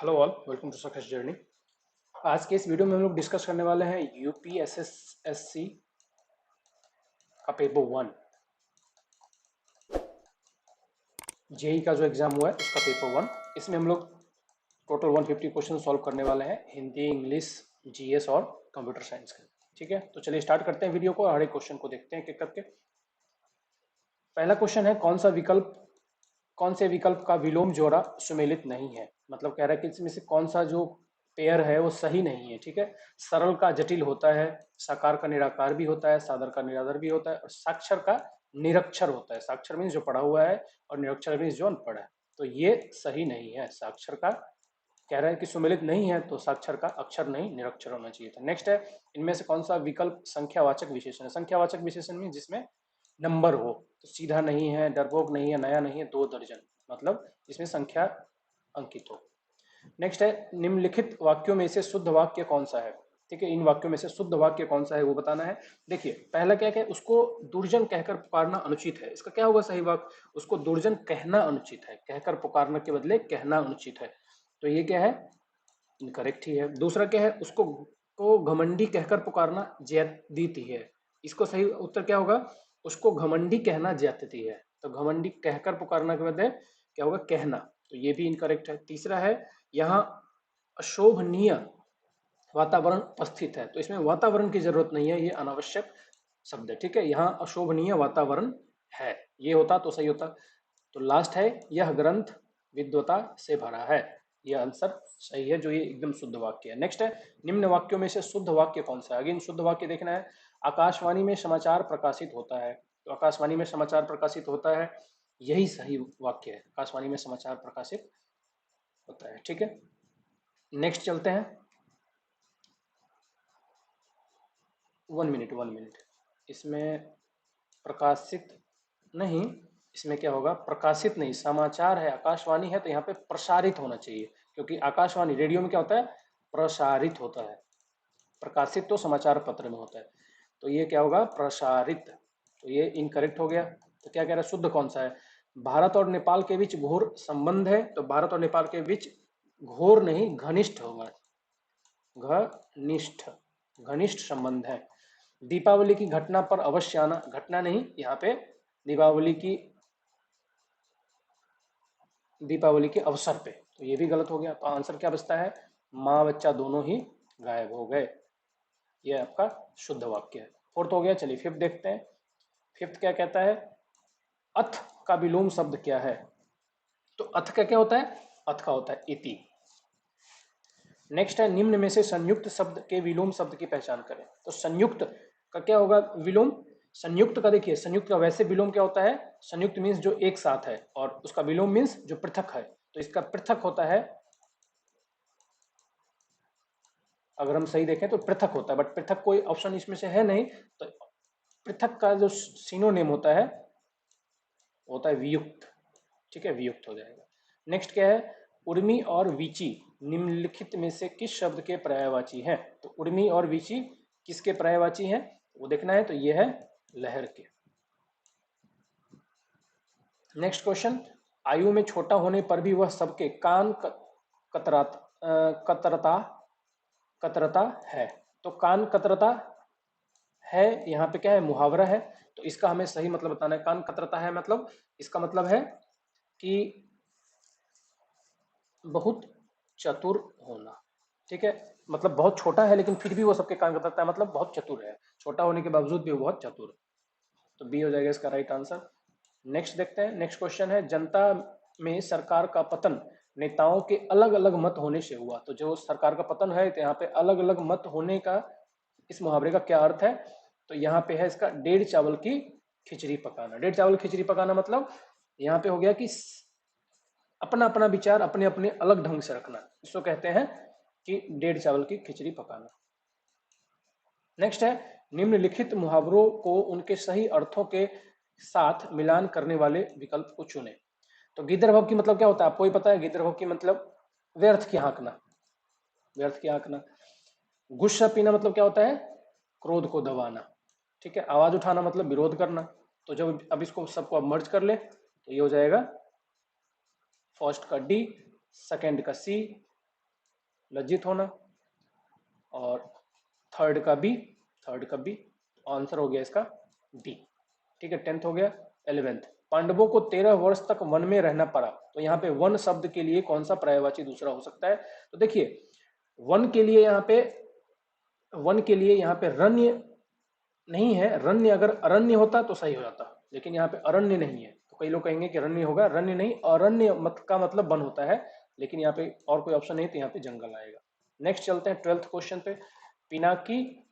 Hello all, welcome to success journey. आज के इस वीडियो में हम लोग डिस्कस करने वाले हैं यूपीएसएससी का पेपर वन, जेई का जो एग्जाम हुआ है उसका पेपर वन। इसमें हम लोग टोटल 150 क्वेश्चन सॉल्व करने वाले हैं, हिंदी, इंग्लिश, जीएस और कंप्यूटर साइंस का। ठीक है, तो चलिए स्टार्ट करते हैं वीडियो को और हर एक क्वेश्चन को देखते हैं एक एक करके। पहला क्वेश्चन है, कौन से विकल्प का विलोम जोड़ा सुमेलित नहीं है। मतलब कह रहा है कि इसमें से कौन सा जो पेयर है वो सही नहीं है। ठीक है, सरल का जटिल होता है, साकार का निराकार भी होता है, सादर का निरादर भी होता है और साक्षर का निरक्षर होता है। साक्षर मीन्स जो पढ़ा हुआ है और निरक्षर मीन्स जो अनपढ़ है। तो ये सही नहीं है। साक्षर का कह रहा है कि सुमेलित नहीं है, तो साक्षर का अक्षर नहीं निरक्षर होना चाहिए था। नेक्स्ट है, इनमें से कौन सा विकल्प संख्यावाचक विशेषण है। संख्यावाचक विशेषण में जिसमें नंबर हो, तो सीधा नहीं है, डरपोक नहीं है, नया नहीं है, 2 दर्जन, मतलब इसमें संख्या अंकित हो। नेक्स्ट है, निम्नलिखित वाक्यों में से शुद्ध वाक्य कौन सा है। ठीक है, इन वाक्यों में से शुद्ध वाक्य कौन सा है वो बताना है। देखिए, पहला क्या है, उसको दुर्जन कहकर पुकारना अनुचित है। इसका क्या होगा सही वाक्य, उसको दुर्जन कहना अनुचित है, कहकर पुकारने के बदले कहना अनुचित है। तो ये क्या है, इनकरेक्ट ही है। दूसरा क्या है, उसको को घमंडी कहकर पुकारना ज्यादती है। इसको सही उत्तर क्या होगा, उसको घमंडी कहना ज्यादती है। तो घमंडी कहकर पुकारना के बदले क्या होगा, कहना। तो ये भी इनकरेक्ट है। तीसरा है, यहाँ अशोभनीय वातावरण उपस्थित है। तो इसमें वातावरण की जरूरत नहीं है, ये अनावश्यक शब्द है। ठीक है, यहाँ अशोभनीय वातावरण है, ये होता तो सही होता। तो लास्ट है, यह ग्रंथ विद्वता से भरा है। यह आंसर सही है, जो ये एकदम शुद्ध वाक्य है। नेक्स्ट है, निम्न वाक्यों में से शुद्ध वाक्य कौन सा है। अगेन शुद्ध वाक्य देखना है। आकाशवाणी में समाचार प्रकाशित होता है, तो आकाशवाणी में समाचार प्रकाशित होता है, यही सही वाक्य है। आकाशवाणी में समाचार प्रकाशित होता है। ठीक है, नेक्स्ट चलते हैं। 1 मिनट इसमें प्रकाशित नहीं, इसमें क्या होगा, प्रकाशित नहीं, समाचार है, आकाशवाणी है, तो यहाँ पे प्रसारित होना चाहिए, क्योंकि आकाशवाणी रेडियो में क्या होता है, प्रसारित होता है। प्रकाशित तो समाचार पत्र में होता है, तो ये क्या होगा, प्रसारित। तो ये इनकरेक्ट हो गया। तो क्या कह रहा है, शुद्ध कौन सा है। भारत और नेपाल के बीच घोर संबंध है, तो भारत और नेपाल के बीच घोर नहीं घनिष्ठ होगा, घनिष्ठ, घनिष्ठ संबंध है। दीपावली की घटना पर अवश्य आना, घटना नहीं, यहाँ पे दीपावली की, दीपावली के अवसर पे, तो ये भी गलत हो गया। तो आंसर क्या बचता है, माँ बच्चा दोनों ही गायब हो गए। ये आपका शुद्ध वाक्य है। फोर्थ हो गया। चलिए फिफ्थ देखते हैं। फिफ्थ क्या कहता है, अथ का विलोम शब्द क्या है। तो अथ का क्या होता है, अथ का होता है इति। नेक्स्ट है, निम्न में से संयुक्त शब्द के विलोम शब्द की पहचान करें। तो संयुक्त का क्या होगा विलोम, संयुक्त का देखिए, संयुक्त का वैसे विलोम क्या होता है, संयुक्त मीन्स जो एक साथ है, और उसका विलोम मीन्स जो पृथक है। तो इसका पृथक होता है, अगर हम सही देखें तो पृथक होता है, बट पृथक कोई ऑप्शन इसमें से है नहीं। तो पृथक का जो सिनोनिम होता है है वियुक्त। ठीक है, वियुक्त हो जाएगा। नेक्स्ट क्या है, उर्मी और वीची निम्नलिखित में से किस शब्द के पर्यायवाची हैं। तो उर्मी और वीची किसके पर्यायवाची हैं वो देखना है, तो ये है लहर के। नेक्स्ट क्वेश्चन, आयु में छोटा होने पर भी वह सबके कान कतरा कतरता कतरता है। तो कान कतरता है, यहाँ पे क्या है, मुहावरा है। तो इसका हमें सही मतलब बताना है। कान कतरता है मतलब, इसका मतलब है कि बहुत चतुर होना। ठीक है, मतलब बहुत छोटा है लेकिन फिर भी वो सबके कान कतरता है, मतलब बहुत चतुर है, छोटा होने के बावजूद भी वो बहुत चतुर है। तो बी हो जाएगा इसका राइट आंसर। नेक्स्ट देखते हैं। नेक्स्ट क्वेश्चन है, जनता में सरकार का पतन नेताओं के अलग अलग मत होने से हुआ। तो जो सरकार का पतन है, तो यहाँ पे अलग अलग मत होने का इस मुहावरे का क्या अर्थ है। तो यहाँ पे है इसका, डेढ़ चावल की खिचड़ी पकाना। डेढ़ चावल खिचड़ी पकाना मतलब यहाँ पे हो गया कि अपना अपना विचार अपने अपने अलग ढंग से रखना, इसको कहते हैं कि डेढ़ चावल की खिचड़ी पकाना। नेक्स्ट है, निम्नलिखित मुहावरों को उनके सही अर्थों के साथ मिलान करने वाले विकल्प को चुने। तो गिद्ध की मतलब क्या होता है, आपको ही पता है। गिद्ध की मतलब व्यर्थ की हाँकना, व्यर्थ की हाँकना। गुस्सा पीना मतलब क्या होता है, क्रोध को दबाना। ठीक है, आवाज उठाना मतलब विरोध करना। तो जब अब इसको सबको अब मर्ज कर ले, तो ये हो जाएगा फर्स्ट का डी, सेकेंड का सी, लज्जित होना, और थर्ड का बी, आंसर हो गया इसका डी। ठीक है, 10th हो गया। 11th, पांडवों को 13 वर्ष तक वन में रहना पड़ा, तो यहाँ पे वन शब्द के लिए कौन सा पर्यायवाची दूसरा हो सकता है? तो देखिए वन के लिए यहाँ पे रण्य नहीं है, रण्य अगर अरण्य होता तो सही हो जाता, लेकिन यहाँ पे अरण्य नहीं है, तो कई लोग कहेंगे कि रण्य होगा, रण्य नहीं, अरण्य का मतलब वन होता है, लेकिन यहाँ पे और कोई ऑप्शन नहीं, तो यहाँ पे जंगल आएगा। नेक्स्ट चलते हैं 12th क्वेश्चन पे। पिनाकी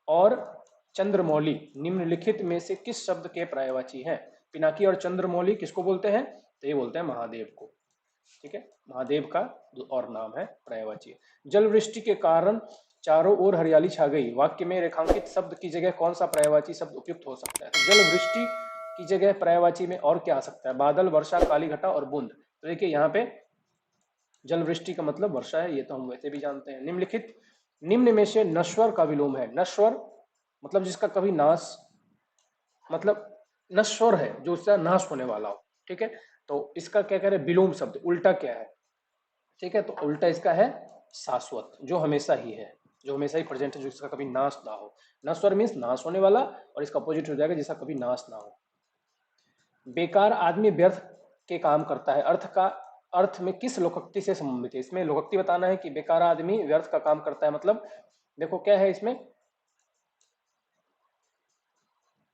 और चंद्रमौली निम्नलिखित में से किस शब्द के पर्यायवाची हैं? पिनाकी और चंद्रमौली किसको बोलते हैं? तो ये बोलते हैं महादेव को। ठीक है, महादेव का और नाम है, पर्यायवाची। जल वृष्टि के कारण चारों ओर हरियाली छा गई, वाक्य में रेखांकित शब्द की जगह कौन सा पर्यायवाची शब्द उपयुक्त हो सकता है? तो जल वृष्टि की जगह पर्यायवाची में और क्या आ सकता है? बादल, वर्षा, काली घटा और बूंद। तो देखिए यहाँ पे जल वृष्टि का मतलब वर्षा है, ये तो हम वैसे भी जानते हैं। निम्न में से नश्वर का विलोम है। नश्वर मतलब जिसका कभी नाश, मतलब नश्वर है जो उसका नाश होने वाला हो। ठीक है, तो इसका क्या कह रहे हैं? विलोम शब्द, उल्टा क्या है? ठीक है, तो उल्टा इसका है शाश्वत, जो हमेशा ही है, जो हमेशा ही प्रेजेंट है, जो इसका कभी नाश ना हो। नश्वर मीन्स नाश होने वाला, और इसका अपोजिट हो जाएगा जिसका कभी नाश ना हो। बेकार आदमी व्यर्थ के काम करता है, अर्थ में किस लोकोक्ति से संबंधित है? इसमें लोकोक्ति बताना है कि बेकार आदमी व्यर्थ का काम करता है, मतलब देखो क्या है इसमें,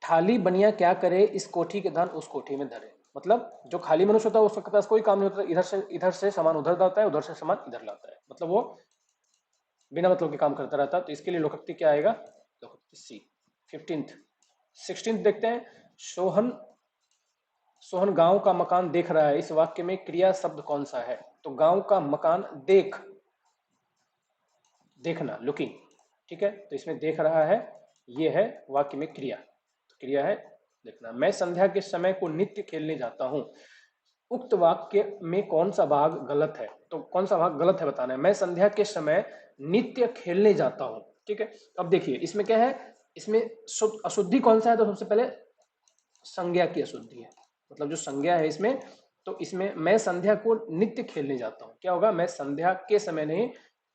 थाली बनिया क्या करे, इस कोठी के धन उस कोठी में धरे। मतलब जो खाली मनुष्य होता है उसके पास कोई काम नहीं होता, इधर से सामान उधर लाता है, उधर से सामान इधर लाता है, मतलब वो बिना मतलब के काम करता रहता है। तो इसके लिए लोकोक्ति क्या आएगा? लोकोक्ति सी। 15th 16th देखते हैं। सोहन गांव का मकान देख रहा है, इस वाक्य में क्रिया शब्द कौन सा है? तो गांव का मकान देखना, लुकिंग। ठीक है, तो इसमें देख रहा है, ये है वाक्य में क्रिया, तो क्रिया है देखना। मैं संध्या के समय को नित्य खेलने जाता हूं, उक्त वाक्य में कौन सा भाग गलत है? तो कौन सा भाग गलत है बताना है। मैं संध्या के समय नित्य खेलने जाता हूं। ठीक है, अब देखिए इसमें क्या है, इसमें अशुद्धि कौन सा है? तो सबसे पहले संज्ञा की अशुद्धि है, मतलब जो संज्ञा है इसमें, तो इसमें मैं संध्या को नित्य खेलने जाता हूँ, क्या होगा? मैं संध्या के समय नहीं,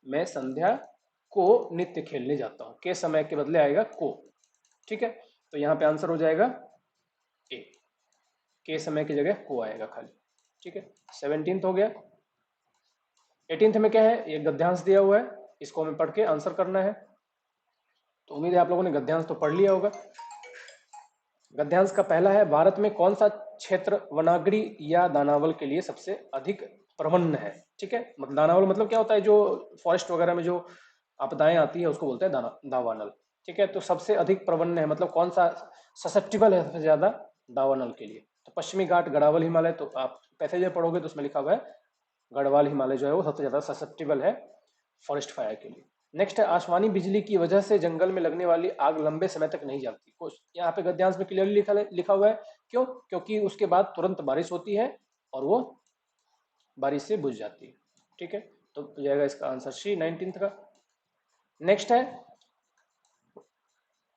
मैं संध्या को नित्य खेलने जाता हूँ, के समय के बदले आएगा को। ठीक है, तो यहाँ पे आंसर हो जाएगा ए, के समय की जगह को आएगा खाली। ठीक है, 17th हो गया। 18th में क्या है? ये गद्यांश दिया हुआ है, इसको हमें पढ़ के आंसर करना है। तो उम्मीद है आप लोगों ने गद्यांश तो पढ़ लिया होगा। गद्यांश का पहला है, भारत में कौन सा क्षेत्र वनाग्नि या दानावल के लिए सबसे अधिक प्रवन्न है? ठीक है, मतलब दानावल मतलब क्या होता है? जो फॉरेस्ट वगैरह में जो आपदाएं आती है उसको बोलते हैं दावानल। ठीक है, तो सबसे अधिक प्रवन्न है मतलब कौन सा ससेप्टिबल है सबसे ज्यादा दावानल के लिए? तो पश्चिमी घाट, गढ़वाल हिमालय। तो आप पैसेज में पढ़ोगे तो उसमें लिखा हुआ है गढ़वाल हिमालय जो है वो सबसे ज्यादा ससेप्टिबल है फॉरेस्ट फायर के लिए। नेक्स्ट है, आसमानी बिजली की वजह से जंगल में लगने वाली आग लंबे समय तक नहीं जलती। यहाँ पे गद्यांश में क्लियरली लिखा हुआ है, क्यों? क्योंकि उसके बाद तुरंत बारिश होती है और वो बारिश से बुझ जाती है। ठीक है, तो हो जाएगा इसका आंसर सी 19th का। नेक्स्ट है,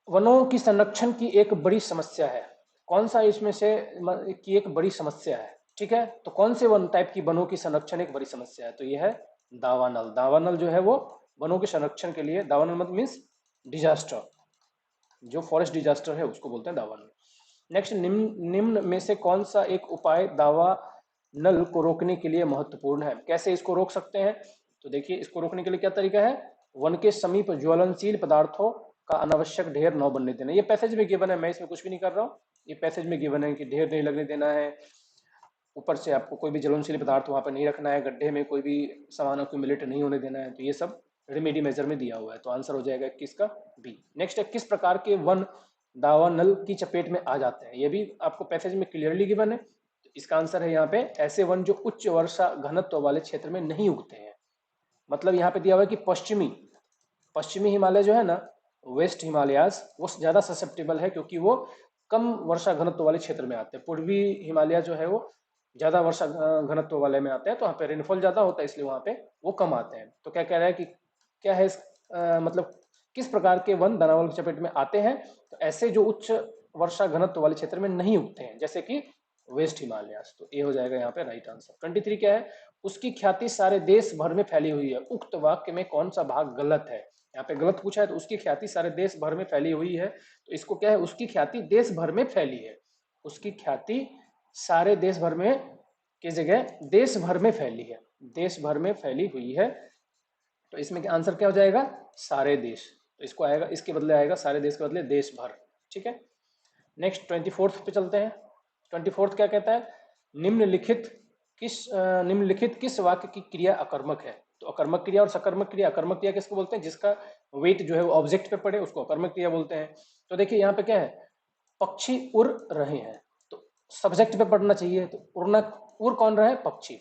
वनों की संरक्षण की एक बड़ी समस्या है, कौन सा इसमें से की एक बड़ी समस्या है? ठीक है, तो कौन से वन टाइप की वनों की संरक्षण एक बड़ी समस्या है? तो ये है दावानल। दावानल जो है वो वनों के संरक्षण के लिए, दावानल मतलब मीन्स डिजास्टर, जो फॉरेस्ट डिजास्टर है उसको बोलते हैं दावानल। नेक्स्ट, निम्न में से कौन सा एक उपाय दावानल को रोकने के लिए महत्वपूर्ण है? कैसे इसको रोक सकते हैं? तो देखिए इसको रोकने के लिए क्या तरीका है, वन के समीप ज्वलनशील पदार्थों का अनावश्यक ढेर न बनने देना। ये पैसेज में गिवन है, मैं इसमें कुछ भी नहीं कर रहा हूँ, ये पैसेज में गिवन है कि ढेर नहीं लगने देना है। ऊपर से आपको कोई भी ज्वलनशील पदार्थ वहां पर नहीं रखना है, गड्ढे में कोई भी सामान अक्यूमुलेट नहीं होने देना है, तो ये सब रेमेडी मेजर में दिया हुआ है। तो आंसर हो जाएगा किसका? बी। नेक्स्ट है, किस प्रकार के वन दावानल की चपेट में आ जाते हैं? ये भी आपको पैसेज में क्लियरली गिवन है। तो इसका आंसर है यहाँ पे ऐसे वन जो उच्च वर्षा घनत्व वाले क्षेत्र में नहीं उगते हैं। मतलब यहाँ पे दिया हुआ है कि पश्चिमी हिमालय जो है ना, वेस्ट हिमालयाज, वो ज्यादा ससेप्टेबल है क्योंकि वो कम वर्षा घनत्व वाले क्षेत्र में आते हैं। पूर्वी हिमालय जो है वो ज्यादा वर्षा घनत्व वाले में आते हैं, तो वहाँ पे रेनफॉल ज्यादा होता है, इसलिए वहाँ पे वो कम आते हैं। तो क्या कह रहा है कि क्या है मतलब किस प्रकार के वन दानावल की चपेट में आते हैं? तो ऐसे जो उच्च वर्षा घनत्व वाले क्षेत्र में नहीं उगते हैं, जैसे कि वेस्ट हिमालयाज। तो ये हो जाएगा यहाँ पे राइट आंसर। 23 क्या है, उसकी ख्याति सारे देश भर में फैली हुई है। उक्त वाक्य में कौन सा भाग गलत है? यहाँ पे गलत पूछा है, तो उसकी ख्याति सारे देश भर में फैली हुई है, तो इसको क्या है, उसकी ख्याति देश भर में फैली है। उसकी ख्याति सारे देश भर में की जगह देश भर में फैली है, देश भर में फैली हुई है। तो इसमें आंसर क्या हो जाएगा? सारे देश। तो इसको आएगा, इसके बदले आएगा सारे देश के बदले देश भर। ठीक है, नेक्स्ट 24th पे चलते हैं। 24th क्या कहता है? निम्नलिखित किस वाक्य की क्रिया अकर्मक है? तो अकर्मक क्रिया और सकर्मक क्रिया, अकर्मक क्रिया किसको बोलते हैं? जिसका वेट जो है वो ऑब्जेक्ट पे पड़े उसको अकर्मक क्रिया बोलते हैं। तो देखिए यहाँ पे क्या है, पक्षी उड़ रहे हैं, तो सब्जेक्ट पे पढ़ना चाहिए, तो उड़ कौन रहा है? पक्षी।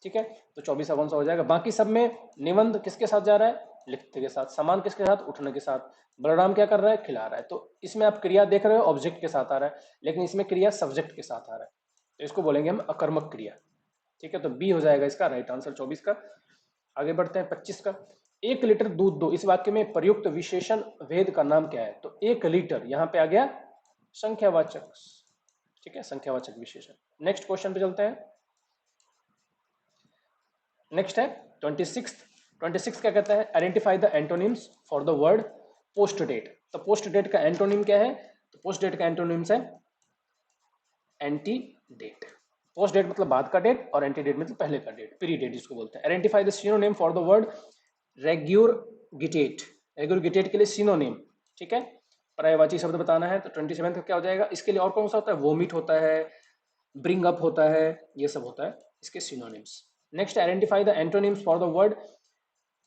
ठीक है, तो 24 कौन सा हो जाएगा? बाकी सब में निबंध किसके साथ जा रहा है? लिखते के साथ। समान किसके साथ? उठने के साथ। बलराम क्या कर रहा है? खिला रहा है। तो इसमें आप क्रिया देख रहे हो ऑब्जेक्ट के साथ आ रहा है, लेकिन इसमें क्रिया सब्जेक्ट के साथ आ रहा है, तो इसको बोलेंगे हम अकर्मक क्रिया। ठीक है, तो बी हो जाएगा इसका राइट आंसर 24 का। आगे बढ़ते हैं 25 का। 1 लीटर दूध दो, इस वाक्य में प्रयुक्त विशेषण भेद का नाम क्या है? तो 1 लीटर यहाँ पे आ गया संख्यावाचक। ठीक है, संख्यावाचक विशेषण। नेक्स्ट क्वेश्चन पे चलते हैं। नेक्स्ट है 26। 26 क्या कहता है? Identify the antonyms for the word post date. तो पोस्ट डेट का एंटोनिम क्या है? तो पोस्ट डेट का एंटोनिम्स है एंटी डेट। पोस्ट डेट मतलब बाद का डेट, और एंटी डेट मतलब पहले का डेट, प्री डेट जिसको बोलते हैं। Identify the synonym for the word regurgitate. Regurgitate के लिए सिनोनिम। ठीक है, पर्यायवाची शब्द बताना है। तो 27 का क्या हो जाएगा? इसके लिए और कौन सा होता है? वोमिट होता है, ब्रिंग अप होता है, ये सब होता है इसके synonyms. Next, identify the antonyms for the word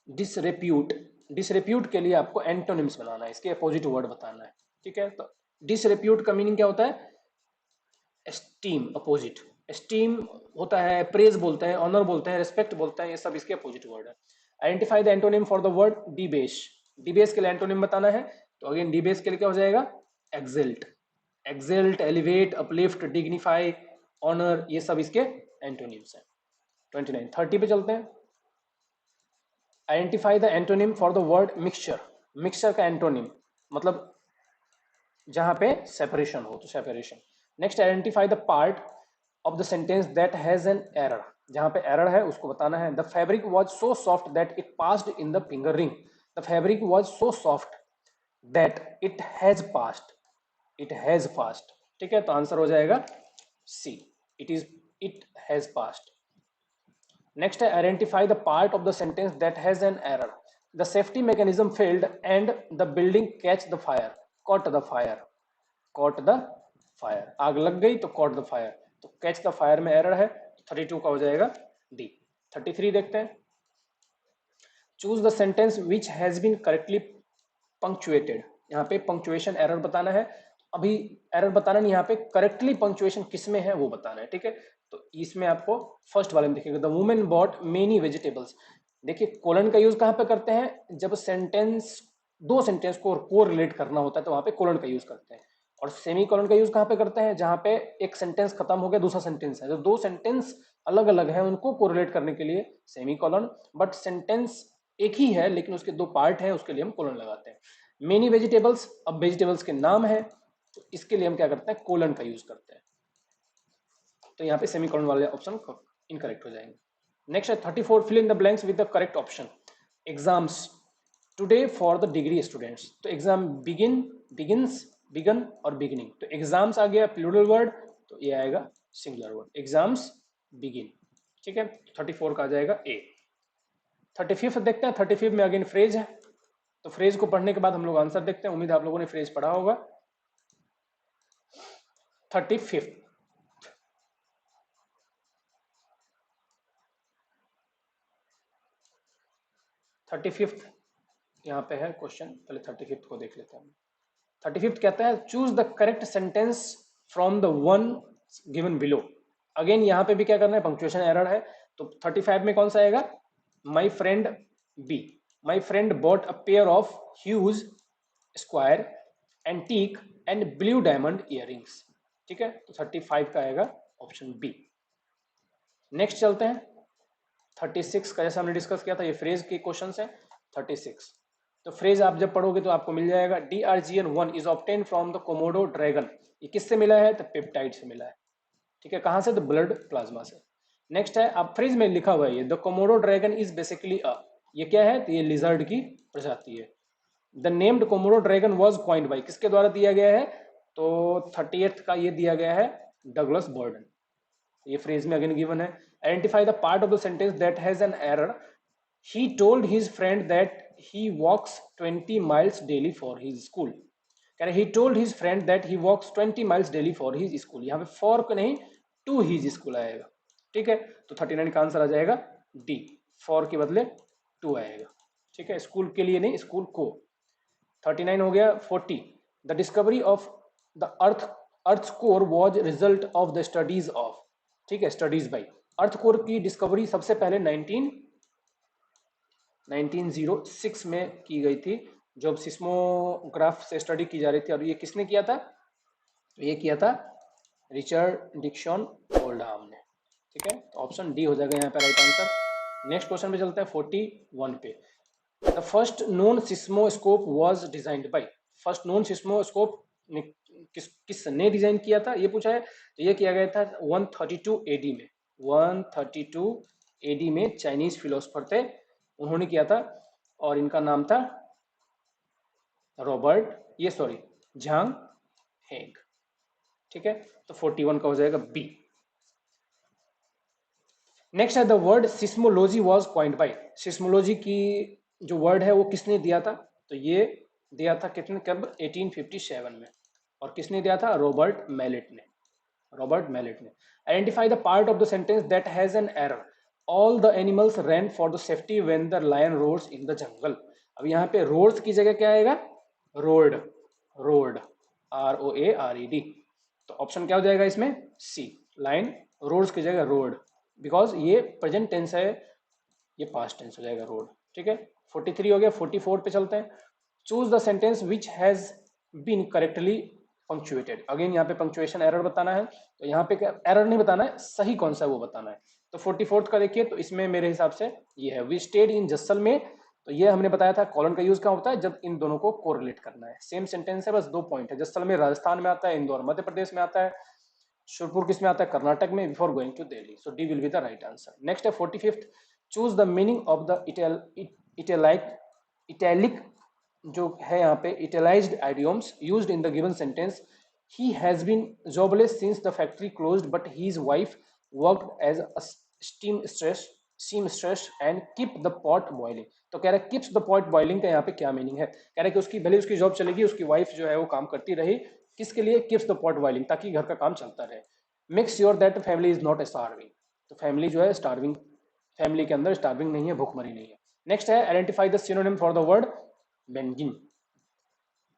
disrepute. Disrepute के लिए आपको एंटोनिम्स बनाना है, इसके अपोजिट वर्ड बताना है। ठीक है, तो डिसरेप्यूट का मीनिंग क्या होता है? Esteem, opposite. एस्टीम होता है, प्रेज बोलते हैं, ऑनर बोलते हैं, रिस्पेक्ट बोलते हैं, ये सब इसके अपोजिट वर्ड है। Identify the antonym for the word debase. Debase के लिए एंटोनिम बताना है, तो अगेन डिबेश के लिए क्या हो जाएगा? एक्सिल्ट। एक्सिल्ट, एलिवेट, अपलिफ्ट, डिग्निफाई, ऑनर, ये सब इसके एंटोनिम्स हैं। 29। 30 पे चलते हैं। Identify the antonym for the word mixture. Mixture का एंटोनिम मतलब जहां पे सेपरेशन हो, तो separation. Next, identify the part of the sentence that has an error. जहां पे एरर है उसको बताना है। The fabric was so soft that it passed in the finger ring. The fabric was so soft that it has passed, it has passed. ठीक है, तो answer हो जाएगा सी, it has passed. Next, identify the part of the sentence that has an error. The safety mechanism failed and the building caught the fire. Caught the fire. Caught the fire. आग लग गई तो caught the fire. तो catch the fire में error है, 32 का हो जाएगा D। 33 देखते हैं। Choose the sentence which has been correctly punctuated. यहाँ पे punctuation error बताना है। अभी एरर बताना नहीं, यहाँ पे करेक्टली पंक्चुएशन किस में है वो बताना है। ठीक है, तो इसमें आपको फर्स्ट वाले में देखिएगा, the women bought many vegetables. देखिए कोलन का यूज कहाँ पे करते हैं? जब सेंटेंस, दो सेंटेंस को को रिलेट करना होता है तो वहां पे कोलन का यूज करते हैं। और सेमी कोलन का यूज कहाँ पे करते हैं? जहां पे एक सेंटेंस खत्म हो गया, दूसरा सेंटेंस है, जो दो सेंटेंस अलग अलग है उनको कोरिलेट करने के लिए सेमी कोलन। बट सेंटेंस एक ही है लेकिन उसके दो पार्ट है, उसके लिए हम कोलन लगाते हैं। मेनी वेजिटेबल्स, अब वेजिटेबल्स के नाम है तो इसके लिए हम क्या करते हैं? कोलन का यूज करते हैं। तो यहाँ पे सेमीकोलन वाले ऑप्शन इनकरेक्ट हो जाएंगे। नेक्स्ट है 34, fill in the blanks with the correct option. Exams today for the degree students. तो एग्जाम बिगिन, बिगिंस, बिगन और बिगिनिंग। तो एग्जाम्स आ गया प्लूरल वर्ड, तो ये आएगा सिंगुलर वर्ड, एग्जाम्स बिगिन। ठीक है, 34 का आ जाएगा ए। 35 देखते हैं। 35 में अगेन फ्रेज है, तो फ्रेज को पढ़ने के बाद हम लोग आंसर देखते हैं। उम्मीद है आप लोगों ने फ्रेज पढ़ा होगा। 35 35 यहाँ पे है क्वेश्चन, पहले 35 को देख लेते हैं। 35 कहता है choose the correct sentence from the one given below. Again यहाँ पे भी क्या करना है? पंक्चुएशन एरर है, तो 35 में कौन सा आएगा? My friend B, my friend bought a pair of huge square antique and blue diamond earrings. ठीक है, तो 35 का आएगा ऑप्शन बी। नेक्स्ट चलते हैं 36 का, जैसा हमने डिस्कस किया था, ये फ्रेज के क्वेश्चन है। 36 तो फ्रेज आप जब पढ़ोगे तो आपको मिल जाएगा DRGN1 is obtain from the Komodo dragon. ये किससे मिला है? तो पेप्टाइड से मिला है। ठीक है, कहां से? तो ब्लड प्लाज्मा से। नेक्स्ट है, अब फ्रिज में लिखा हुआ है ये, the Komodo dragon is basically अ, ये क्या है, तो ये लिजर्ड की प्रजाति है। The named Komodo dragon was coined by, किसके द्वारा दिया गया है, तो 30th का ये दिया गया है डगलस बर्डन। ये फ्रेज में अगेन गिवन है। Identify the part of the sentence that has an error, he told his friend that he walks 20 miles daily for his school. कह रहे he told his friend that he walks 20 miles daily for his school, यहाँ पे for को नहीं to his school आएगा, ठीक है। तो 39 का आंसर आ जाएगा डी, फॉर के बदले टू आएगा, ठीक है, स्कूल के लिए नहीं, स्कूल को। 39 हो गया। 40, the discovery of the earth core was result of the studies of, ठीक है, स्टडीज बाई, अर्थ कोर की डिस्कवरी सबसे पहले 1906 में की गई थी, जब सिस्मोग्राफ से स्टडी की जा रही थी। और ये किसने किया था, तो ये किया था रिचर्ड डिक्सन ओल्डहाम ने, ठीक है। तो ऑप्शन डी हो जाएगा यहाँ पे राइट आंसर। नेक्स्ट क्वेश्चन पे चलते हैं 41 पे। The first known seismoscope was designed by, first known seismoscope किसने डिजाइन किया था, ये पूछा है। तो ये किया गया था 132 एडी में, 132 एडी में चाइनीज फिलोसफर थे, उन्होंने किया था, और इनका नाम था झांग हेंग, ठीक है। तो 41 का हो जाएगा बी। नेक्स्ट है, the word seismology was coined by, seismology की जो वर्ड है वो किसने दिया था, तो ये दिया था कितने, कब, 1857 में। और किसने दिया था, रॉबर्ट मैलेट ने, रॉबर्ट मैलेट ने। Identify the part of the sentence that has an error, all the animals ran for the safety when the lion roars in the jungle. अब यहाँ पे रोर्स की जगह क्या आएगा, रोड, रोड, ROARED। तो ऑप्शन क्या हो जाएगा इसमें, सी, लाइन रोड्स की जगह रोड, बिकॉज ये प्रेजेंट टेंस है, ये पास्ट टेंस हो जाएगा रोड, ठीक है। 43 हो गया। 44 पे चलते हैं। Choose the sentence which has been correctly punctuated, again यहाँ पे पंक्चुएशन एरर बताना है, तो यहाँ पे एरर नहीं बताना है, सही कौन सा है वो बताना है। तो 44 का देखिए, तो इसमें मेरे हिसाब से ये है, वी स्टेड इन जैसलमेर, तो ये हमने बताया था कॉलन का यूज कहाँ होता है, जब इन दोनों को कोरिलेट करना है। सेम सेंटेंस है, बस 2 पॉइंट है, जैसलमेर राजस्थान में आता है, इंदौर मध्य प्रदेश में आता है, शिवपुर किस में आता है, कर्नाटक में, before going to Delhi. So D will be the right answer. Next है 45th, choose the meaning of the italic जो है यहाँ पे, italicised idioms used in the given sentence, he has been jobless since the factory closed but his wife worked as a seamstress and keep the pot boiling. तो कह रहा है keeps the pot boiling का यहाँ पे क्या meaning है, कह रहा है कि उसकी भले उसकी जॉब चलेगी, उसकी वाइफ जो है वो काम करती रही, किसके लिए, कीप्स द पॉट बॉइलिंग, ताकि घर का काम चलता रहे। Make sure that family is not starving, तो फैमिली जो है स्टार्विंग, फैमिली के अंदर स्टार्विंग नहीं है, भूखमरी नहीं है। नेक्स्ट है, identify the synonym for the word benign,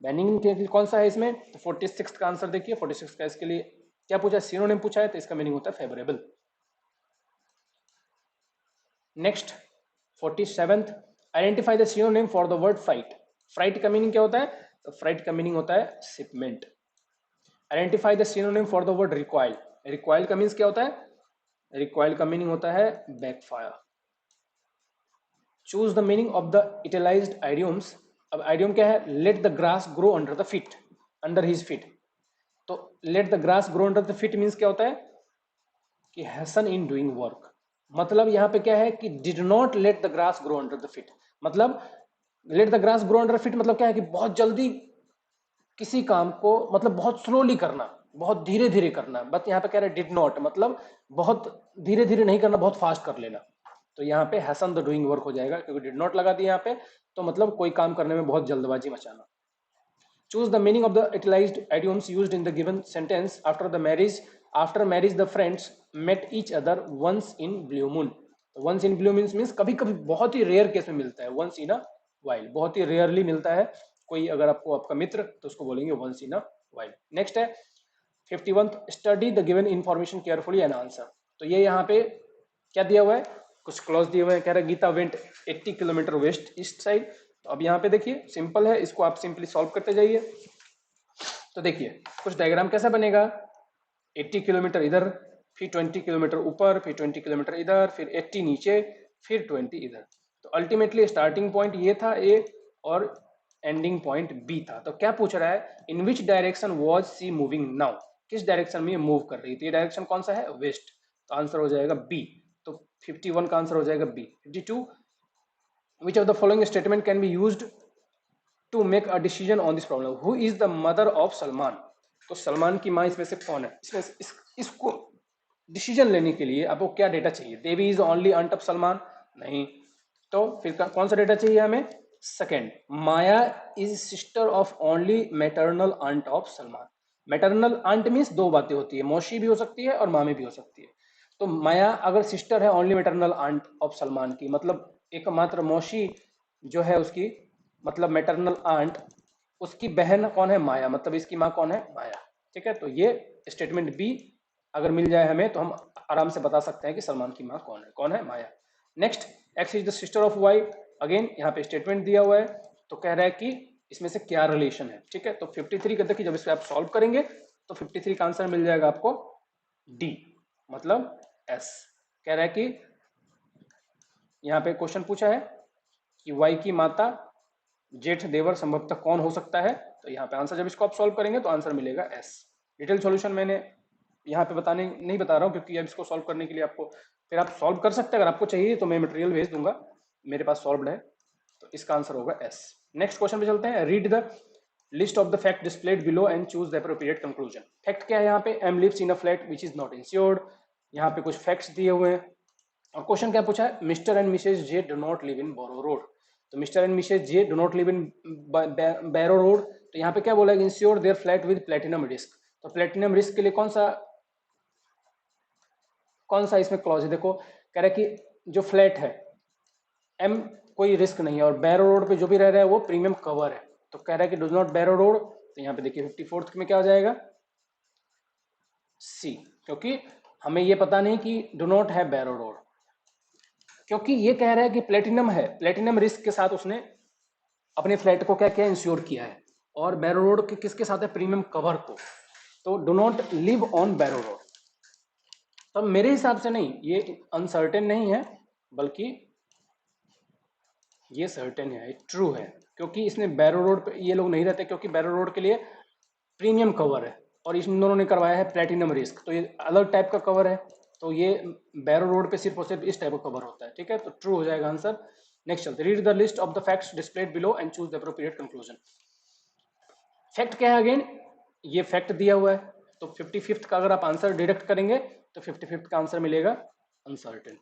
benign के कौन सा है इसमें, तो 46 का आंसर देखिए। 46 का इसके लिए क्या पूछा है, सिनोनिम पूछा है, तो इसका मीनिंग होता है favourable. Next 47th, identify the synonym for the word freight, freight का मीनिंग क्या होता है, तो फ्राइट का मीनिंग होता है shipment. Identify the synonym for the word recoil, recoil का मीन्स क्या होता है, रिक्वाइल का मीनिंग होता है backfire. Choose the meaning of the italicised idioms, अब आइडियम क्या है, let the grass grow under the feet, under his feet. तो let the grass grow under the feet means क्या होता है, कि हैसन इन डूइंग वर्क, मतलब यहाँ पे क्या है कि did not let the grass grow under the feet, मतलब let the grass grow under feet मतलब क्या है कि बहुत जल्दी किसी काम को, मतलब बहुत स्लोली करना, बहुत धीरे धीरे करना, बट यहाँ पे कह रहे हैं डिड नॉट, मतलब बहुत धीरे धीरे नहीं करना, बहुत फास्ट कर लेना। तो यहाँ पे हैसन द डूइंग वर्क हो जाएगा, क्योंकि डिड नॉट लगा दिया यहाँ पे, तो मतलब कोई काम करने में बहुत जल्दबाजी मचाना। Choose the meaning of the utilised idioms used in the given sentence, after marriage the friends met each other once in blue moon। once in blue means कभी कभी, बहुत ही रेयर केस में मिलता है, once in a while, बहुत ही rarely मिलता है। कोई अगर आपको आपका मित्र, तो उसको बोलेंगे once in a while। Next है 51, study the given information carefully and answer. तो ये यहाँ पे क्या दिया हुआ है, कुछ क्लॉज दिए हुए हैं, कह रहा है Geeta went 80 kilometre west east side. तो अब यहाँ पे देखिए सिंपल है, इसको आप सिंपली सॉल्व करते जाइए। तो देखिए कुछ डायग्राम कैसा बनेगा, 80 किलोमीटर इधर, फिर 20 किलोमीटर ऊपर, फिर 20 किलोमीटर इधर, फिर 80 नीचे, फिर 20 इधर। तो अल्टीमेटली स्टार्टिंग पॉइंट ये था ए, और एंडिंग पॉइंट बी था। तो क्या पूछ रहा है, in which direction was C moving now, किस डायरेक्शन में ये मूव कर रही थी, ये डायरेक्शन कौन सा है, वेस्ट। तो आंसर हो जाएगा बी। तो 51 का आंसर हो जाएगा B. 52, which of the following statement can be used to make a decision on this problem, who is the mother of Salman. तो सलमान की माँ इसमें से कौन है, इसको डिसीजन लेने के लिए आपको क्या डेटा चाहिए, Devi is only aunt of Salman, नहीं, तो फिर कौन सा डेटा चाहिए हमें, second, Maya is sister of only maternal aunt of Salman. Maternal aunt means दो बातें होती है, मौसी भी हो सकती है और मामी भी हो सकती है। तो माया अगर सिस्टर है only maternal aunt of Salman की, मतलब एकमात्र मौसी जो है उसकी, मतलब मैटरनल आंट, उसकी बहन कौन है, माया, मतलब इसकी माँ कौन है, माया। ठीक है, तो ये स्टेटमेंट बी अगर मिल जाए हमें तो हम आराम से बता सकते हैं कि सलमान की माँ कौन है, Maya. Next, X is the sister of Y, again यहाँ पे स्टेटमेंट दिया हुआ है, तो कह रहा है कि इसमें से क्या रिलेशन है। ठीक है, तो 53 कहते हैं कि जब इसे आप सॉल्व करेंगे तो 53 का आंसर मिल जाएगा आपको डी, मतलब एस। कह रहा है कि यहाँ पे क्वेश्चन पूछा है कि वाई की माता जेठ देवर संभवतः कौन हो सकता है, तो यहाँ पे आंसर जब इसको आप सॉल्व करेंगे तो आंसर मिलेगा एस। डिटेल सॉल्यूशन मैंने यहाँ पे बताने नहीं बता रहा हूँ क्योंकि अब इसको सॉल्व करने के लिए आपको, फिर आप सॉल्व कर सकते हैं, अगर आपको चाहिए तो मैं मटेरियल भेज दूंगा, मेरे पास सॉल्व है, तो इसका आंसर होगा एस। नेक्स्ट क्वेश्चन पे चलते हैं, read the list of the fact displayed below and choose the appropriate conclusion. Fact क्या है यहाँ पे, M lives in a flat which is not insured, यहाँ पे कुछ फैक्ट्स दिए हुए हैं, और क्वेश्चन क्या पूछा है, Mr and Mrs J do not live in Borough road. तो Mr and Mrs J do not live in Barrow road, तो यहाँ पे क्या बोला है, insure their flat with platinum risk. तो प्लेटिनम रिस्क के लिए कौन सा इसमें क्लॉज है, देखो कह रहा है कि जो फ्लैट है एम कोई रिस्क नहीं है, और बैरो रोड पे जो भी रह रहा है वो प्रीमियम कवर है, तो कह रहा है कि डू नॉट बैरो रोड, तो यहाँ पे देखिए 54th में क्या हो जाएगा, सी, क्योंकि हमें ये पता नहीं कि डू नॉट है बैरो रोड, क्योंकि ये कह रहा है कि प्लेटिनम है, प्लेटिनम रिस्क के साथ उसने अपने फ्लैट को क्या किया, इंश्योर किया है, और बैरो रोड के किसके साथ है, प्रीमियम कवर को, तो do not live on Barrow road. तो मेरे हिसाब से नहीं, ये अनसर्टेन नहीं है, बल्कि ये सर्टेन है, ट्रू है, क्योंकि इसने बैरो रोड पे ये लोग नहीं रहते, क्योंकि बैरो रोड के लिए प्रीमियम कवर है और इन दोनों ने करवाया है प्लेटिनम रिस्क, तो ये अलग टाइप का कवर है, तो ये बैरो रोड पे सिर्फ और सिर्फ इस टाइप का कवर होता है। ठीक है, तो ट्रू हो जाएगा आंसर। नेक्स्ट चलते, read the list of the facts displayed below and choose the appropriate conclusion. Fact क्या है, अगेन ये फैक्ट दिया हुआ है, तो 55th का अगर आप आंसर डिडक्ट करेंगे तो 55th का आंसर मिलेगा अनसर्टेन,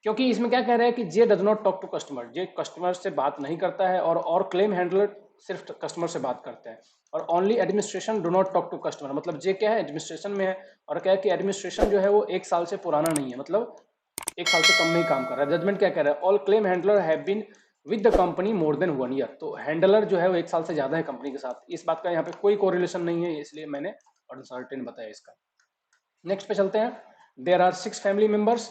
क्योंकि इसमें क्या कह रहा है कि J does not talk to customer, J customer से बात नहीं करता है, और क्लेम हैंडलर सिर्फ कस्टमर से बात करते हैं, और only administration do not talk to customer, मतलब जे क्या है, एडमिनिस्ट्रेशन में है, और क्या है कि एडमिनिस्ट्रेशन जो है वो 1 साल से पुराना नहीं है, मतलब 1 साल से कम में ही काम कर रहा है। जजमेंट क्या कह रहा है, all claim handler have been with the company more than 1 year, तो हैंडलर जो है वो 1 साल से ज्यादा है कंपनी के साथ, इस बात का यहाँ पे कोई कोरिलेशन नहीं है, इसलिए मैंने अनसर्टेन बताया इसका। नेक्स्ट पे चलते हैं, देयर आर 6 फैमिली मेंबर्स।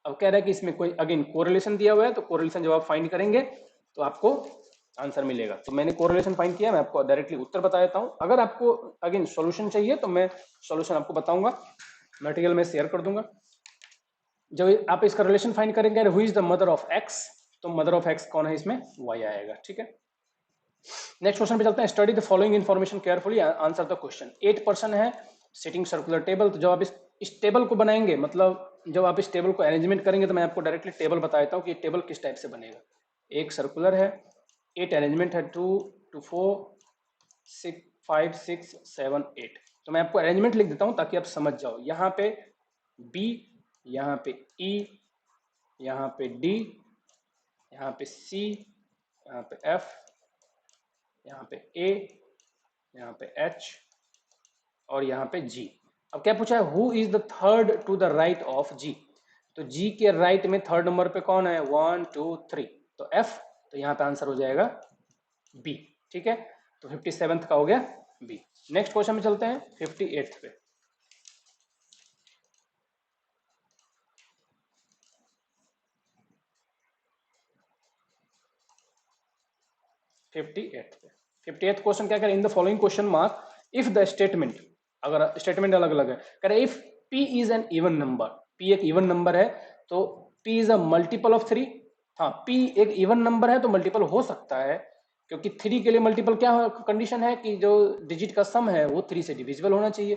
अब कह रहा है कि इसमें कोई अगेन कोरिलेशन दिया हुआ है, तो कोरिलेशन जब आप फाइंड करेंगे तो आपको आंसर मिलेगा, तो मैंने कोरिलेशन फाइंड किया, मैं आपको डायरेक्टली उत्तर बता देता हूं, अगर आपको अगेन सॉल्यूशन चाहिए तो मैं सॉल्यूशन आपको बताऊंगा, मटेरियल में शेयर कर दूंगा। जब आप इसका रिलेशन फाइंड करेंगे, who is the mother of x, तो मदर ऑफ एक्स कौन है, इसमें वाई आएगा। ठीक है, नेक्स्ट क्वेश्चन पे चलते हैं, study the following information carefully, answer the question. 8 person है सिटिंग सर्कुलर टेबल, तो जब आप इस टेबल को बनाएंगे, मतलब जब आप इस टेबल को अरेंजमेंट करेंगे, तो मैं आपको डायरेक्टली टेबल बता देता हूँ कि टेबल किस टाइप से बनेगा। एक सर्कुलर है, 8 अरेंजमेंट है, 2 2 4 6 5 6 7 8, तो मैं आपको अरेंजमेंट लिख देता हूँ ताकि आप समझ जाओ। यहाँ पे बी, यहाँ पे ई, यहाँ पे डी, यहाँ पे सी, यहाँ पे एफ, यहाँ पे ए, यहाँ पे एच, और यहाँ पे जी। अब क्या पूछा है, who is the third to the right of G, तो जी के राइट में थर्ड नंबर पे कौन है, 1 2 3, तो एफ, तो यहाँ पे आंसर हो जाएगा बी। ठीक है, तो 57th का हो गया बी। नेक्स्ट क्वेश्चन में चलते हैं 58th पे। 58th क्वेश्चन क्या करें, इन the following question mark if the statement, अगर स्टेटमेंट अलग अलग है, कह रहे if p is an even number, p एक इवन नंबर है, तो p is a multiple of 3। हाँ, p एक इवन नंबर है तो मल्टीपल हो सकता है, क्योंकि 3 के लिए मल्टीपल क्या कंडीशन है कि जो डिजिट का सम है वो 3 से डिविजिबल होना चाहिए,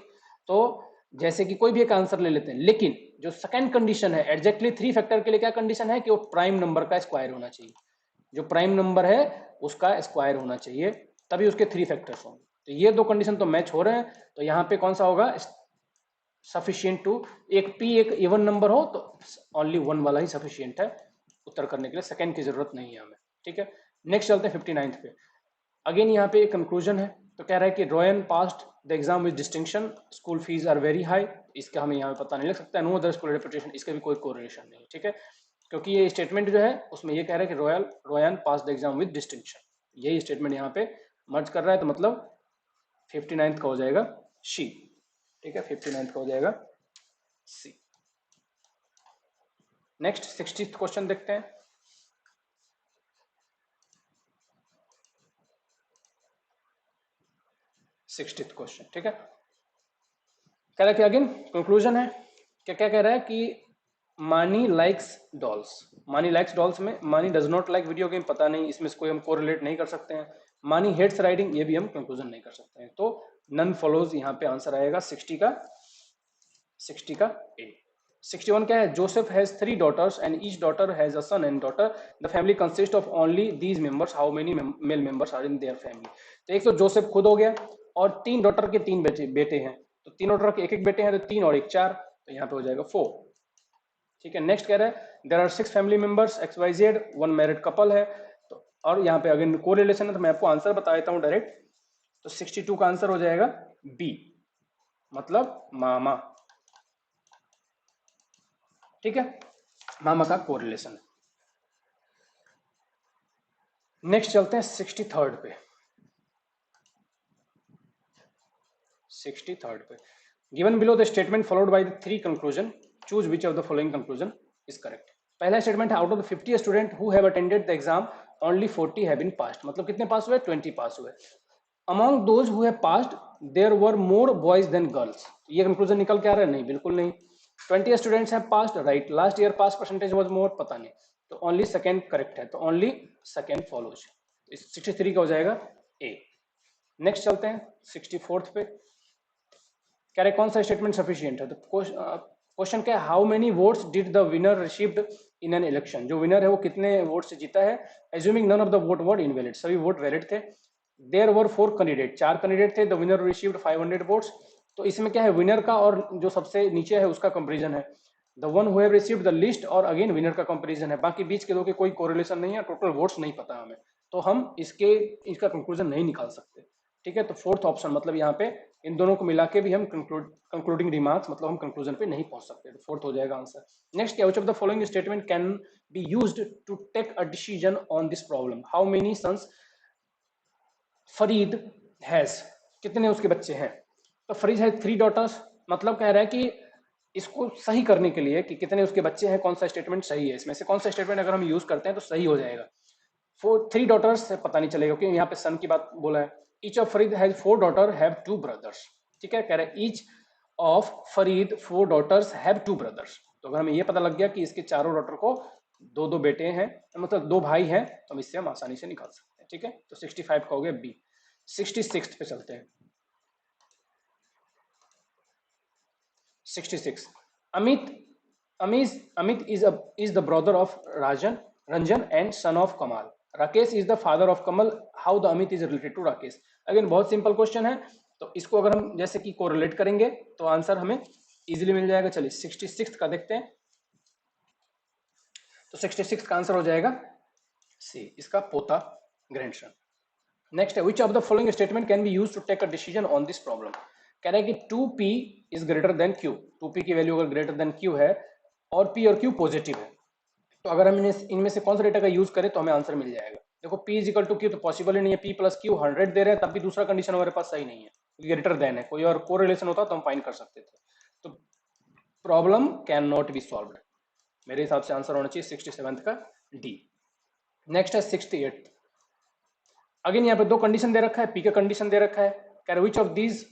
तो जैसे कि कोई भी एक आंसर ले लेते हैं, लेकिन जो सेकंड कंडीशन है एग्जैक्टली 3 फैक्टर के लिए क्या कंडीशन है कि वो प्राइम नंबर का स्क्वायर होना चाहिए, जो प्राइम नंबर है उसका स्क्वायर होना चाहिए, तभी उसके 3 फैक्टर्स होंगे। तो ये दो कंडीशन तो मैच हो रहे हैं, तो यहाँ पे कौन सा होगा सफिशियंट टू, एक पी एक इवन नंबर हो तो ओनली वन वाला ही सफिशियंट है उत्तर करने के लिए, सेकंड की जरूरत नहीं है हमें। ठीक है, नेक्स्ट चलते हैं 59 पे। अगेन यहाँ पे एक कंक्लूजन है, तो कह रहा है कि Royan passed the exam with distinction, school fees are very high, इसका हमें यहाँ पे पता नहीं लग सकता, नो अदर स्कूल रेपुटेशन, इसका भी कोई कोरिलेशन नहीं। ठीक है, क्योंकि ये स्टेटमेंट जो है उसमें ये कह रहा है कि रोयन पास द एग्जाम विद डिस्टिंक्शन, यही स्टेटमेंट यहाँ पे मर्ज कर रहा है, तो मतलब 59 का हो जाएगा शी। ठीक है, 59 का हो जाएगा सी। नेक्स्ट 60th क्वेश्चन देखते हैं। 60th क्वेश्चन, ठीक है, कह रहा है कि अगेन कंक्लूजन है क्या क्या कह रहा है कि मानी लाइक्स डॉल्स, मानी लाइक्स डॉल्स में मानी does not like video game, पता नहीं इसमें से कोई हम कोरिलेट नहीं कर सकते हैं। मानी हेट्स राइडिंग, ये भी हम कंक्लूजन नहीं कर सकते हैं, तो नन फॉलोज यहाँ पे आंसर आएगा 60 का ए। 61 क्या है, Joseph has 3 daughters and each daughter has a son and daughter, the family consists of only these members, how many male members are in their family। तो एक तो जोसेफ खुद हो गया और 3 डॉटर के 3 बेटे हैं, तो तीनों डॉटर के एक एक बेटे हैं, तो 3 और 1 4, तो यहाँ पे हो जाएगा 4। ठीक है, नेक्स्ट कह रहा है there are 6 family members XYZ, 1 married couple है, तो और यहाँ पे अगेन कोरिलेशन है, तो मैं आपको आंसर बता देता हूँ डायरेक्ट, तो 62 का आंसर हो जाएगा बी, मतलब मामा। ठीक है, मामा का कोरिलेशन है। नेक्स्ट चलते हैं 63rd पे। 63rd पे, given below the statement followed by the 3 conclusion, choose which of the following conclusion is correct. पहला स्टेटमेंट है out of the 50 student who have attended the exam only 40 have been passed, मतलब कितने pass हुए, 20 pass हुए। Among those who have passed there were more boys than girls, ये conclusion निकल के आ रहा है, नहीं बिल्कुल नहीं। 20 students have passed, right, last year pass percentage was more, पता नहीं, तो ओनली सेकंड करेक्ट है, तो ओनली सेकंड फॉलोज, 63 का हो जाएगा ए। नेक्स्ट चलते हैं 64th पे, कह रहे कौन सा स्टेटमेंट सफिशिएंट है, तो क्वेश्चन क्या है, how many votes did the winner received in an election, जो विनर है वो कितने वोट से जीता है, assuming none of the vote were invalid, सभी वोट वैलिड थे। देयर वर 4 कैंडिडेट, 4 कैंडिडेट थे, द विनर रिसीव्ड 500 वोट्स, तो इसमें क्या है, विनर का और जो सबसे नीचे है उसका कंपैरिजन है, the one who have received the list, और अगेन विनर का कंपैरिजन है, बाकी बीच के दो के कोई कोरिलेशन नहीं है, टोटल वोट्स नहीं पता हमें, तो हम इसका कंक्लूजन नहीं निकाल सकते। ठीक है, तो फोर्थ ऑप्शन, मतलब यहाँ पे इन दोनों को मिला के भी हम कंक्लूडिंग रिमार्क्स, मतलब हम कंक्लूजन पे नहीं पहुंच सकते, तो फोर्थ हो जाएगा आंसर। नेक्स्ट क्या, which of the following statement can be used to take a decision on this problem, how many sons Farid has, कितने उसके बच्चे हैं, तो फरीद है 3 daughters, मतलब कह रहा है कि इसको सही करने के लिए कि कितने उसके बच्चे हैं, कौन सा स्टेटमेंट सही है, इसमें से कौन सा स्टेटमेंट अगर हम यूज करते हैं तो सही हो जाएगा। 3 daughters से पता नहीं चलेगा क्योंकि यहाँ पे सन की बात बोला है। Each of Farid has 4 daughters have 2 brothers, ठीक है, कह रहे हैं each of Farid 4 daughters have 2 brothers, तो अगर हमें ये पता लग गया कि इसके चारों डॉटर को दो बेटे हैं, मतलब 2 भाई हैं, तो हम इससे हम आसानी से निकाल सकते हैं। ठीक है, तो 65 का हो गया बी। 66 पे चलते हैं। 66, Amit is the brother of Ranjan and son of Kamal. Rakesh is the father of Kamal. How the Amit is related to Rakesh? Again बहुत सिंपल क्वेश्चन है, तो इसको अगर हम जैसे कि कोरिलेट करेंगे तो आंसर हमें इजीली मिल जाएगा। चलिए 66 का देखते हैं, तो 66 का आंसर हो जाएगा सी, इसका पोता, ग्रैंडसन। नेक्स्ट है, which of the following statement can be use to take a decision on this problem. कह रहा है कि 2p is greater than q, 2p की वैल्यू अगर ग्रेटर देन q है और p और q पॉजिटिव है, तो अगर हम इनमें से कौन सा डेटा का यूज करें तो हमें आंसर मिल जाएगा। देखो p is equal to q तो पॉसिबल ही नहीं है, p प्लस q 100 दे रहे हैं, तब भी दूसरा कंडीशन हमारे पास सही नहीं है, ग्रेटर देन है, कोई और कोरिलेशन होता तो हम फाइंड कर सकते थे, तो problem can not be solved. मेरे हिसाब से आंसर होना चाहिए 67 का डी। नेक्स्ट है 68, अगेन यहाँ पे 2 कंडीशन दे रखा है, पी का कंडीशन दे रखा है, कह रहे विच ऑफ दीज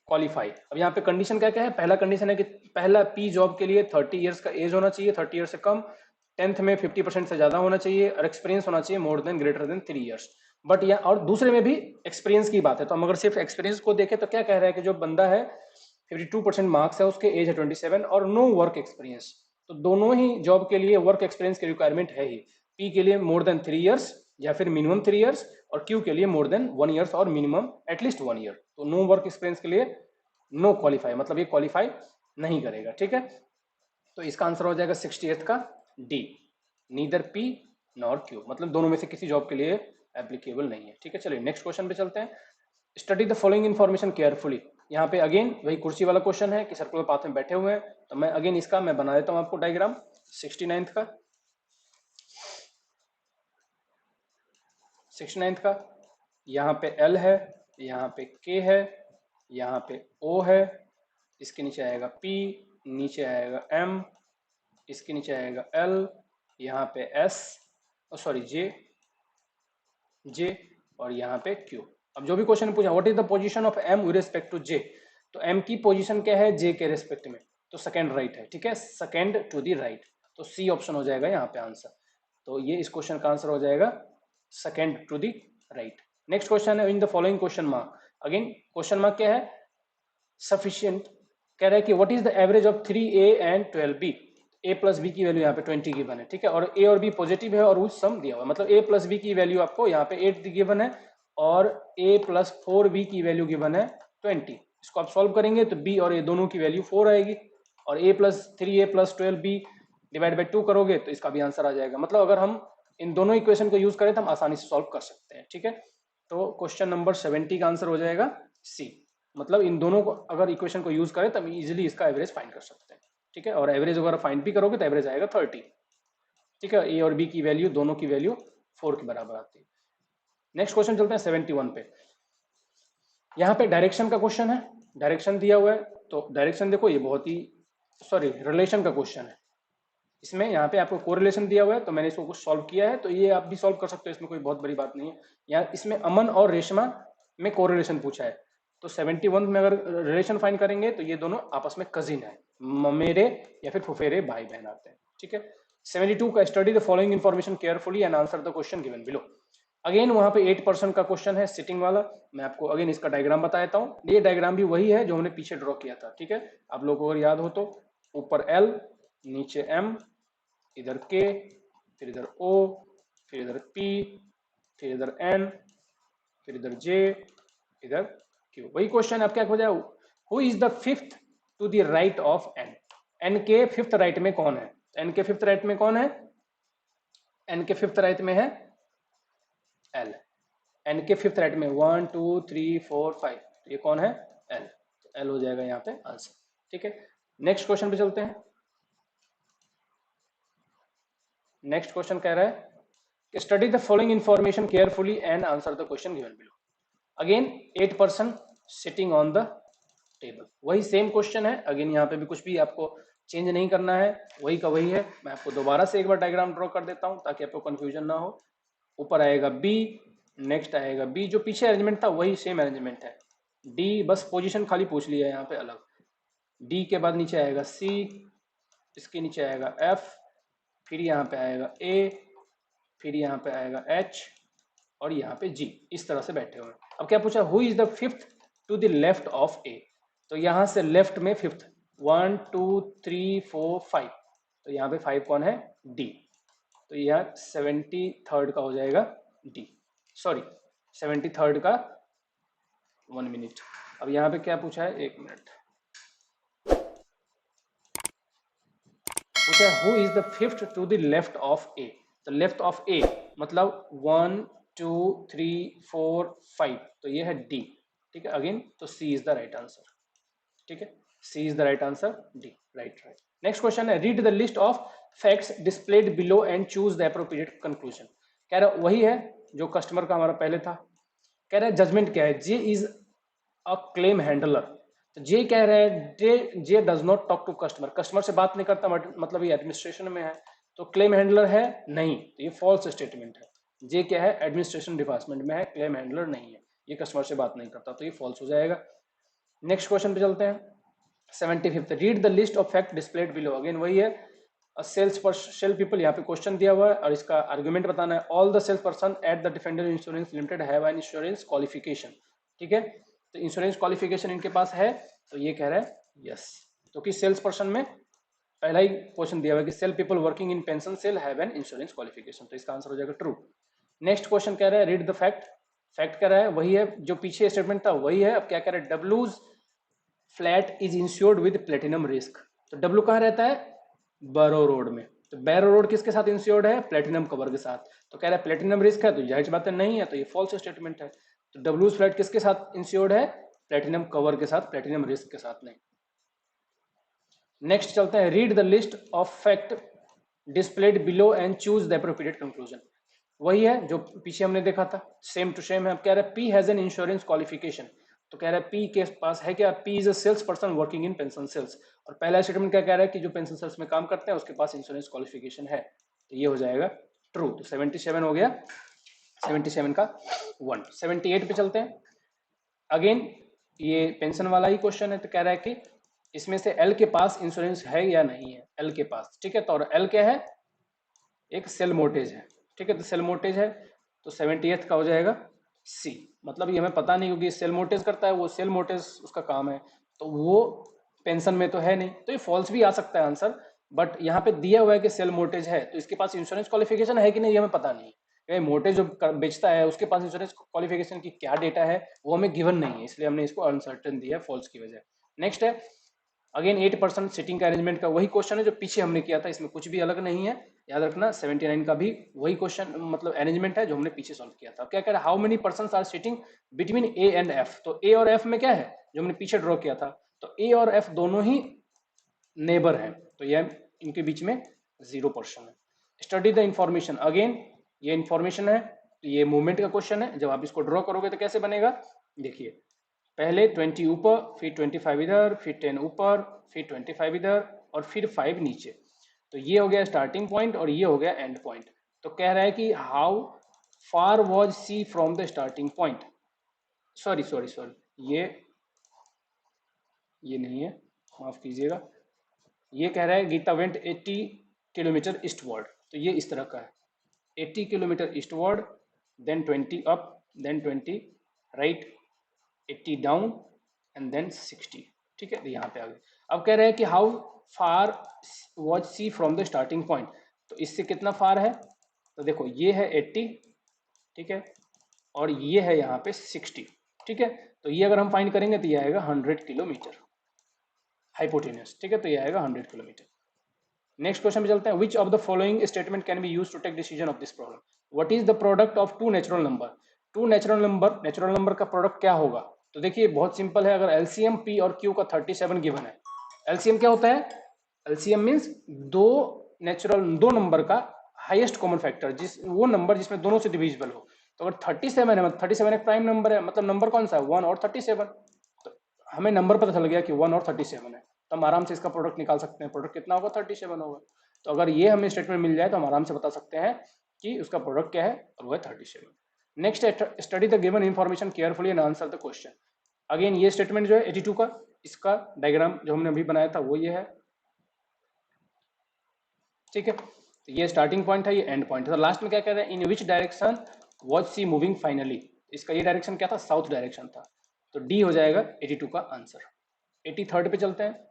क्वालिफाई। अब यहाँ पे कंडीशन क्या क्या है, पहला कंडीशन है कि पहला पी जॉब के लिए 30 इयर्स का एज होना चाहिए, 30 इयर्स से कम, 10th में 50% से ज्यादा होना चाहिए, और एक्सपीरियंस होना चाहिए more than greater than 3 years. But यहाँ और दूसरे में भी एक्सपीरियंस की बात है, तो हम अगर सिर्फ एक्सपीरियंस को देखें तो क्या कह रहा है कि जो बंदा है 52% मार्क्स है उसके, एज है 27 और नो वर्क एक्सपीरियंस। तो दोनों ही जॉब के लिए वर्क एक्सपीरियंस की रिक्वायरमेंट है ही। पी के लिए मोर देन 3 इयर्स या फिर मिनिमम 3 इयर्स, और क्यू के लिए मोर देन 1 ईयर्स और मिनिमम एटलीस्ट 1 ईयर। तो नो वर्क एक्सपीरियंस के लिए नो क्वालिफाई, मतलब ये क्वालिफाई नहीं करेगा। ठीक है, तो इसका आंसर हो जाएगा 68th का D, neither P nor Q, मतलब दोनों में से किसी जॉब के लिए एप्लीकेबल नहीं है। ठीक है, चलिए नेक्स्ट क्वेश्चन पे चलते हैं। Study the following information carefully. यहाँ पे अगेन वही कुर्सी वाला क्वेश्चन है कि सर्कुलर पाथ में बैठे हुए हैं, तो मैं अगेन इसका मैं बना देता हूँ आपको डायग्राम 69th का। 69th का यहाँ पे L है, यहाँ पे K है, यहाँ पे O है, इसके नीचे आएगा P, नीचे आएगा M, इसके नीचे आएगा L, यहाँ पे S, सॉरी J और यहाँ पे Q। अब जो भी क्वेश्चन पूछा what is the position of M with respect to J, तो M की पोजीशन क्या है J के रिस्पेक्ट में, तो सेकंड राइट है। ठीक है, सेकंड टू द राइट, तो C ऑप्शन हो जाएगा यहाँ पे आंसर। तो ये इस क्वेश्चन का आंसर हो जाएगा second to the right. Next question है in the following question mark. Again question mark क्या है, सफिशिएंट कह रहा है कि what is the average of 3A and 12B। A plus B की वैल्यू यहाँ पे 20 गिवन है। ठीक है, और A और B पॉजिटिव है और उस सम दिया हुआ है, मतलब A प्लस बी की वैल्यू आपको यहाँ पे 8 गिवन है और A प्लस 4B की वैल्यू गिवन है 20। इसको आप सॉल्व करेंगे तो B और A दोनों की वैल्यू 4 आएगी, और A plus 3A plus 12B divide by 2 करोगे तो इसका भी आंसर आ जाएगा। मतलब अगर हम इन दोनों इक्वेशन को यूज करें तो हम आसानी से सॉल्व कर सकते हैं। ठीक है, तो क्वेश्चन नंबर 70 का आंसर हो जाएगा सी, मतलब इन दोनों को अगर इक्वेशन को यूज करें तो हम इजीली इसका एवरेज फाइंड कर सकते हैं। ठीक है, और एवरेज अगर फाइंड भी करोगे तो एवरेज आएगा 30। ठीक है, ए और बी की वैल्यू दोनों की वैल्यू 4 के बराबर आती है। नेक्स्ट क्वेश्चन चलते हैं 71 पे। यहाँ पे डायरेक्शन का क्वेश्चन है, डायरेक्शन दिया हुआ है, तो डायरेक्शन देखो ये बहुत ही रिलेशन का क्वेश्चन है। इसमें यहाँ पे आपको कोरिलेशन दिया हुआ है, तो मैंने इसको कुछ सॉल्व किया है, तो ये आप भी सॉल्व कर सकते हो, इसमें कोई बहुत बड़ी बात नहीं है। यहाँ इसमें अमन और रेशमा में कोरिलेशन पूछा है, तो 71 में अगर रिलेशन फाइंड करेंगे तो ये दोनों आपस में कजिन है, ममेरे या फिर फुफेरे भाई बहन आते हैं। ठीक है, 72 का study the following information carefully and answer the question given below. Again वहां पे 8% का क्वेश्चन है सिटिंग वाला। मैं आपको अगेन इसका डायग्राम बता देता हूँ, ये डायग्राम भी वही है जो हमने पीछे ड्रॉ किया था। ठीक है, आप लोगों को अगर याद हो तो ऊपर L, नीचे M, इधर K, फिर इधर O, फिर इधर P, फिर इधर N, फिर इधर J, इधर Q। वही क्वेश्चन आप क्या हो जाए, who is the fifth to the right of N। N के फिफ्थ राइट में कौन है, N के फिफ्थ राइट में कौन है, N के फिफ्थ राइट में है L। N के फिफ्थ राइट में 1 2 3 4 5, ये कौन है, L। तो L हो जाएगा यहाँ पे आंसर। ठीक है, नेक्स्ट क्वेश्चन पे चलते हैं। नेक्स्ट क्वेश्चन कह रहा है कि study the following information carefully and answer the question given below. Again 8 person sitting on the table, वही सेम क्वेश्चन है। अगेन यहाँ पे भी कुछ भी आपको चेंज नहीं करना है, वही का वही है। मैं आपको दोबारा से एक बार डायग्राम ड्रॉ कर देता हूँ ताकि आपको कंफ्यूजन ना हो। ऊपर आएगा B, नेक्स्ट आएगा B, जो पीछे अरेंजमेंट था वही सेम अरेंजमेंट है। D बस पोजीशन खाली पूछ लिया है यहाँ पे अलग। D के बाद नीचे आएगा C, इसके नीचे आएगा F, फिर यहाँ पे आएगा A, फिर यहाँ पे आएगा H और यहाँ पे G। इस तरह से बैठे हुए हैं। अब क्या पूछा, who is the fifth to the left of A, तो यहाँ से लेफ्ट में फिफ्थ 1 2 3 4 5, तो यहाँ पे 5 कौन है, D। तो यहाँ 73rd का हो जाएगा D, सॉरी 73rd का 1 मिनट। अब यहाँ पे क्या पूछा है, 1 मिनट पूछा है who is the fifth to the left of A, तो लेफ्ट ऑफ A मतलब 1 2 3 4 5, तो ये है D। ठीक है, अगेन तो C is the right answer. ठीक है, C is the right answer, D, right. Next question है read the list of facts displayed below and choose the appropriate conclusion. कह रहा वही है जो कस्टमर का हमारा पहले था। कह रहा है जजमेंट क्या है, J is a claim handler, तो J कह रहा है J does not talk to customer, customer से बात नहीं करता, मतलब ये एडमिनिस्ट्रेशन में है, तो क्लेम हैंडलर है नहीं, तो ये फॉल्स स्टेटमेंट है। J क्या है, एडमिनिस्ट्रेशन डिपार्टमेंट में है, क्लेम हैंडलर नहीं है, ये कस्टमर से बात नहीं करता, तो ये फॉल्स हो जाएगा। नेक्स्ट क्वेश्चन पे चलते हैं 75th, read the list of fact displayed below. Again वही है, सेल्स पर सेल पीपल, यहाँ पे क्वेश्चन दिया हुआ है और इसका आर्गुमेंट बताना है। All the sales person at the defender insurance limited have an insurance qualification. ठीक है, तो इंश्योरेंस क्वालिफिकेशन इनके पास है, तो ये कह रहा है यस, तो कि सेल्स पर्सन में पहला ही क्वेश्चन दिया हुआ है कि sale people working in pension sale have an insurance qualification, तो इसका आंसर हो जाएगा ट्रू। नेक्स्ट क्वेश्चन कह रहा है रीड द फैक्ट, फैक्ट कह रहा है वही है जो पीछे स्टेटमेंट था वही है, अब क्या कह रहा है डब्ल्यूज flat is insured with platinum risk, तो डब्ल्यू कहाँ रहता है बैरो रोड में, तो बैरो रोड किसके साथ इंश्योर्ड है प्लेटिनम कवर के साथ, तो कह रहा है प्लेटिनम रिस्क है तो जाहिर सी बात है नहीं है, तो ये फॉल्स स्टेटमेंट है, तो डब्ल्यूज फ्लैट किसके साथ इंश्योर्ड है प्लेटिनम कवर के साथ, प्लेटिनम रिस्क के साथ नहीं। नेक्स्ट चलते हैं read the list of fact displayed below and choose the appropriate conclusion, वही है जो पीछे हमने देखा था, सेम टू सेम है। अब कह रहा है P has an insurance qualification, तो कह रहा है पी के पास है क्या, P is a sales person working in pension sales, और पहला स्टेटमेंट क्या कह रहा है कि जो पेंशन सेल्स में काम करते हैं उसके पास इंश्योरेंस क्वालिफिकेशन है, तो ये हो जाएगा ट्रू, तो 77 हो गया, 77 का 1। 78 पे चलते हैं, अगेन ये पेंशन वाला ही क्वेश्चन है, तो कह रहा है कि इसमें से एल के पास इंश्योरेंस है या नहीं है, एल के पास, ठीक है, तो और एल क्या है एक सेल मोर्टेज है, ठीक है, तो सेल मोर्टेज है तो 78th का हो जाएगा सी, मतलब ये हमें पता नहीं क्योंकि सेल मोर्टेज करता है वो, सेल मोर्टेज उसका काम है, तो वो पेंशन में तो है नहीं, तो ये फॉल्स भी आ सकता है आंसर, बट यहाँ पे दिया हुआ है कि सेल मोर्टेज है तो इसके पास इंश्योरेंस क्वालिफिकेशन है कि नहीं ये हमें पता नहीं है, मोर्टेज जो बेचता है उसके पास इंश्योरेंस क्वालिफिकेशन की क्या डेटा है वो हमें गिवन नहीं है, इसलिए हमने इसको अनसर्टेन दिया है फॉल्स की वजह। नेक्स्ट है अगेन 8% सीटिंग का अरेंजमेंट का वही क्वेश्चन है जो पीछे हमने किया था, इसमें कुछ भी अलग नहीं है, याद रखना 79 का भी वही क्वेश्चन मतलब अरेंजमेंट है जो हमने पीछे सॉल्व किया था। क्या कह रहा है how many persons are sitting between A and F, तो ए और एफ में क्या है जो हमने पीछे ड्रॉ किया था, तो ए और एफ दोनों ही नेबर हैं, तो ये इनके बीच में 0% है। स्टडी द इंफॉर्मेशन, अगेन ये इंफॉर्मेशन है तो ये मूवमेंट का क्वेश्चन है, जब आप इसको ड्रॉ करोगे तो कैसे बनेगा, देखिए पहले 20 ऊपर फिर 25 इधर फिर 10 ऊपर फिर 25 इधर और फिर 5 नीचे, तो ये हो गया स्टार्टिंग पॉइंट और ये हो गया एंड पॉइंट, तो कह रहा है कि how far was C from the starting point, sorry sorry sorry ये नहीं है, माफ कीजिएगा, ये कह रहा है गीता वेंट 80 किलोमीटर ईस्टवर्ड, तो ये इस तरह का है 80 kilometre eastward then 20 up then 20 right 80 down and then 60, ठीक है, तो यहाँ पे आ गए। अब कह रहे हैं कि how far was C from the starting point, तो इससे कितना फार है, तो देखो ये है 80, ठीक है, और ये है यहाँ पे 60, ठीक है, तो ये अगर हम फाइंड करेंगे तो ये आएगा 100 किलोमीटर हाइपोटेन्यूस, ठीक है, तो ये आएगा 100 किलोमीटर। नेक्स्ट क्वेश्चन पे चलते हैं, which of the following statement can be use to take decision of this problem, what is the product of two natural number, two natural number का प्रोडक्ट क्या होगा, तो देखिए बहुत सिंपल है, अगर एलसीएम पी और क्यू का 37 गिवन है, एलसीएम क्या होता है, एलसीएम मीन्स दो नंबर का हाईएस्ट कॉमन फैक्टर, वो नंबर जिसमें दोनों से डिविजिबल हो, तो अगर 37 है, 37 एक प्राइम नंबर है, मतलब नंबर कौन सा है 1 और 37, तो हमें नंबर पता चल गया कि 1 और 37 है, तो हम आराम से इसका प्रोडक्ट निकाल सकते हैं, प्रोडक्ट कितना होगा 37 होगा, तो अगर ये हमें स्टेटमेंट मिल जाए तो हम आराम से बता सकते हैं कि उसका प्रोडक्ट क्या है और वो है 37। Next study the given information carefully and answer the question, again ये स्टेटमेंट जो है 82 का, इसका डायग्राम जो हमने अभी बनाया था वो ये है, ठीक है, तो ये स्टार्टिंग पॉइंट है, ये एंड पॉइंट है, तो लास्ट में क्या कह रहे हैं in which direction was C moving finally, इसका ये डायरेक्शन क्या था साउथ डायरेक्शन था, तो डी हो जाएगा 82 का आंसर। 83rd पे चलते हैं,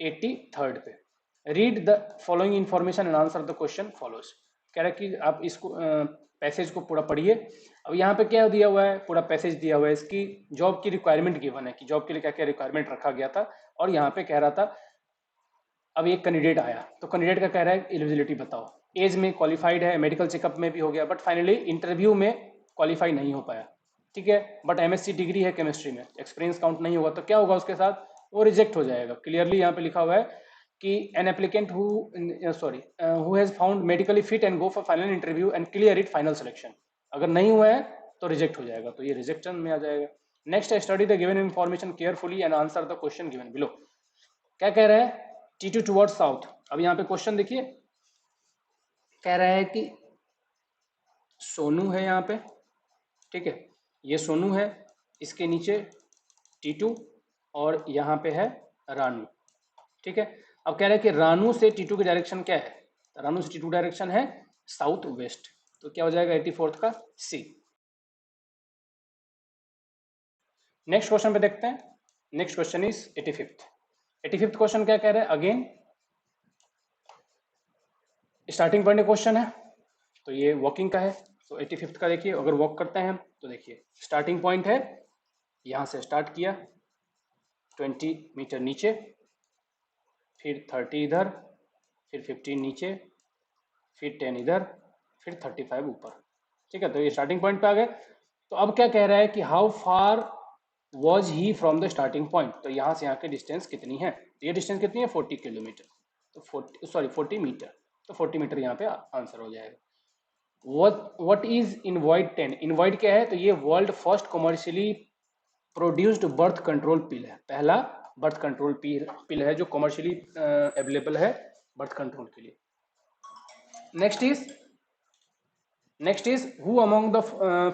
83rd पे read the following information and answer the question follows, कह रहा है कि आप इसको पैसेज को पूरा पढ़िए। अब यहाँ पे क्या दिया हुआ है, पूरा पैसेज दिया हुआ है, इसकी जॉब की रिक्वायरमेंट गिवन है कि जॉब के लिए क्या क्या रिक्वायरमेंट रखा गया था, और यहाँ पे कह रहा था अब एक कैंडिडेट आया तो कैंडिडेट का कह रहा है एलिजिबिलिटी बताओ, एज में क्वालिफाइड है, मेडिकल चेकअप में भी हो गया, बट फाइनली इंटरव्यू में क्वालिफाई नहीं हो पाया, ठीक है, बट एमएससी डिग्री है केमिस्ट्री में, एक्सपीरियंस काउंट नहीं होगा, तो क्या होगा उसके साथ, वो रिजेक्ट हो जाएगा। क्लियरली यहाँ पे लिखा हुआ है कि an applicant who has found medically fit and go for final interview and clear it final selection, अगर नहीं हुआ है तो रिजेक्ट हो जाएगा, तो ये रिजेक्शन में आ जाएगा। नेक्स्ट है study the given information carefully and answer the question given below, क्या कह रहा है T2 टुवर्ड्स साउथ, अब यहाँ पे क्वेश्चन देखिए, कह रहा है कि सोनू है यहाँ पे, ठीक है, ये सोनू है, इसके नीचे T2 और यहाँ पे है रानू, ठीक है, अब कह रहा है कि रानू से T2 की डायरेक्शन क्या है, रानू से T2 डायरेक्शन है साउथ वेस्ट, तो क्या हो जाएगा 84th का सी। नेक्स्ट क्वेश्चन पे देखते हैं, next question is 85th question क्या कह रहा है? अगेन स्टार्टिंग पॉइंट क्वेश्चन है, तो ये वॉकिंग का है। तो 85th का देखिए, अगर वॉक करते हैं हम तो देखिए स्टार्टिंग पॉइंट है, यहाँ से स्टार्ट किया 20 मीटर नीचे, फिर 30 इधर, फिर 15 नीचे, फिर 10 इधर, फिर 35 ऊपर। ठीक है, तो ये स्टार्टिंग पॉइंट पे आ गए। तो अब क्या कह रहा है कि how far was he from the starting point, तो यहाँ से यहाँ की डिस्टेंस कितनी है? तो ये डिस्टेंस कितनी है? 40 किलोमीटर, तो 40 मीटर, तो 40 मीटर यहाँ पे आंसर हो जाएगा। What is इनवॉइड 10? इनवॉइड क्या है? तो ये world first commercially produced birth control pill है, पहला बर्थ कंट्रोल पिल है जो कमर्शियली अवेलेबल है बर्थ कंट्रोल के लिए। Next is who among the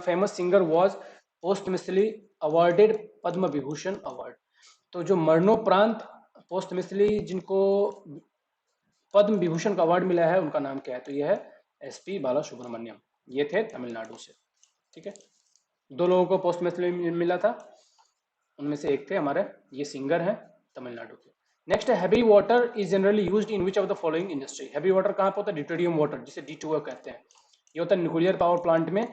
famous singer was posthumously awarded Padma Vibhushan award? तो जो मरणोपरांत पोस्टमिसली जिनको पद्म विभूषण का अवार्ड मिला है उनका नाम क्या है? तो यह है एसपी बालासुब्रमण्यम, ये थे तमिलनाडु से। ठीक है, दो लोगों को पोस्टमिसली मिला था, उनमें से एक थे हमारे ये सिंगर हैं तमिलनाडु के। नेक्स्ट है heavy water is generally used in which of the following industry? Heavy water कहाँ पे होता है? ड्यूटेरियम वाटर, जिसे D2O कहते हैं। ये होता है न्यूक्लियर पावर प्लांट में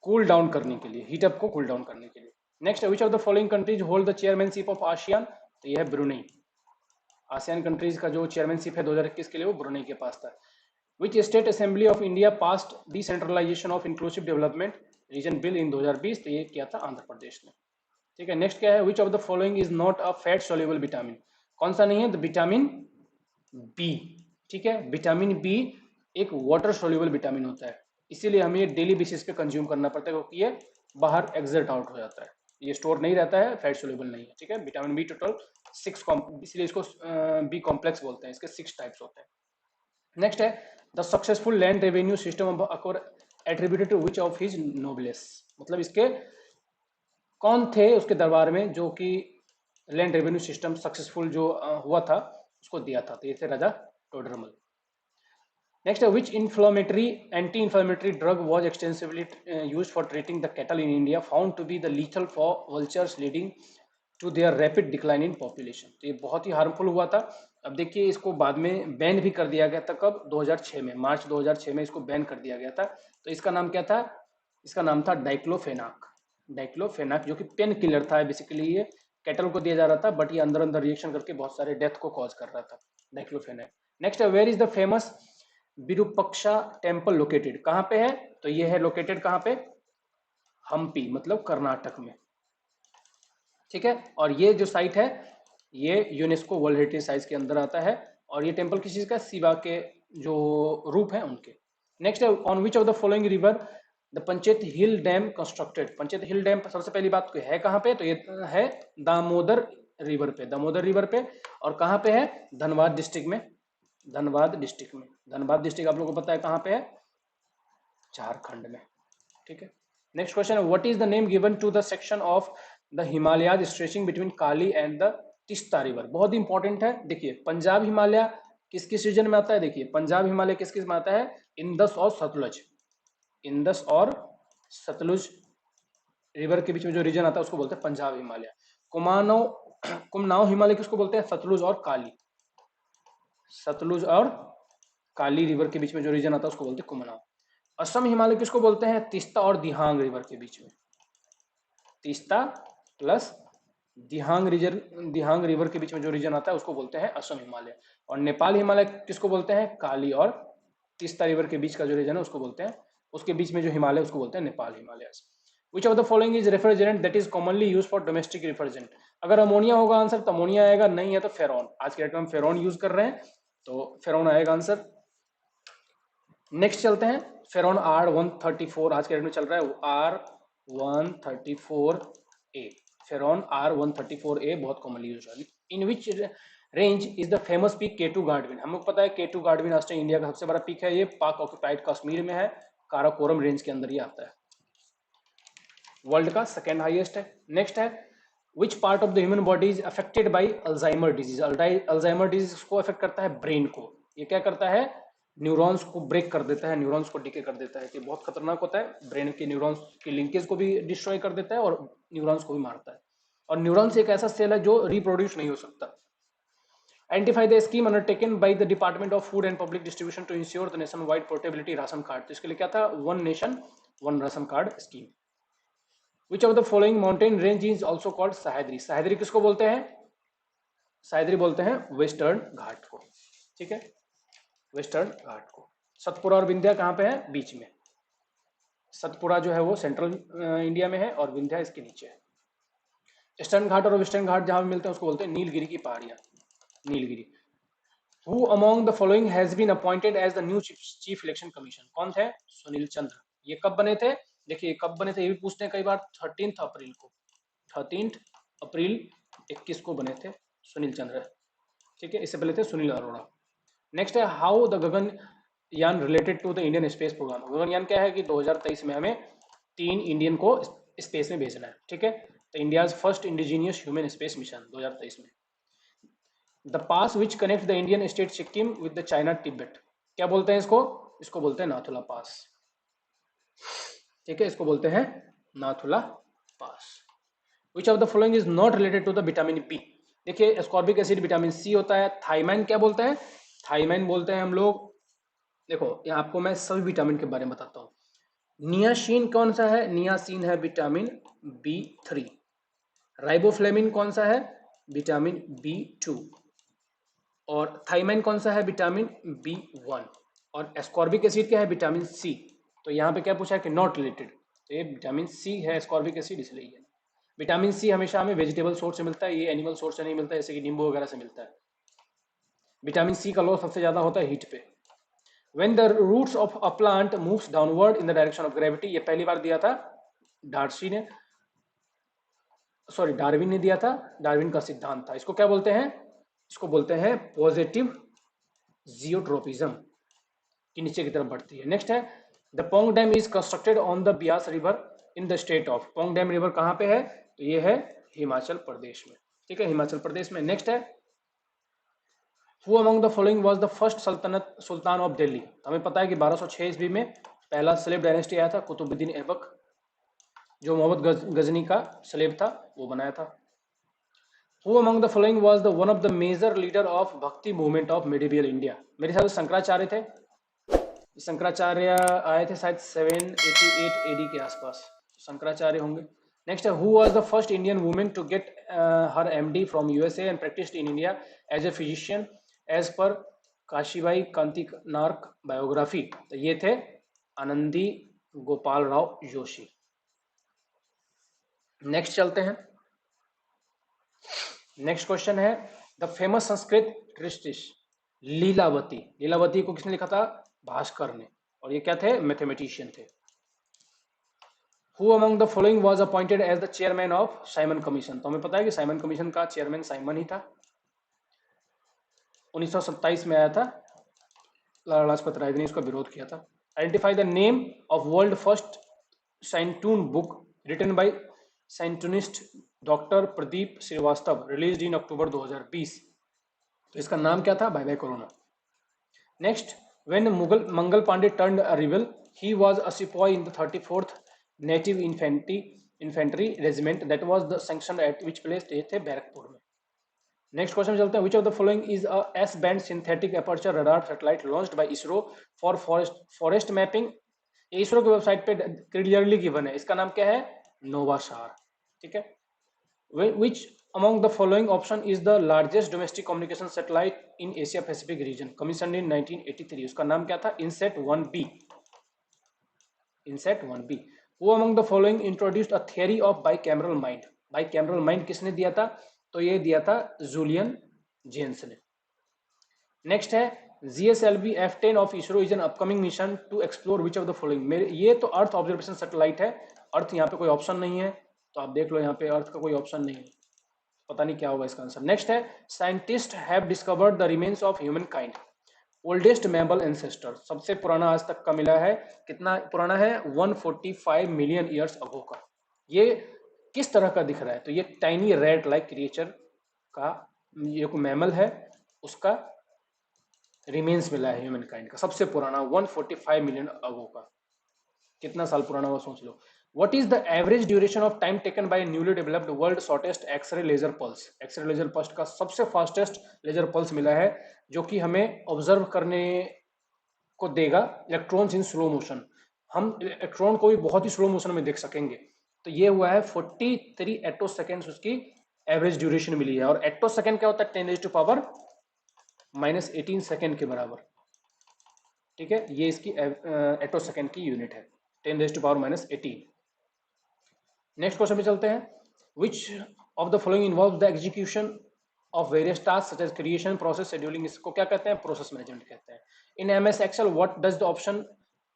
कूल डाउन करने के लिए, हीटअप को कूल डाउन करने के लिए। नेक्स्ट है which of the following countries hold the chairmanship of ASEAN? तो यह है ब्रुनेई। आसियान कंट्रीज का जो चेयरमैनशिप है 2021 के लिए वो ब्रुनेई के पास था। Which state assembly of India passed decentralisation of inclusive development region bill in 2020? तो ये किया था आंध्र प्रदेश ने। ठीक है, नेक्स्ट क्या है? Which of the following is not a fat soluble vitamin? कौन सा नहीं है? तो विटामिन बी। ठीक है, विटामिन बी एक वाटर सोल्यूबल विटामिन होता है, इसीलिए हमें ये डेली बेसिस पे कंज्यूम करना पड़ता है, क्योंकि ये बाहर एक्सर्ट आउट हो जाता है, ये स्टोर नहीं रहता है, फैट सोल्यूबल नहीं है। ठीक है, विटामिन बी टोटल 6, इसलिए इसको बी कॉम्प्लेक्स बोलते हैं, इसके 6 टाइप्स होते हैं। नेक्स्ट है the successful land revenue system of Akbar attributed to which of his nobles? मतलब इसके कौन थे उसके दरबार में जो कि लैंड रेवेन्यू सिस्टम सक्सेसफुल जो हुआ था उसको दिया था? तो ये थे राजा टोडरमल। नेक्स्ट है which inflammatory anti inflammatory drug was extensively used for treating the cattle in India found to be the lethal for vultures leading to their rapid decline in population? तो ये बहुत ही हार्मफुल हुआ था। अब देखिए इसको बाद में बैन भी कर दिया गया था, कब? 2006 में, मार्च 2006 में इसको बैन कर दिया गया था। तो इसका नाम क्या था? इसका नाम था डाइक्लोफेनाक। डाइक्लोफेनाक जो कि पेन किलर था, बेसिकली ये कैटल को दिया जा रहा था, बट ये अंदर अंदर रिएक्शन करके बहुत सारे डेथ को कॉज कर रहा था, डाइक्लोफेनाक। नेक्स्ट है where is the famous Virupaksha temple located? कहाँ पे है? तो ये है लोकेटेड कहाँ पे? हम्पी, मतलब कर्नाटक में। ठीक है, और ये जो साइट है ये यूनेस्को वर्ल्ड हेरिटेज साइट के अंदर आता है, और ये टेम्पल किस चीज का? शिवा के जो रूप है उनके। नेक्स्ट है on which of the following river the Panchet hill dam constructed? Panchet hill dam सबसे पहली बात तो है कहाँ पे? तो ये है दामोदर रिवर पे, दामोदर रिवर पे। और कहाँ पे है? धनबाद डिस्ट्रिक्ट में, धनबाद डिस्ट्रिक्ट में। धनबाद डिस्ट्रिक्ट आप लोगों को पता है कहाँ पे है? झारखंड में। ठीक है, नेक्स्ट क्वेश्चन है what is the name given to the section of the Himalayas stretching between Kali and the Teesta river? बहुत इंपॉर्टेंट है। देखिए पंजाब हिमालय किस किस रीजन में आता है? देखिए पंजाब हिमालय किस किस में आता है? इंदस और सतलुज, इंदस और सतलुज रिवर के बीच में जो रीजन आता है उसको बोलते हैं पंजाब हिमालय। कुमाऊं हिमालय किसको बोलते हैं? सतलुज और काली, सतलुज और काली रिवर के बीच में जो रीजन आता है उसको बोलते हैं कुमाऊं। असम हिमालय किसको बोलते हैं? तीस्ता और दिहांग रिवर के बीच में, तीस्ता प्लस दिहांग रिवर के बीच में जो रीजन आता है उसको बोलते हैं असम हिमालय। और नेपाल हिमालय किसको बोलते हैं? काली और तीस्ता रिवर के बीच का जो रीजन है उसको बोलते हैं, उसके बीच में जो हिमालय उसको बोलते हैं Nepal Himalaya. Which of the following is refrigerant that is commonly use for domestic refrigerant? अगर अमोनिया होगा आंसर तो अमोनिया आएगा, नहीं है तो फेरॉन। आज के डेट में हम फेरॉन यूज कर रहे हैं तो फेरॉन आएगा आंसर। नेक्स्ट चलते हैं, फेरॉन R134 आज के डेट में चल रहा है, R134A, फेरॉन R134A बहुत कॉमनली यूज है। In which range is the famous peak K2 Godwin? हम लोग पता है K2 गार्डविन ऑस्ट्रेलिया इंडिया का सबसे बड़ा पीक है, ये पाक ऑक्यूपाइड कश्मीर में है, काराकोरम रेंज के अंदर ही आता है, वर्ल्ड का सेकेंड हाईएस्ट है। नेक्स्ट है which part of the human body is affected by Alzheimer disease? Alzheimer disease को अफेक्ट करता है ब्रेन को, ये क्या करता है? न्यूरॉन्स को ब्रेक कर देता है, न्यूरॉन्स को डिके कर देता है, कि बहुत खतरनाक होता है, ब्रेन के न्यूरॉन्स की लिंकेज को भी डिस्ट्रॉय कर देता है और न्यूरॉन्स को भी मारता है। और न्यूरॉन्स एक ऐसा सेल है जो रिप्रोड्यूस नहीं हो सकता। Identify the scheme undertaken by the department of food and public distribution to insure the nationwide portability ration card. तो इसके लिए क्या था, one nation one ration card scheme. Which of the following mountain range is also called Sahyadri. Sahyadri किसको बोलते हैं, सह्याद्री बोलते हैं वेस्टर्न घाट को, ठीक है, वेस्टर्न घाट को। सतपुरा और विंध्या कहाँ पे है, बीच में। सतपुरा जो है वो सेंट्रल इंडिया में है और विंध्या इसके नीचे है। ईस्टर्न घाट और वेस्टर्न घाट जहां मिलते हैं उसको बोलते हैं नीलगिरी की पहाड़ियां, Nilgiri. Who among the following has been appointed as the new chief election commission. कौन थे, सुनील चंद्र। ये कब बने थे, देखिए कब बने थे ये भी पूछते हैं कई बार, 13 अप्रैल को, 13 अप्रैल 21 को बने थे सुनील चंद्र, ठीक है। इससे पहले थे सुनील अरोड़ा। नेक्स्ट है how the Gaganyaan related to the Indian space programme. Gaganyaan क्या है कि 2023 में हमें 3 इंडियन को स्पेस में भेजना है, ठीक है। तो India's first indigenous human space mission 2023 में। The pass which connect the Indian state Sikkim with the China Tibet, क्या बोलते हैं इसको, इसको बोलते हैं नाथुला पास, ठीक है, इसको बोलते हैं Nathula pass. Which of the following is not related to the vitamin B. देखिए एस्कॉर्बिक एसिड विटामिन सी होता है, थाइमाइन क्या बोलते हैं, थाइमाइन बोलते हैं हम लोग। देखो यहाँ आपको मैं सभी विटामिन के बारे में बताता हूँ। नियासिन कौन सा है, नियासिन है विटामिन B3। राइबोफ्लेविन कौन सा है, विटामिन B2। और थाइमाइन कौन सा है, विटामिन B1। और एस्कॉर्बिक एसिड क्या है, विटामिन सी। तो यहाँ पे क्या पूछा है कि नॉट रिलेटेड, तो ये विटामिन सी है एस्कॉर्बिक एसिड, इसलिए ये। विटामिन सी हमेशा हमें वेजिटेबल सोर्स से मिलता है, ये एनिमल सोर्स से नहीं मिलता है, जैसे कि नींबू वगैरह से मिलता है। विटामिन सी का लॉस सबसे ज्यादा होता है हीट पे। When the roots of a plant moves downward in the direction of gravity, ये पहली बार दिया था डार्विन ने दिया था, डार्विन का सिद्धांत था। इसको क्या बोलते हैं, इसको बोलते हैं पॉजिटिव जियोट्रोपिज्म, कि नीचे की तरफ बढ़ती है। नेक्स्ट है the Pong dam is constructed on the Beas river in the state of. Pong dam river कहाँ पे है, तो ये है हिमाचल प्रदेश में, ठीक है, हिमाचल प्रदेश में। नेक्स्ट है Who among the following was the first Sultan of Delhi. हमें पता है कि 1206 ईस्वी में पहला स्लेव डायनेस्टी आया था, कुतुबुद्दीन ऐबक, जो मोहम्मद गजनी का स्लेव था वो बनाया था। Who among the following was the one of the major leader of भक्ति मूवमेंट ऑफ medieval इंडिया। मेरे ख्याल से शंकराचार्य थे, शंकराचार्य आए थे शायद 788 AD के आसपास, शंकराचार्य होंगे। नेक्स्ट है who was the first Indian women to get her MD from USA and practised in India as a physician as per Kashibai Kanitkar biography. तो ये थे आनंदी गोपाल राव जोशी। नेक्स्ट चलते हैं, नेक्स्ट क्वेश्चन है the famous Sanskrit treatise Lilavati. Lilavati को किसने लिखा था, भास्कर ने, और ये क्या थे, मैथमेटिशियन थे। Who among the following was appointed as the chairman of Simon commission. तो हमें पता है कि साइमन कमीशन का चेयरमैन साइमन ही था। 1927 में आया था, लाला लाजपत राय ने इसका विरोध किया था। Identify the name of world first scientoon book written by scientoonist doctor Pradeep Srivastava, released in October 2020। तो इसका नाम क्या था, bye bye corona. Next, when Mangal Pandey turned a rebel, he was a sipahi in the 34th native infantry regiment that was the sanctioned at which place, ये थे बैरकपुर में। Next question चलते हैं, which of the following is a S band synthetic aperture radar satellite launched by ISRO for forest mapping. ये इसरो की website पे clearly given है, इसका नाम क्या है, नोवासार, ठीक है। विच among the following option is the largest domestic communication satellite in Asia Pacific region, commissioned in 1983। उसका नाम क्या था, INSAT 1B, INSAT 1B। Who among the following introduced a theory of bicameral mind। Bicameral mind किसने दिया था, तो ये दिया था जूलियन जेम्स ने। नेक्स्ट है GSLV F10 of ISRO is an upcoming mission to explore which of the following. मेरे ये तो अर्थ ऑब्जर्वेशन सैटेलाइट है, अर्थ यहाँ पे कोई ऑप्शन नहीं है, तो आप देख लो यहाँ पे अर्थ का कोई ऑप्शन नहीं है, पता नहीं क्या होगा इसका आंसर। नेक्स्ट है scientist have discovered the remains of human kind, oldest mammal ancestor, सबसे पुराना आज तक का मिला है, कितना पुराना है, 145 मिलियन ईयर्स अगो का। ये किस तरह का दिख रहा है, तो ये टाइनी रैट लाइक क्रिएचर का ये मैमल है, उसका रिमेन्स मिला है ह्यूमन काइंड का, सबसे पुराना 145 मिलियन अगो का। कितना साल पुराना हुआ सोच लो। What is the average duration of time taken by a newly developed world shortest X-ray laser pulse? X-ray laser pulse का सबसे फास्टेस्ट लेजर पल्स मिला है जो कि हमें ऑब्जर्व करने को देगा इलेक्ट्रॉन्स इन स्लो मोशन। हम इलेक्ट्रॉन को भी बहुत ही स्लो मोशन में देख सकेंगे। तो ये हुआ है 43 एटो सेकेंड्स उसकी एवरेज ड्यूरेशन मिली है। और एटो सेकेंड क्या होता है? 10⁻⁻18 सेकेंड के बराबर। ठीक है, ये इसकी एटो सेकेंड की यूनिट है, 10⁻⁻18। नेक्स्ट क्वेश्चन पे चलते हैं। Which of the following involve the execution of various task such as creation, process, scheduling. इसको क्या कहते हैं? प्रोसेस मैनेजमेंट कहते हैं। In MS Excel what does the option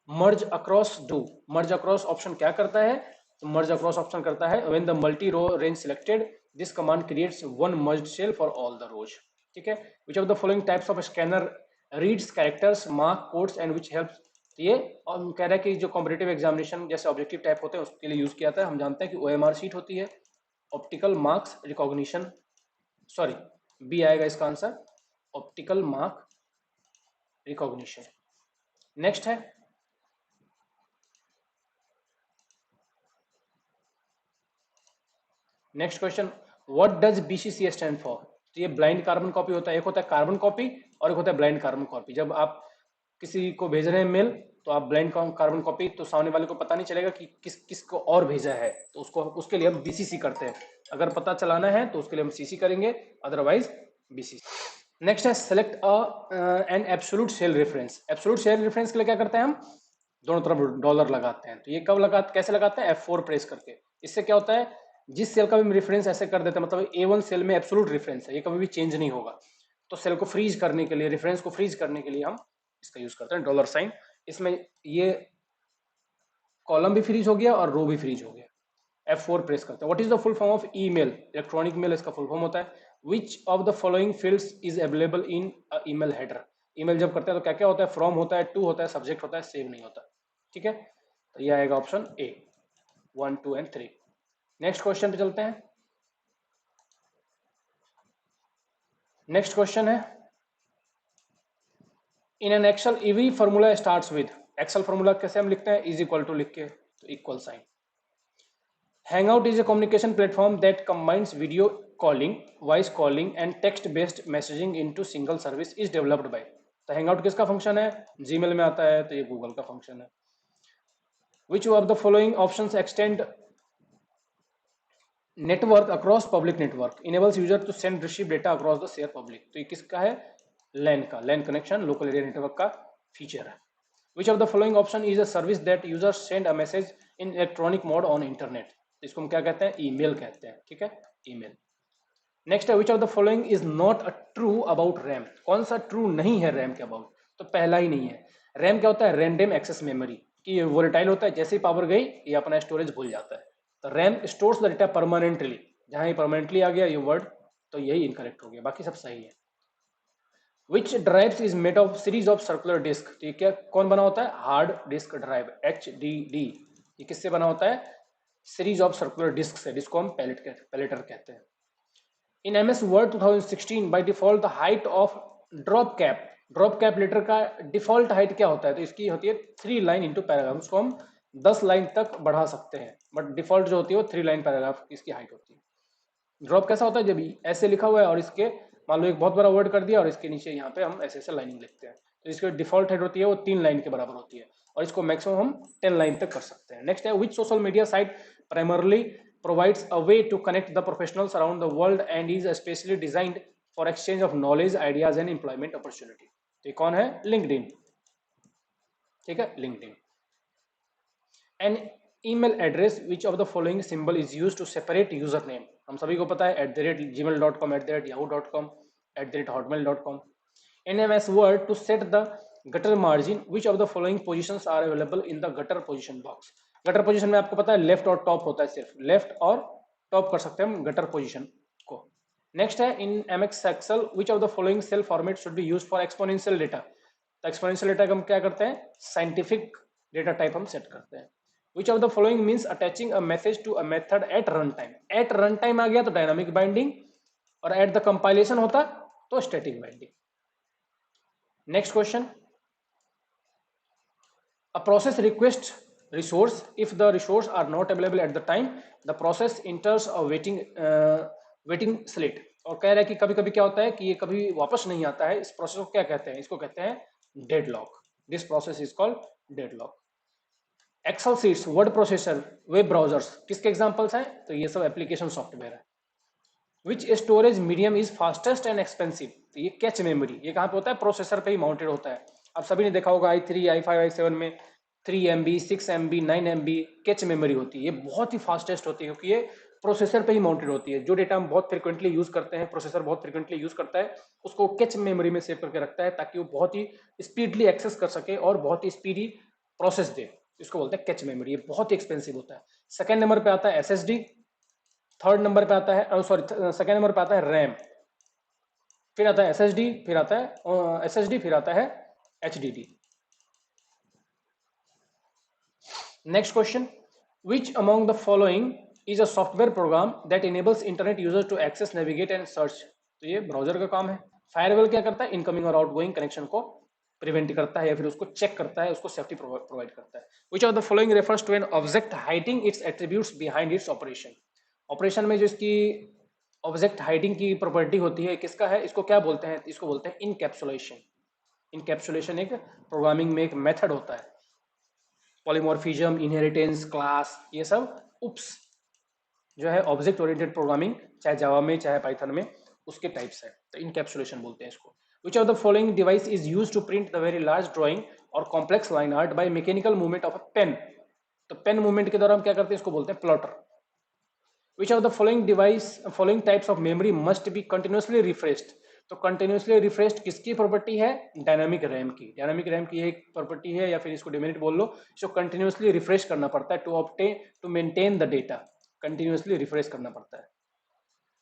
merge across do? Merge across option क्या करता है? तो मर्ज अक्रॉस ऑप्शन करता है when the multi row range selected this command creates one merged cell for all the rows. ठीक है। Which of the following types of scanner reads characters, mark, codes and which helps. ये और कह रहा है कि जो कॉम्पिटिटिव एग्जामिनेशन जैसे ऑब्जेक्टिव टाइप होते हैं उसके लिए यूज किया था। हम जानते हैं कि ओएमआर शीट होती है, optical marks recognition, sorry B आएगा इसका answer, optical mark recognition. Next है next question, what does BCC stand for? तो ये ब्लाइंड कार्बन कॉपी होता है। एक होता है कार्बन कॉपी और एक होता है ब्लाइंड कार्बन कॉपी। जब आप किसी को भेज रहे हैं मेल तो आप ब्लाइंड कार्बन कॉपी, तो सामने वाले को पता नहीं चलेगा कि किस को और भेजा है, तो उसको उसके लिए हम बीसीसी करते हैं। अगर पता चलाना है तो उसके लिए हम सीसी करेंगे, अदरवाइज बीसीसी। नेक्स्ट है select an absolute cell reference. Absolute cell reference के लिए क्या करते हैं? हम दोनों तरफ डॉलर लगाते हैं। तो ये कब कैसे लगाते हैं? F4 प्रेस करके। इससे क्या होता है? जिस सेल का भी रेफरेंस ऐसे कर देते हैं, मतलब A1 सेल में एब्सोल्यूट रेफरेंस है, ये कभी भी चेंज नहीं होगा। तो सेल को फ्रीज करने के लिए, रेफरेंस को फ्रीज करने के लिए हम इसका यूज करते हैं डॉलर साइन। इसमें ये कॉलम भी फ्रीज हो गया और रो भी फ्रीज हो गया। F4 प्रेस करते हैं। What is the full form of email? Electronic mail इसका फुल फॉर्म होता है। Which of the following fields is available in email header? Email जब करते हैं तो क्या क्या होता है? फ्रॉम होता है, टू होता है, सब्जेक्ट होता है, सेव नहीं होता। ठीक है, तो ये आएगा option A, 1, 2 and 3। Next question पे चलते हैं। नेक्स्ट क्वेश्चन है, in an Excel every formula starts with. Excel formula कैसे हम लिखते हैं? इज इक्वल टू लिख के, तो equal sign. Hangout is a communication platform that combines video calling, voice calling and text based messaging into single service, is developed by. तो Hangout किसका function है? जीमेल में आता है, तो ये गूगल का फंक्शन है। Which of the following options extend network across public network, enables user to send receive data across the share public. तो ये किसका है? लैन का, LAN connection, local area network का फीचर है। Which of the following option is a service that users send a message in electronic mode on internet? इसको हम क्या कहते हैं? ईमेल कहते हैं। ठीक है, ईमेल। नेक्स्ट है, which of the following is not a true about RAM? कौन सा ट्रू नहीं है रैम के अबाउट? तो पहला ही नहीं है। रैम क्या होता है? रैंडम एक्सेस मेमोरी, कि ये वोलेटाइल होता है, जैसे ही पावर गई ये अपना स्टोरेज भूल जाता है। तो RAM stores the data permanently. जहां ये परमानेंटली आ गया ये वर्ड, तो यही इनकरेक्ट हो गया, बाकी सब सही है। Which drives is made of series of circular disc? तो ये क्या कौन बना होता है? Hard disk drive, HDD। ये किससे बना होता है? सीरीज ऑफ सर्कुलर डिस्क से, जिसको हम पैलेटर कहते हैं। In MS Word 2016 by default the height of drop cap letter का डिफॉल्ट हाइट क्या होता है? तो इसकी होती है 3 लाइन इंटू पैराग्राफ। उसको हम 10 लाइन तक बढ़ा सकते हैं, बट डिफॉल्ट जो होती है वो 3 लाइन पैराग्राफ इसकी हाइट होती है। ड्रॉप कैसा होता है? जब ऐसे लिखा हुआ है और इसके मान लो एक बहुत बड़ा वर्ड कर दिया और इसके नीचे यहाँ पे हम ऐसे ऐसे लाइनिंग लिखते हैं, तो इसकी डिफॉल्ट हाइट होती है वो 3 लाइन के बराबर होती है, और इसको मैक्सिमम हम 10 लाइन तक कर सकते हैं। नेक्स्ट है, which social media site primarily provides a way to connect the professionals around the world and is especially designed for exchange of knowledge, ideas and employment opportunity? तो कौन है? LinkedIn। ठीक है, LinkedIn। An email address which of the following symbol is used to separate username? हम सभी को पता है @gmail.com, @yahoo.com, @hotmail.com। In MS Word to set the gutter margin, which of the following positions are available in the gutter position box? Gutter position में आपको पता है left और टॉप होता है, सिर्फ लेफ्ट और टॉप कर सकते हैं हम गटर पोजीशन को। नेक्स्ट है, इन MX Excel which of the following cell format should be used for exponential data? तो एक्सपोनेंशियल डेटा हम क्या करते हैं? साइंटिफिक डेटा टाइप हम सेट करते हैं। Which of the following means attaching a message to a method at runtime? At runtime आ गया तो डायनामिक बाइंडिंग, और at the compilation होता तो static binding. Next question, a process request resource. If the resource are not available at the time, the process enters a waiting slate. और कह रहा है कि कभी कभी क्या होता है कि ये कभी वापस नहीं आता है, इस प्रोसेस को क्या कहते हैं, इसको कहते हैं deadlock. This process is called deadlock. Excel sheets, word processor, web browsers, किसके एग्जांपल्स हैं? तो ये सब एप्लीकेशन सॉफ्टवेयर है. Which storage medium is fastest and expensive? तो ये कैच मेमोरी, ये कहाँ पे होता है? प्रोसेसर पे ही माउंटेड होता है. आप सभी ने देखा होगा i3, i5, i7 में 3 MB, 6 MB, 9 MB cache memory होती है. ये बहुत ही फास्टेस्ट होती है क्योंकि ये प्रोसेसर पे ही माउंटेड होती है. जो डेटा हम बहुत फ्रिक्वेंटली यूज करते हैं, प्रोसेसर बहुत फ्रिक्वेंटली यूज करता है, उसको कैच मेमोरी में सेव करके रखता है ताकि वो बहुत ही स्पीडली एक्सेस कर सके और बहुत ही स्पीडी प्रोसेस दे. इसको बोलते हैं कैच मेमोरी. ये बहुत ही एक्सपेंसिव होता है. सेकेंड नंबर पे आता है SSD. थर्ड नंबर पे आता है, सॉरी, सेकेंड नंबर पे आता है रैम. फिर आता है SSD, फिर आता है SSD, फिर आता है HDD. Next question, which among the following is a software program that enables internet users to access, navigate and search? तो ये ब्राउजर का काम है. फायरवॉल क्या करता है? इनकमिंग और आउटगोइंग कनेक्शन को प्रिवेंट करता है या फिर उसको चेक करता है, उसको सेफ्टी प्रोवाइड करता है. Which of the following refers to an object hiding its attributes behind its operation? Operation में जो इसकी ऑब्जेक्ट हाइडिंग की प्रॉपर्टी होती है, किसका है? इसको क्या बोलते हैं? इसको बोलते हैं इनकैप्सुलेशन. इनकैप्सुलेशन एक प्रोग्रामिंग में एक मेथड होता है. पॉलीमॉर्फिज्म, इनहेरिटेंस, क्लास, ये सब उप्स जो है ऑब्जेक्ट ओरिएंटेड प्रोग्रामिंग, चाहे जावा में चाहे पाइथन में, उसके टाइप्स है. तो इनकैप्सुलेशन बोलते हैं इसको. Which of the following device is use to print the very large drawing और complex line art by mechanical movement of a pen? तो पेन मूवमेंट के दौरान क्या करते हैं? इसको बोलते हैं plotter. Which of the following types of memory must be continuously refreshed? तो कंटिन्यूसली रिफ्रेश्ड किसकी प्रॉपर्टी है? डायनामिक रैम की. डायनामिक रैम की एक प्रॉपर्टी है, या फिर इसको डिमेरिट बोल लो. इसको कंटिन्यूसली रिफ्रेश करना पड़ता है to maintain the data. Continuously refresh करना पड़ता है.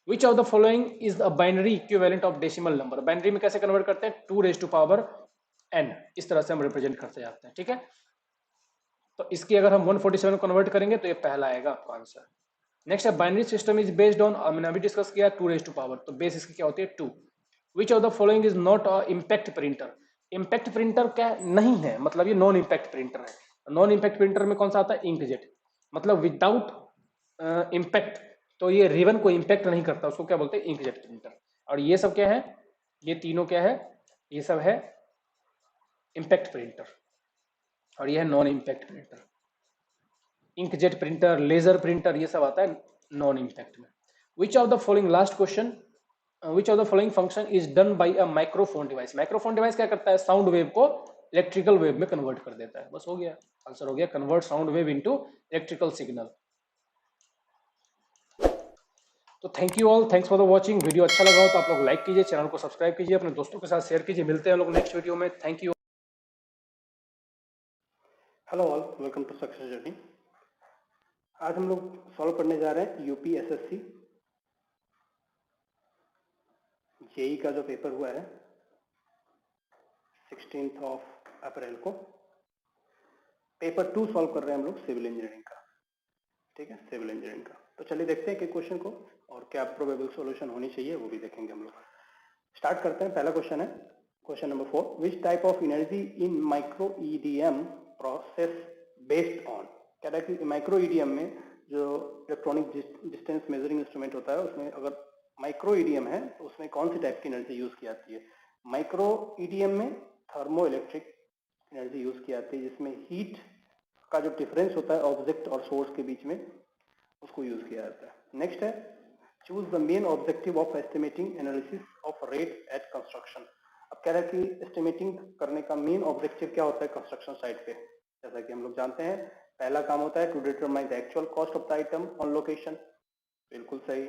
Which of the following is a binary equivalent of decimal number? Binary में कैसे कन्वर्ट करते हैं? 2⁻n. इस तरह से हम रिप्रेजेंट करते जाते हैं. ठीक है, तो इसकी अगर हम 147 कन्वर्ट करेंगे तो ये पहला आएगा आपका आंसर. नेक्स्ट है binary system is based on, मैंने अभी डिस्कस किया 2⁻, तो बेस इसकी क्या होती है? 2. विच of the following is not a impact printer? Impact printer क्या नहीं है, मतलब ये नॉन इम्पैक्ट प्रिंटर है. नॉन इम्पैक्ट प्रिंटर में कौन सा आता है? इंकजेट. मतलब विदाउट इम्पैक्ट, तो ये रिबन को इम्पैक्ट नहीं करता, उसको क्या बोलते हैं? Inkjet printer. और ये सब क्या है? ये तीनों क्या है? ये सब है इम्पैक्ट प्रिंटर, और ये है non impact printer. Inkjet printer, laser printer, ये सब आता है नॉन इम्पैक्ट में. Which of the following, last question, which of the following function is done by a microphone device? Microphone device क्या करता है? साउंड वेव को इलेक्ट्रिकल वेव में कन्वर्ट कर देता है. बस हो गया, आंसर हो गया. Convert sound wave into electrical signal. तो thank you all, thanks for the watching. Video अच्छा लगा हो तो आप लोग लाइक कीजिए, चैनल को सब्सक्राइब कीजिए, अपने दोस्तों के साथ शेयर कीजिए. मिलते हैं हम लोग नेक्स्ट वीडियो में. Thank you. Hello all, welcome to success journey. आज हम लोग सॉल्व करने जा रहे हैं UPSSC जेई का जो पेपर हुआ है 16 अप्रैल को. पेपर 2 सॉल्व कर रहे हैं हम लोग सिविल इंजीनियरिंग का. ठीक है, सिविल इंजीनियरिंग का. तो चलिए देखते हैं कि क्वेश्चन को और क्या प्रोबेबल सॉल्यूशन होनी चाहिए वो भी देखेंगे हम लोग. स्टार्ट करते हैं. पहला क्वेश्चन है question number 4. Which type of energy in micro EDM process based on? कह रहा है कि माइक्रो EDM में जो इलेक्ट्रॉनिक डिस्टेंस मेजरिंग इंस्ट्रूमेंट होता है उसमें अगर माइक्रो EDM है तो उसमें कौन सी टाइप की एनर्जी यूज की जाती है? माइक्रो EDM में थर्मो इलेक्ट्रिक एनर्जी यूज की जाती है, जिसमें हीट का जो डिफरेंस होता है ऑब्जेक्ट और सोर्स के बीच में उसको यूज किया जाता है. नेक्स्ट है choose the main objective of estimating analysis of rate at construction. अब कह रहा है कि एस्टिमेटिंग करने का मेन ऑब्जेक्टिव क्या होता है कंस्ट्रक्शन साइट पे? जैसा कि हम लोग जानते हैं पहला काम होता है to determine the actual cost of the item on location. बिल्कुल सही.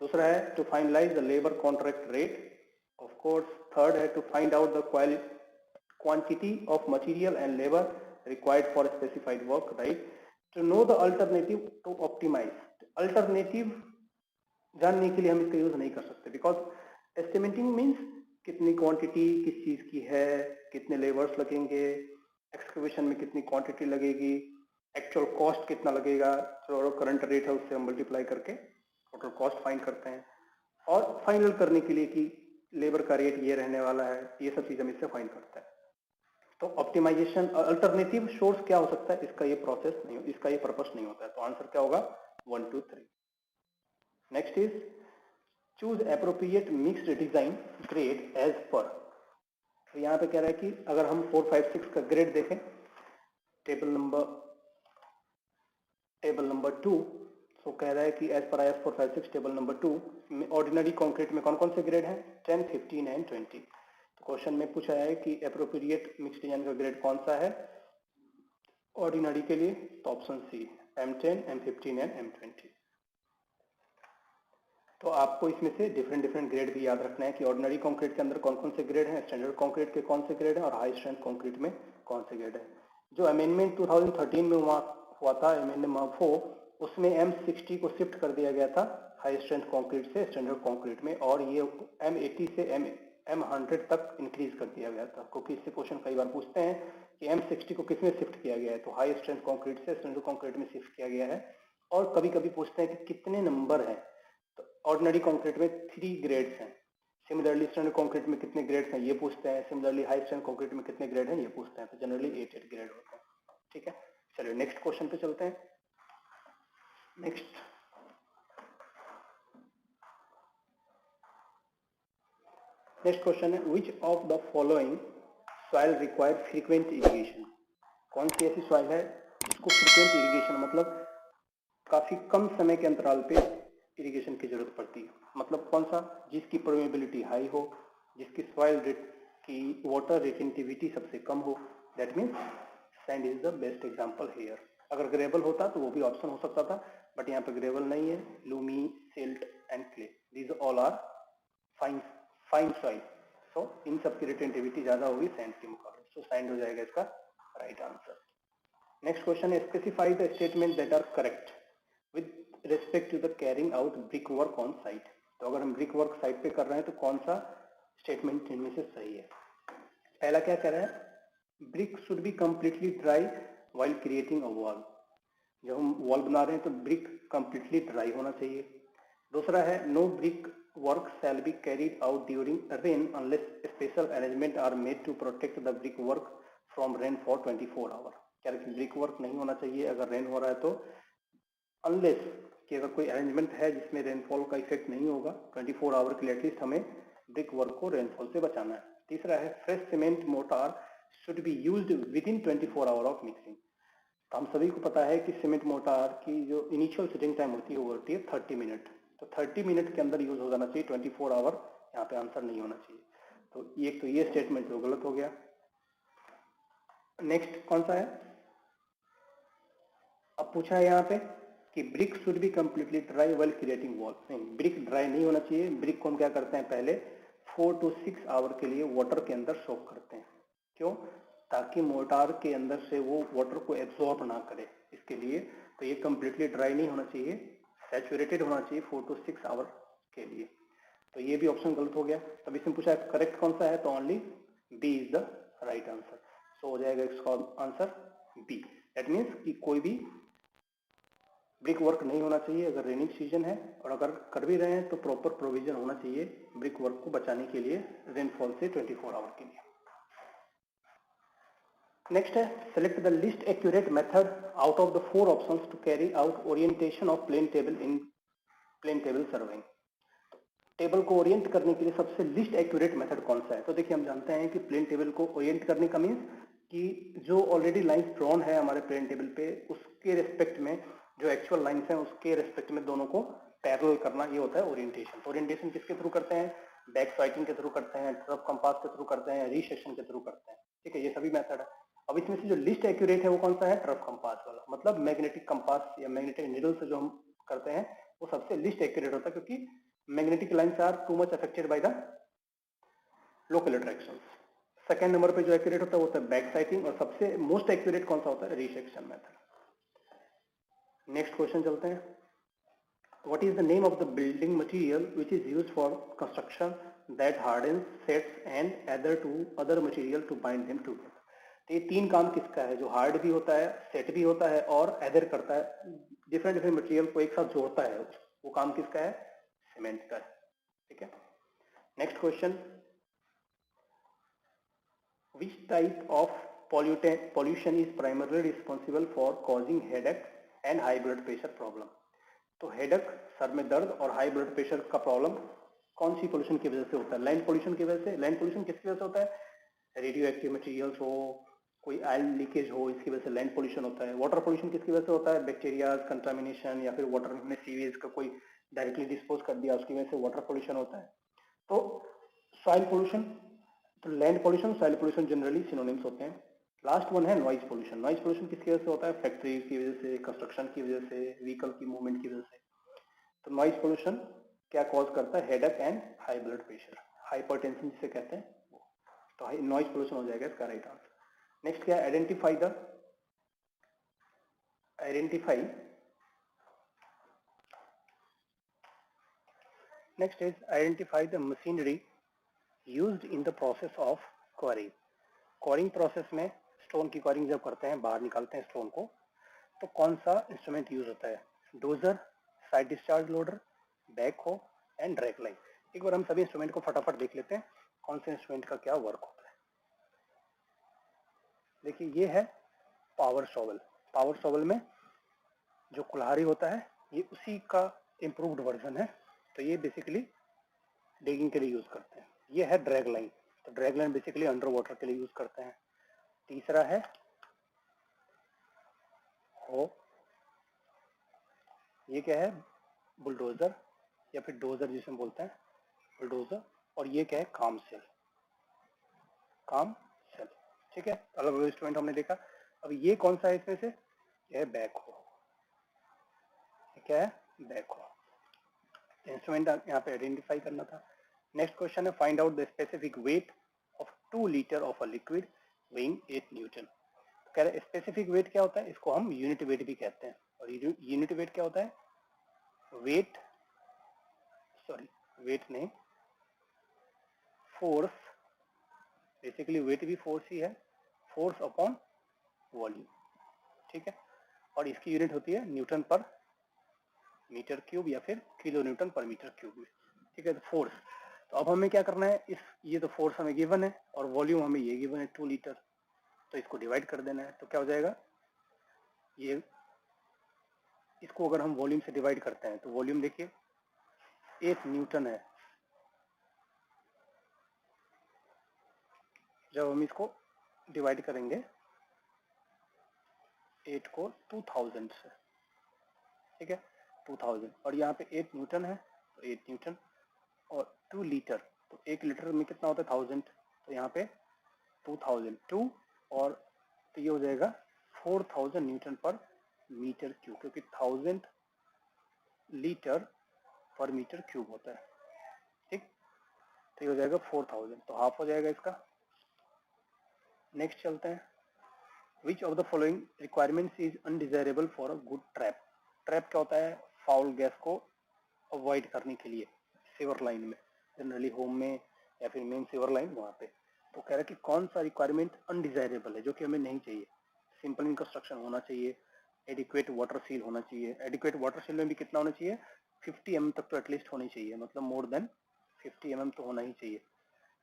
दूसरा है to finalise the labour contract rate. Of course. Third है to find out the quantity of material and labour required for specified work. Right. To know the alternative to optimise. Alternative जानने के लिए हम इसका यूज नहीं कर सकते, because estimating means कितनी क्वांटिटी किस चीज की है, कितने लेबर्स लगेंगे, एक्सकवेशन में कितनी क्वांटिटी लगेगी, एक्चुअल कॉस्ट कितना लगेगा, जो करंट रेट है उससे हम मल्टीप्लाई करके टोटल कॉस्ट फाइंड करते हैं, और फाइनल करने के लिए कि लेबर का रेट ये रहने वाला है, ये सब चीज हम इससे फाइंड करते हैं. तो ऑप्टिमाइजेशन अल्टरनेटिव सोर्स क्या हो सकता है, इसका ये प्रोसेस नहीं, इसका ये पर्पस नहीं होता है। तो आंसर क्या होगा 1 2 3। Next is choose appropriate mixed design grade as per. तो यहाँ पे कह रहा है कि अगर हम 4 5 6 का ग्रेड देखें, टेबल नंबर 2, तो कह रहा है कि as per IS 456 table number 2 में ऑर्डिनरी कंक्रीट में कौन कौन से ग्रेड हैं, 10 15 एंड 20। तो क्वेश्चन में पूछा है कि एप्रोप्रिएट मिक्स डिजाइन का ग्रेड कौन सा है ऑर्डिनरी के लिए, तो option C M10 M15 and M20। तो आपको इसमें से डिफरेंट ग्रेड भी याद रखना है कि ऑर्डिनरी कंक्रीट के अंदर कौन कौन से ग्रेड हैं, स्टैंडर्ड कंक्रीट के कौन से ग्रेड हैं और हाई स्ट्रेंथ कंक्रीट में कौन से ग्रेड है। जो अमेंडमेंट 2013 में हुआ था, अमेंडमेंट 4, उसमें M60 को शिफ्ट कर दिया गया था हाई स्ट्रेंथ कंक्रीट से स्टैंडर्ड कंक्रीट में, और ये M80 से M100 तक इंक्रीज कर दिया गया था। क्योंकि इससे क्वेश्चन कई बार पूछते हैं कि M60 को किसमें शिफ्ट किया गया है, तो हाई स्ट्रेंथ कंक्रीट से स्टैंडर्ड कंक्रीट में शिफ्ट किया गया है। और कभी कभी पूछते हैं कि कितने नंबर हैं, तो ऑर्डिनरी कंक्रीट में 3 ग्रेड्स हैं, सिमिलरली स्टैंडर्ड कंक्रीट में कितने ग्रेड्स हैं ये पूछते हैं, सिमिलरली हाई स्ट्रेंथ कंक्रीट में कितने ग्रेड हैं ये पूछते हैं। तो जनरली 8 ग्रेड होते हैं। ठीक है, चलिए नेक्स्ट क्वेश्चन पे चलते हैं। नेक्स्ट क्वेश्चन है which of the following soil require frequent irrigation. कौन सी ऐसी सॉइल है जिसको फ्रीक्वेंट इरिगेशन मतलब काफी कम समय के अंतराल पे इरिगेशन की जरूरत पड़ती है। मतलब कौन सा, जिसकी परमेबिलिटी हाई हो, जिसकी सॉइल की वाटर रिटेंटिविटी सबसे कम हो। That means sand is the best example here. अगर ग्रेवल होता तो वो भी ऑप्शन हो सकता था, बट यहाँ पे ग्रेवल नहीं है। Loamy, silt and clay, these all are fine soil. So इन सब की रिटेंटिविटी ज्यादा होगी सैंड के मुकाबले, सो सैंड हो जाएगा इसका राइट आंसर। नेक्स्ट क्वेश्चन है specify the statement that are correct with respect to the carrying out brick work on site. तो अगर हम ब्रिक वर्क साइट पे कर रहे हैं तो कौन सा स्टेटमेंट इनमें से सही है। पहला क्या कह रहा है, brick should be completely dry while creating a wall. जब हम वॉल बना रहे हैं तो ब्रिक कंप्लीटली ड्राई होना चाहिए। दूसरा है no brick work shall be carried out during rain unless special arrangement are made to protect the brick work from rain for 24 hour. क्या ब्रिक वर्क नहीं होना चाहिए अगर रेन हो रहा है तो, अनलेस कि अगर कोई अरेंजमेंट है जिसमें रेनफॉल का इफेक्ट नहीं होगा 24 आवर के लिए, एटलीस्ट हमें ब्रिक वर्क को रेनफॉल से बचाना है। तीसरा है fresh cement motor should be used with in 24 hour of mixing. तो हम सभी को पता है कि सीमेंट मोटार की जो इनिशियल सिटिंग टाइम होती है वो होती है 30 मिनट। तो 30 मिनट के अंदर यूज हो जाना चाहिए, 24 आवर यहाँ पे आंसर नहीं होना चाहिए। तो ये स्टेटमेंट जो गलत हो गया। नेक्स्ट कौन सा है, अब पूछा है यहाँ पे कि brick should be completely dry while creating wall. नहीं, ब्रिक ड्राई नहीं होना चाहिए। ब्रिक को हम क्या करते हैं, पहले 4 to 6 आवर के लिए वाटर के अंदर सोक करते हैं। क्यों, ताकि मोटार के अंदर से वो वाटर को एब्जॉर्ब ना करे, इसके लिए। तो ये कंप्लीटली ड्राई नहीं होना चाहिए, सैचुरेटेड होना चाहिए 4 to 6 आवर के लिए। तो ये भी ऑप्शन गलत हो गया। तब इसमें पूछा है करेक्ट कौन सा है, तो only B is the right answer. So हो जाएगा इसका आंसर बी। दैट मीन्स कि कोई भी ब्रिक वर्क नहीं होना चाहिए अगर रेनिंग सीजन है, और अगर कर भी रहे हैं तो प्रॉपर प्रोविजन होना चाहिए ब्रिक वर्क को बचाने के लिए रेनफॉल से 24 आवर के लिए। नेक्स्ट है select the list accurate method out of the 4 options to carry out orientation of plane table in plane table surveying. Table को ओरिएंट करने के लिए सबसे लिस्ट एक्यूरेट मेथड कौन सा है। तो देखिए हम जानते हैं कि प्लेन टेबल को ओरिएंट करने का मीन्स कि जो ऑलरेडी लाइंस ड्रॉन है हमारे प्लेन टेबल पे, उसके रिस्पेक्ट में जो एक्चुअल लाइंस हैं उसके रिस्पेक्ट में दोनों को पैरेलल करना, ये होता है ओरिएंटेशन। तो ओरिएंटेशन किसके थ्रू करते हैं, बैक साइटिंग के थ्रू करते हैं, ट्रफ कंपास के थ्रू करते हैं, रीसेक्शन के थ्रू करते हैं। ठीक है, ये सभी मेथड है। अब इसमें से जो लिस्ट एक्यूरेट है वो कौन सा है, ट्रफ कंपास वाला। मतलब मैग्नेटिक कंपास या मैग्नेटिक नीडल से जो हम करते हैं वो सबसे लिस्ट एक्यूरेट होता है, क्योंकि magnetic lines are too much affected by the local attraction. Second number पे जो एक्यूरेट होता है वो होता है बैक साइटिंग, और सबसे मोस्ट एक्यूरेट कौन सा होता है, रीसेक्शन मेथड। नेक्स्ट क्वेश्चन चलते हैं। What is the name of the building material which is used for construction that hardens, sets and adhere to other material to bind them together? तो ये 3 काम किसका है, जो हार्ड भी होता है, सेट भी होता है और एडर करता है, डिफरेंट मटेरियल को एक साथ जोड़ता है, वो काम किसका है, सीमेंट का है। ठीक है, next question. Which type of pollution is primarily responsible for causing headache and high blood pressure problem? तो हेडेक, सर में दर्द और हाई ब्लड प्रेशर का प्रॉब्लम कौन सी पोल्यूशन की वजह से होता है? लैंड पोल्यूशन की वजह से। लैंड पोल्यूशन किसकी वजह से होता है? रेडियो एक्टिव मटेरियल्स हो, कोई ऑयल लीकेज हो, इसकी वजह से लैंड पोल्यूशन होता है। वाटर पोल्यूशन किसकी वजह से होता है? बैक्टीरिया कंटामिनेशन या फिर वाटर में सीवेज का कोई डायरेक्टली डिस्पोज कर दिया, उसकी वजह से वाटर पोल्यूशन होता है। तो सॉइल पोल्यूशन, तो land pollution, soil pollution generally synonyms होते हैं। लास्ट वन है नॉइज पोल्यूशन। नॉइज पोल्यूशन किसकी वजह से होता है? फैक्ट्री की वजह से, कंस्ट्रक्शन की वजह से, व्हीकल की मूवमेंट की वजह से। तो नॉइज पोल्यूशन क्या कॉज करता है? Headache and high blood pressure, hypertension जिसे कहते हैं वो। तो नॉइज पोल्यूशन हो जाएगा इसका राइट आंसर। नेक्स्ट क्या है? Identify next is identify the machinery used in the process of quarrying. Quarrying process में स्टोन की क्वरिंग जब करते हैं, बाहर निकालते हैं स्टोन को, तो कौन सा इंस्ट्रूमेंट यूज होता है? Dozer, side discharge loader, backhoe and drag line. एक बार हम सभी इंस्ट्रूमेंट को फटाफट देख लेते हैं कौन से इंस्ट्रूमेंट का क्या वर्क होता है। देखिए ये है पावर शॉवल। पावर शॉवल में जो कुल्हाड़ी होता है ये उसी का इम्प्रूव्ड वर्जन है। तो ये बेसिकली डिगिंग के लिए यूज करते हैं। ये है ड्रैग लाइन। तो drag line basically under water के लिए यूज करते हैं। तीसरा है हो, ये क्या है? बुलडोजर या फिर डोजर जिसे हम बोलते हैं, बुलडोजर। और ये क्या है? काम सेल। काम सेल, ठीक है। अलग अलग इंस्ट्रूमेंट हमने देखा। अब ये कौन सा है इसमें से? यह है बैकहो। क्या है? बैकहो। इंस्ट्रूमेंट यहाँ पे आइडेंटिफाई करना था। नेक्स्ट क्वेश्चन है find out the specific weight of 2 litre of a liquid weighing 8 Newton. कह रहे स्पेसिफिक वेट क्या होता है? इसको हम यूनिट वेट भी कहते हैं। और यूनिट वेट क्या होता है? वेट, सॉरी वेट नहीं, फोर्स। बेसिकली वेट भी फोर्स ही है, फोर्स अपॉन वॉल्यूम, ठीक है। और इसकी यूनिट होती है न्यूटन पर मीटर क्यूब या फिर किलो न्यूटन पर मीटर क्यूब में, ठीक है। तो फोर्स, तो अब हमें क्या करना है? ये तो फोर्स हमें गिवन है और वॉल्यूम हमें ये गिवन है 2 लीटर। तो इसको डिवाइड कर देना है। तो क्या हो जाएगा? ये इसको अगर हम वॉल्यूम से डिवाइड करते हैं तो वॉल्यूम देखिए 8 न्यूटन है। जब हम इसको डिवाइड करेंगे 8 को 2000 से, ठीक है, 2000, और यहाँ पे 8 न्यूटन है तो 8 न्यूटन, और 2 लीटर, तो 1 लीटर में कितना होता है? 1000। तो यहाँ पे 2002 और तो ये हो जाएगा 4000 न्यूटन पर मीटर क्यूब, क्योंकि 1000 लीटर पर मीटर क्यूब होता है, ठीक। तो ये हो जाएगा 4000, तो हाफ हो जाएगा इसका। नेक्स्ट चलते हैं। Which of the following requirements is undesirable for a good trap. Trap क्या होता है? फाउल गैस को अवॉइड करने के लिए सीवर लाइन में, जनरली होम में या फिर मेन सीवर लाइन वहाँ पे। तो कह रहा है कि कौन सा रिक्वायरमेंट अनडिजायरेबल है, जो कि हमें नहीं चाहिए? सिंपल इंफ्रास्ट्रक्चर होना चाहिए, एडिक्वेट वाटर सील होना चाहिए। एडिक्वेट वाटर सील में भी कितना होना चाहिए? 50 mm तक तो एटलीस्ट होनी चाहिए, मतलब मोर देन 50 mm तो होना ही चाहिए।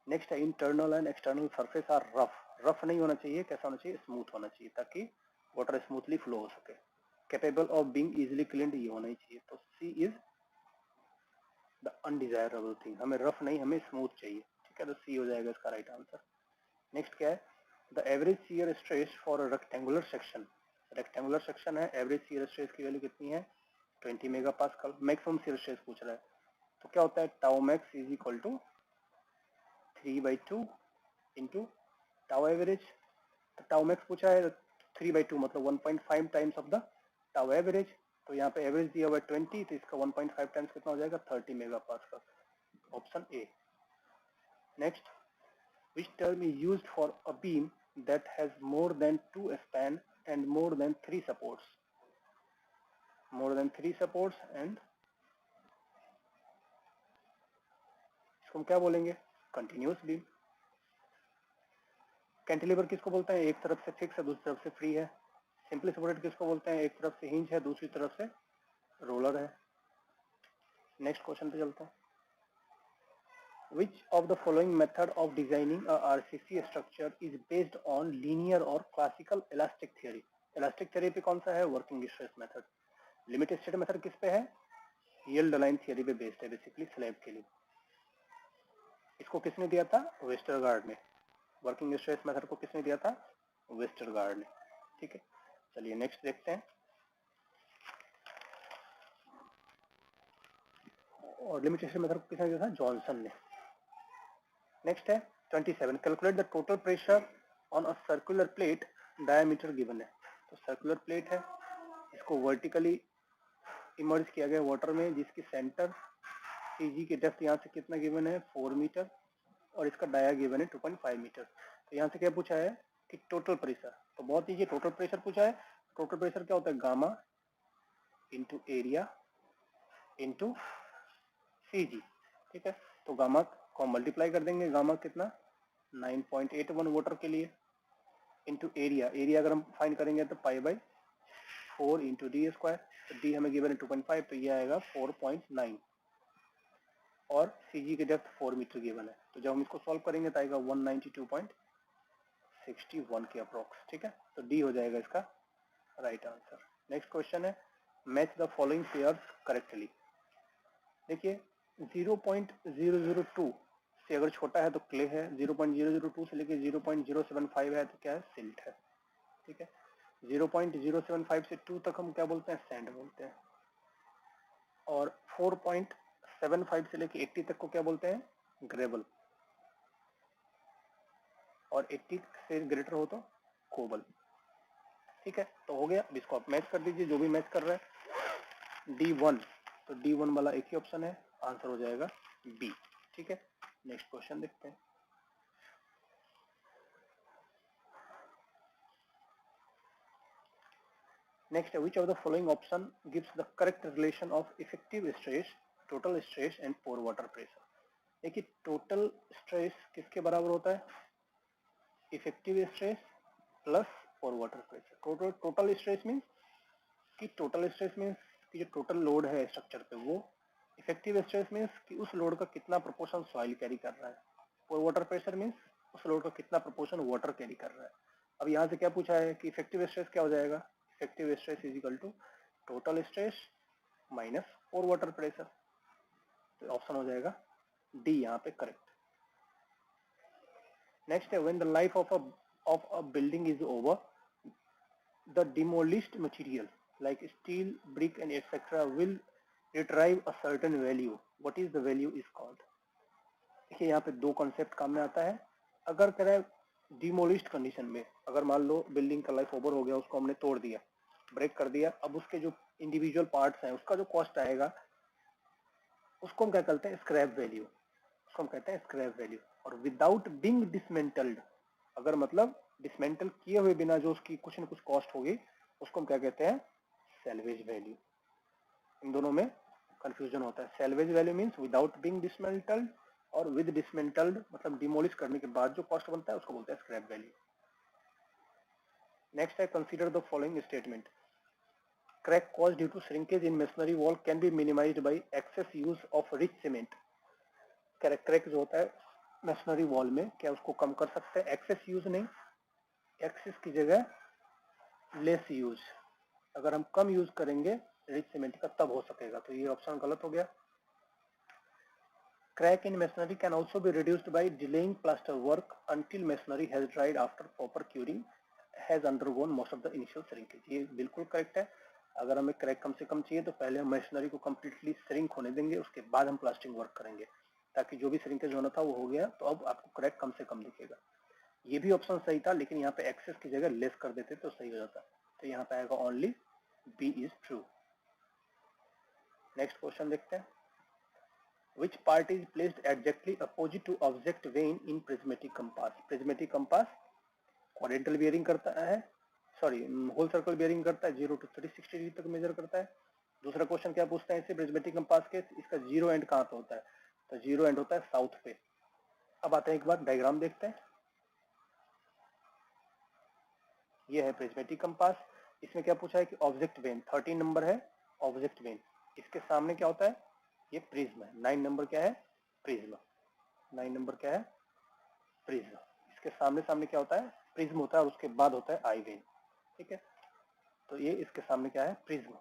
नेक्स्ट है internal and external surface are rough. Rough नहीं होना चाहिए, कैसा होना चाहिए? स्मूथ होना चाहिए, ताकि वाटर स्मूथली फ्लो हो सके। Capable of being easily cleaned, ये होना ही चाहिए। तो सी इज द अनडिजायरेबल थिंग। हमें रफ नहीं, हमें स्मूथ चाहिए, ठीक है। तो सी हो जाएगा इसका राइट आंसर। नेक्स्ट क्या है? The average shear stress for a rectangular section. Rectangular section है, एवरेज शियर स्ट्रेस की वैल्यू कितनी है? 20 मेगापास्कल। मैक्सिमम शियर स्ट्रेस पूछ रहा है, तो क्या होता है? Tau max is equal to 3/2 into tau average. तो टाउ मैक्स पूछा है, 3/2 मतलब 1.5 times of the tau average. तो यहाँ पे एवरेज दिया हुआ है 20, तो इसका 1.5 टाइम्स कितना हो जाएगा? 30 megapascal. Option A. Next, which term is used for a beam that has more than 2 span and more than 3 supports? More than 3 supports and इसको हम क्या बोलेंगे? Continuous beam. कैंटिलीवर किसको बोलते हैं? एक तरफ से फिक्स है, दूसरी तरफ से फ्री है। सिंपली सपोर्टेड किसको बोलते हैं? एक तरफ से हिंज है, दूसरी तरफ से रोलर है। नेक्स्ट क्वेश्चन पे चलते हैं। Which of the following method of designing a RCC structure is based on linear or classical elastic theory? Elastic theory पे कौन सा है? Working stress method. Limit state method किस पे है? यील्ड लाइन थियरी पे बेस्ड है बेसिकली स्लैब के लिए। इसको किसने दिया था? वेस्टरगार्ड ने। वर्किंग स्ट्रेस मेथड को किसने दिया था? वेस्टरगार्ड ने। ठीक है, चलिए नेक्स्ट देखते हैं। और लिमिटेशन मेथड को किसने दिया था? जॉनसन ने। नेक्स्ट है 27, calculate the total pressure on a circular plate, diameter given है। तो सर्कुलर प्लेट है, इसको वर्टिकली इमर्ज किया गया वाटर में, जिसकी सेंटर सीजी की डेप्थ यहाँ से कितना गिवन है? 4 मीटर, और इसका डाया गिवन है 2.5 मीटर। तो यहाँ से क्या पूछा है कि टोटल प्रेशर, तो बहुत ईजी, टोटल प्रेशर पूछा है। टोटल प्रेशर क्या होता है? Gamma into area into CG. ठीक है, तो गामा को मल्टीप्लाई कर देंगे, गामा कितना? 9.81 वाटर के लिए, इंटू एरिया, एरिया अगर हम फाइंड करेंगे तो pi by 4 into D square, तो डी हमें गिवन है 2.5, तो ये आएगा 4.9, और सीजी की डेप्थ 4 मीटर गिवन है। तो जब हम इसको सॉल्व करेंगे तो आएगा 192.61 के अप्रोक्स। ठीक है, तो डी हो जाएगा इसका राइट आंसर। नेक्स्ट क्वेश्चन है match the following pairs correctly. देखिए 0.002 से अगर छोटा है तो क्ले है, 0.002 से लेके 0.075 है तो क्या है? सिल्ट है। ठीक है, 0.075 से 2 तक हम क्या बोलते हैं? सैंड बोलते हैं। और 4.75 से लेके 80 तक को क्या बोलते हैं? ग्रेवल। और 80 से ग्रेटर हो तो कोबल। ठीक है, तो हो गया। अब इसको आप मैच कर दीजिए, जो भी मैच कर रहा है। D1, तो D1 वाला एक ही ऑप्शन है, आंसर हो जाएगा बी। ठीक है, नेक्स्ट क्वेश्चन देखते हैं। नेक्स्ट है which of the following option gives the correct relation of effective stress, total stress and pore water pressure. देखिए टोटल स्ट्रेस किसके बराबर होता है? Effective stress plus pore water pressure. Total stress means कि total stress means कि जो total load है structure पे वो। इफेक्टिव स्ट्रेस मीन्स कि उस लोड का कितना प्रोपोर्शन सॉइल कैरी कर रहा है। और वाटर प्रेशर मीन्स उस लोड का कितना प्रोपोर्शन वाटर कैरी कर रहा है। अब यहाँ से क्या पूछा है कि इफेक्टिव स्ट्रेस क्या हो जाएगा? Effective stress is equal to total stress minus और वाटर प्रेशर, तो ऑप्शन हो जाएगा डी यहाँ पे करेक्ट। नेक्स्ट है when the life of a building is over, the demolished material like steel, brick and etc. will retrieve a certain value. What is the value is called? देखिए यहाँ पे दो concept काम में आता है। अगर करें डिमोलिश्ड कंडीशन में, अगर मान लो बिल्डिंग का लाइफ ओवर हो गया, उसको हमने तोड़ दिया, ब्रेक कर दिया, अब उसके जो इंडिविजुअल पार्ट्स हैं उसका जो कॉस्ट आएगा उसको हम क्या कहते हैं? Scrap value. उसको हम कहते हैं स्क्रैप वैल्यू। और विदाउट बीइंग डिसमेंटल्ड, अगर मतलब डिसमेंटल किए हुए बिना जो उसकी कुछ न कुछ कॉस्ट होगी उसको हम क्या कहते हैं? Salvage value. इन दोनों में कंफ्यूजन होता है। Salvage value means without being dismantled, और विद डिसमेंटल्ड मतलब डिमोलिश करने के बाद जो कॉस्ट बनता है उसको बोलते हैं स्क्रैप वैल्यू। नेक्स्ट है consider the following statement. Crack cause due to shrinkage in masonry wall can be minimized by excess use of rich cement. Crack जो होता है मेसनरी वॉल में, क्या उसको कम कर सकते हैं? एक्सेस यूज नहीं, एक्सेस की जगह लेस यूज। अगर हम कम यूज करेंगे रिच सीमेंट का तब हो सकेगा, तो ये ऑप्शन गलत हो गया। Crack in masonry can also be reduced by delaying plaster work until masonry has dried after proper curing has undergone most of the initial shrinkage. ये बिल्कुल करेक्ट है। अगर हमें क्रैक कम से कम चाहिए तो पहले हम मेसनरी को कम्प्लीटली श्रिंक होने देंगे, उसके बाद हम प्लास्टरिंग वर्क करेंगे, ताकि जो भी श्रिंकेज होना था वो हो गया, तो अब आपको क्रैक कम से कम दिखेगा। ये भी ऑप्शन सही था, लेकिन यहाँ पे एक्सेस की जगह लेस कर देते तो सही हो जाता। तो यहाँ पे आएगा only B is true. Next question देखते हैं। Which part is placed exactly opposite to object vein in prismatic compass? Prismatic compass quadrantal bearing करता है, सॉरी होल सर्कल बेयरिंग करता है, 0 to 360 डिग्री तक मेजर करता है। दूसरा क्वेश्चन क्या पूछता है इससे प्रिज्मेटिक कंपास के, इसका जीरो एंड कहाँ पे होता है? तो जीरो एंड होता है साउथ पे। अब आते हैं एक बार डायग्राम देखते हैं। ये है प्रिज्मेटिक कंपास। इसमें क्या पूछा है कि ऑब्जेक्ट वेन 13 नंबर है, ऑब्जेक्ट वेन, इसके सामने क्या होता है? ये प्रिज्म है। 9 नंबर क्या है? प्रिज्म। 9 नंबर क्या है? प्रिज्म। इसके सामने सामने क्या होता है? प्रिज्म होता है और उसके बाद होता है आई वेन। ठीक है, तो ये इसके सामने क्या है? प्रिज्म।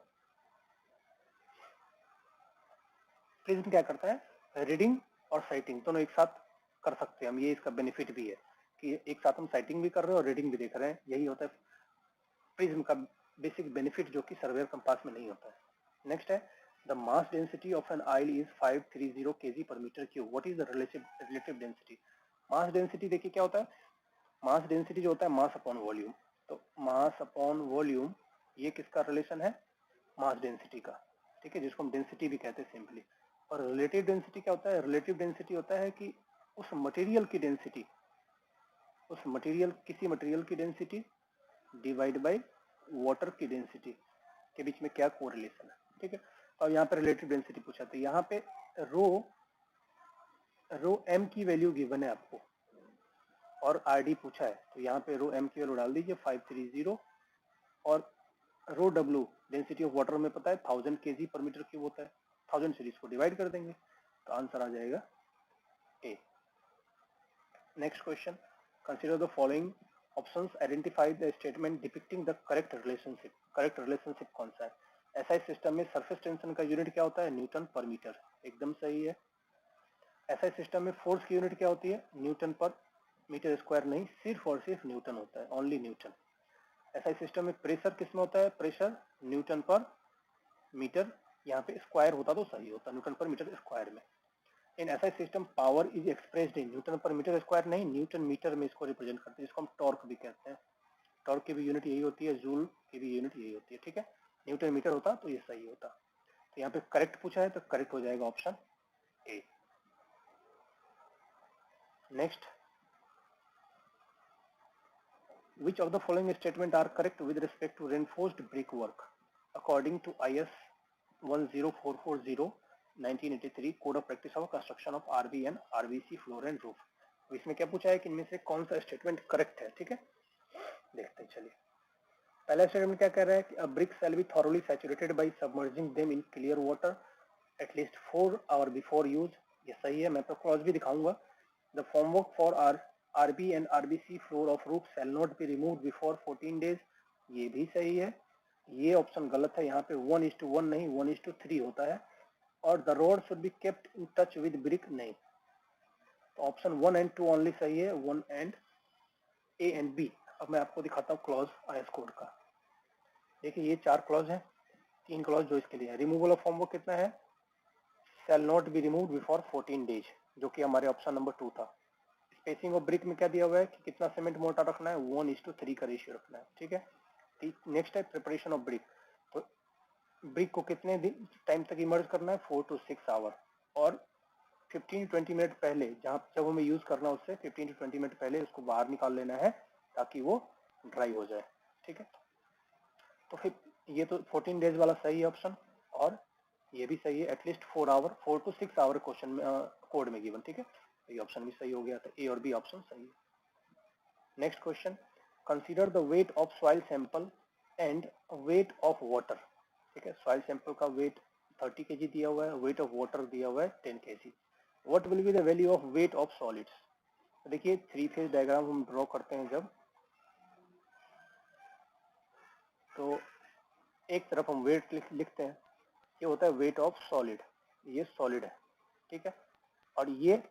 प्रिज्म क्या करता है? रीडिंग और साइटिंग दोनों एक साथ कर सकते हैं हम, ये इसका बेनिफिट भी है कि एक साथ हम साइटिंग भी कर रहे हैं और रीडिंग भी देख रहे हैं। यही होता है प्रिज्म का बेसिक बेनिफिट, जो कि सर्वेयर कंपास में नहीं होता है। नेक्स्ट है the mass density of an oil is 530 kg per meter cube. What is the relative density? Mass density देखिए क्या होता है? मास डेंसिटी जो होता है मास अपॉन वॉल्यूम। तो मास अपॉन वॉल्यूम ये किसका रिलेशन है? मास डेंसिटी का। ठीक है, जिसको हम डेंसिटी भी कहते हैं सिंपली। और रिलेटिव डेंसिटी क्या होता है? रिलेटिव डेंसिटी होता है कि उस मटेरियल की डेंसिटी, उस मटेरियल, किसी मटेरियल की डेंसिटी डिवाइड बाय वाटर की डेंसिटी के बीच में क्या कोरिलेशन है। ठीक है, तो यहाँ पे रिलेटिव डेंसिटी पूछा, तो यहाँ पे रो एम की वैल्यू गिवन है आपको और आर डी पूछा है, तो यहाँ पे रो एम की वैल्यू डाल दीजिए 530 और रो डब्ल्यू डेंसिटी ऑफ वाटर में पता है 1000 kg per meter क्यूब होता है। 1000 से इसको डिवाइड कर देंगे तो आंसर आ जाएगा A. Next question, consider the following options, identify the statement depicting the correct relationship. Correct relationship कौन सा है? एसआई सिस्टम में सरफेस टेंशन का यूनिट क्या होता है? न्यूटन पर मीटर, एकदम सही है। एसआई सिस्टम में फोर्स की यूनिट क्या होती है? न्यूटन पर मीटर स्क्वायर नहीं, सिर्फ और सिर्फ न्यूटन होता है, ओनली न्यूटन। एसआई सिस्टम में प्रेशर किस में होता है? प्रेशर न्यूटन पर मीटर, यहाँ पे स्क्वायर होता तो सही होता, न्यूटन पर मीटर स्क्वायर में। In SI system power is expressed in newton पर मीटर स्क्वायर नहीं, न्यूटन मीटर में इसको रिप्रेजेंट करते हैं, जिसको हम टॉर्क भी कहते हैं। टॉर्क की भी यूनिट यही होती है, जूल की भी यूनिट यही होती है। ठीक है, न्यूटन मीटर होता तो ये सही होता। तो यहाँ पे करेक्ट पूछा है तो करेक्ट हो जाएगा option A. Next, which of the following statement are correct with respect to reinforced brickwork according to IS 10440 1983 code of practice of construction of RB and RBC floor and roof? तो इसमें क्या पूछा है कि इनमें से कौन सा स्टेटमेंट करेक्ट है? ठीक है, देखते हैं। चलिए, पहला स्टेटमेंट क्या कह रहा है कि a brick shall be thoroughly saturated by submerging them in clear water at least 4 hours before use। ये सही है, मैं तो क्लॉज भी दिखाऊंगा। The formwork for RB and RBC floor of roof shall not be removed before 14 days। ये भी सही है। ये ऑप्शन गलत है, यहाँ पे 1:1 नहीं 1:3 होता है। और the rod should be kept in touch with brick नहीं, तो ऑप्शन 1 and 2 ओनली सही है, 1 and A and B। अब मैं आपको दिखाता हूँ क्लॉज IS कोड का। देखिए ये 4 क्लॉज है, 3 क्लॉज जो इसके लिए है। रिमूवल ऑफ फॉर्मवर्क कितना है? Shall not be removed before 14 days, जो कि हमारे ऑप्शन नंबर 2 था। स्पेसिंग ऑफ ब्रिक में क्या दिया हुआ है कि कितना सीमेंट मोटा रखना है? 1:3 का रेशियो रखना है। ठीक है, नेक्स्ट है प्रिपरेशन ऑफ ब्रिक। तो ब्रिक को कितने टाइम तक इमर्ज करना है? 4 to 6 आवर। और 15 to 20 मिनट पहले, जब हमें यूज करना है उससे 15 to 20 मिनट पहले उसको बाहर निकाल लेना है ताकि वो ड्राई हो जाए। ठीक है, तो फिर ये तो 14 डेज वाला सही है ऑप्शन, और ये भी सही है, at least 4 hour, 4 to 6 hour question में कोड में गिवन। ठीक है, ये ऑप्शन भी सही हो गया, तो ए और बी ऑप्शन सही है। Next question, consider the weight of soil sample and weight of water. ठीक है, सॉइल सैंपल का वेट 30 kg दिया हुआ है, वेट ऑफ वाटर दिया हुआ है 10 kg। What will be the value of weight of solids? देखिए 3 फेज डायग्राम हम ड्रॉ करते हैं जब, तो एक तरफ हम वेट लिखते हैं, ये होता है वेट ऑफ सॉलिड, ये सॉलिड है। ठीक है, और ये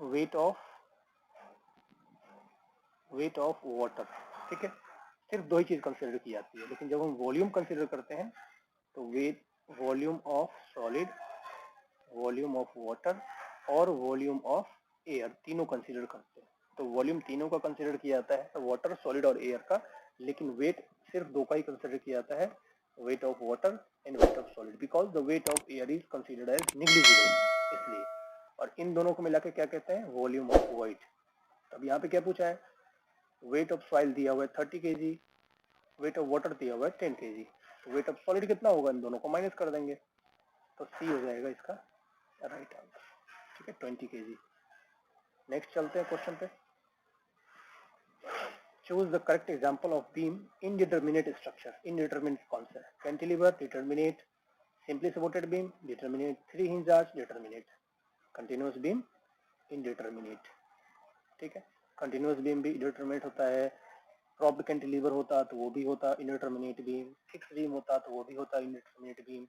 वेट ऑफ वाटर। ठीक है, सिर्फ 2 ही चीज कंसिडर की जाती है, लेकिन जब हम वॉल्यूम कंसिडर करते हैं तो weight, volume of solid, volume of water और वॉल्यूम ऑफ एयर, तीनों कंसिडर करते हैं। तो वॉल्यूम तीनों का कंसिडर किया जाता है, तो वाटर, सॉलिड और एयर का, लेकिन वेट सिर्फ 2 का ही कंसिडर किया जाता है, weight of water and weight of solid, because the weight of air is considered as negligible, इसलिए। और इन दोनों को मिला के क्या कहते हैं? Volume of weight. अब यहाँ पे क्या पूछा है? वेट ऑफ सॉइल दिया हुआ है 30 kg, वेट ऑफ वाटर दिया हुआ है 10 kg, तो वेट ऑफ सॉलिड कितना होगा? इन दोनों को माइनस कर देंगे तो सी हो जाएगा इसका राइट आंसर। ठीक है, 20 kg। नेक्स्ट चलते हैं क्वेश्चन पे। Choose the correct example of beam indeterminate structure। Indeterminate कौन सा है? Cantilever, determinate, simply supported beam, determinate 3 hinge arch, determinate continuous beam, indeterminate, ठीक है। कंटिन्यूस बीम भी इनडिटर्मिनेट होता है, प्रॉप्ड कैंटिलीवर होता तो वो भी होता इनडिटर्मिनेट बीम, फिक्स बीम होता तो वो भी होता इनडिटर्मिनेट बीम,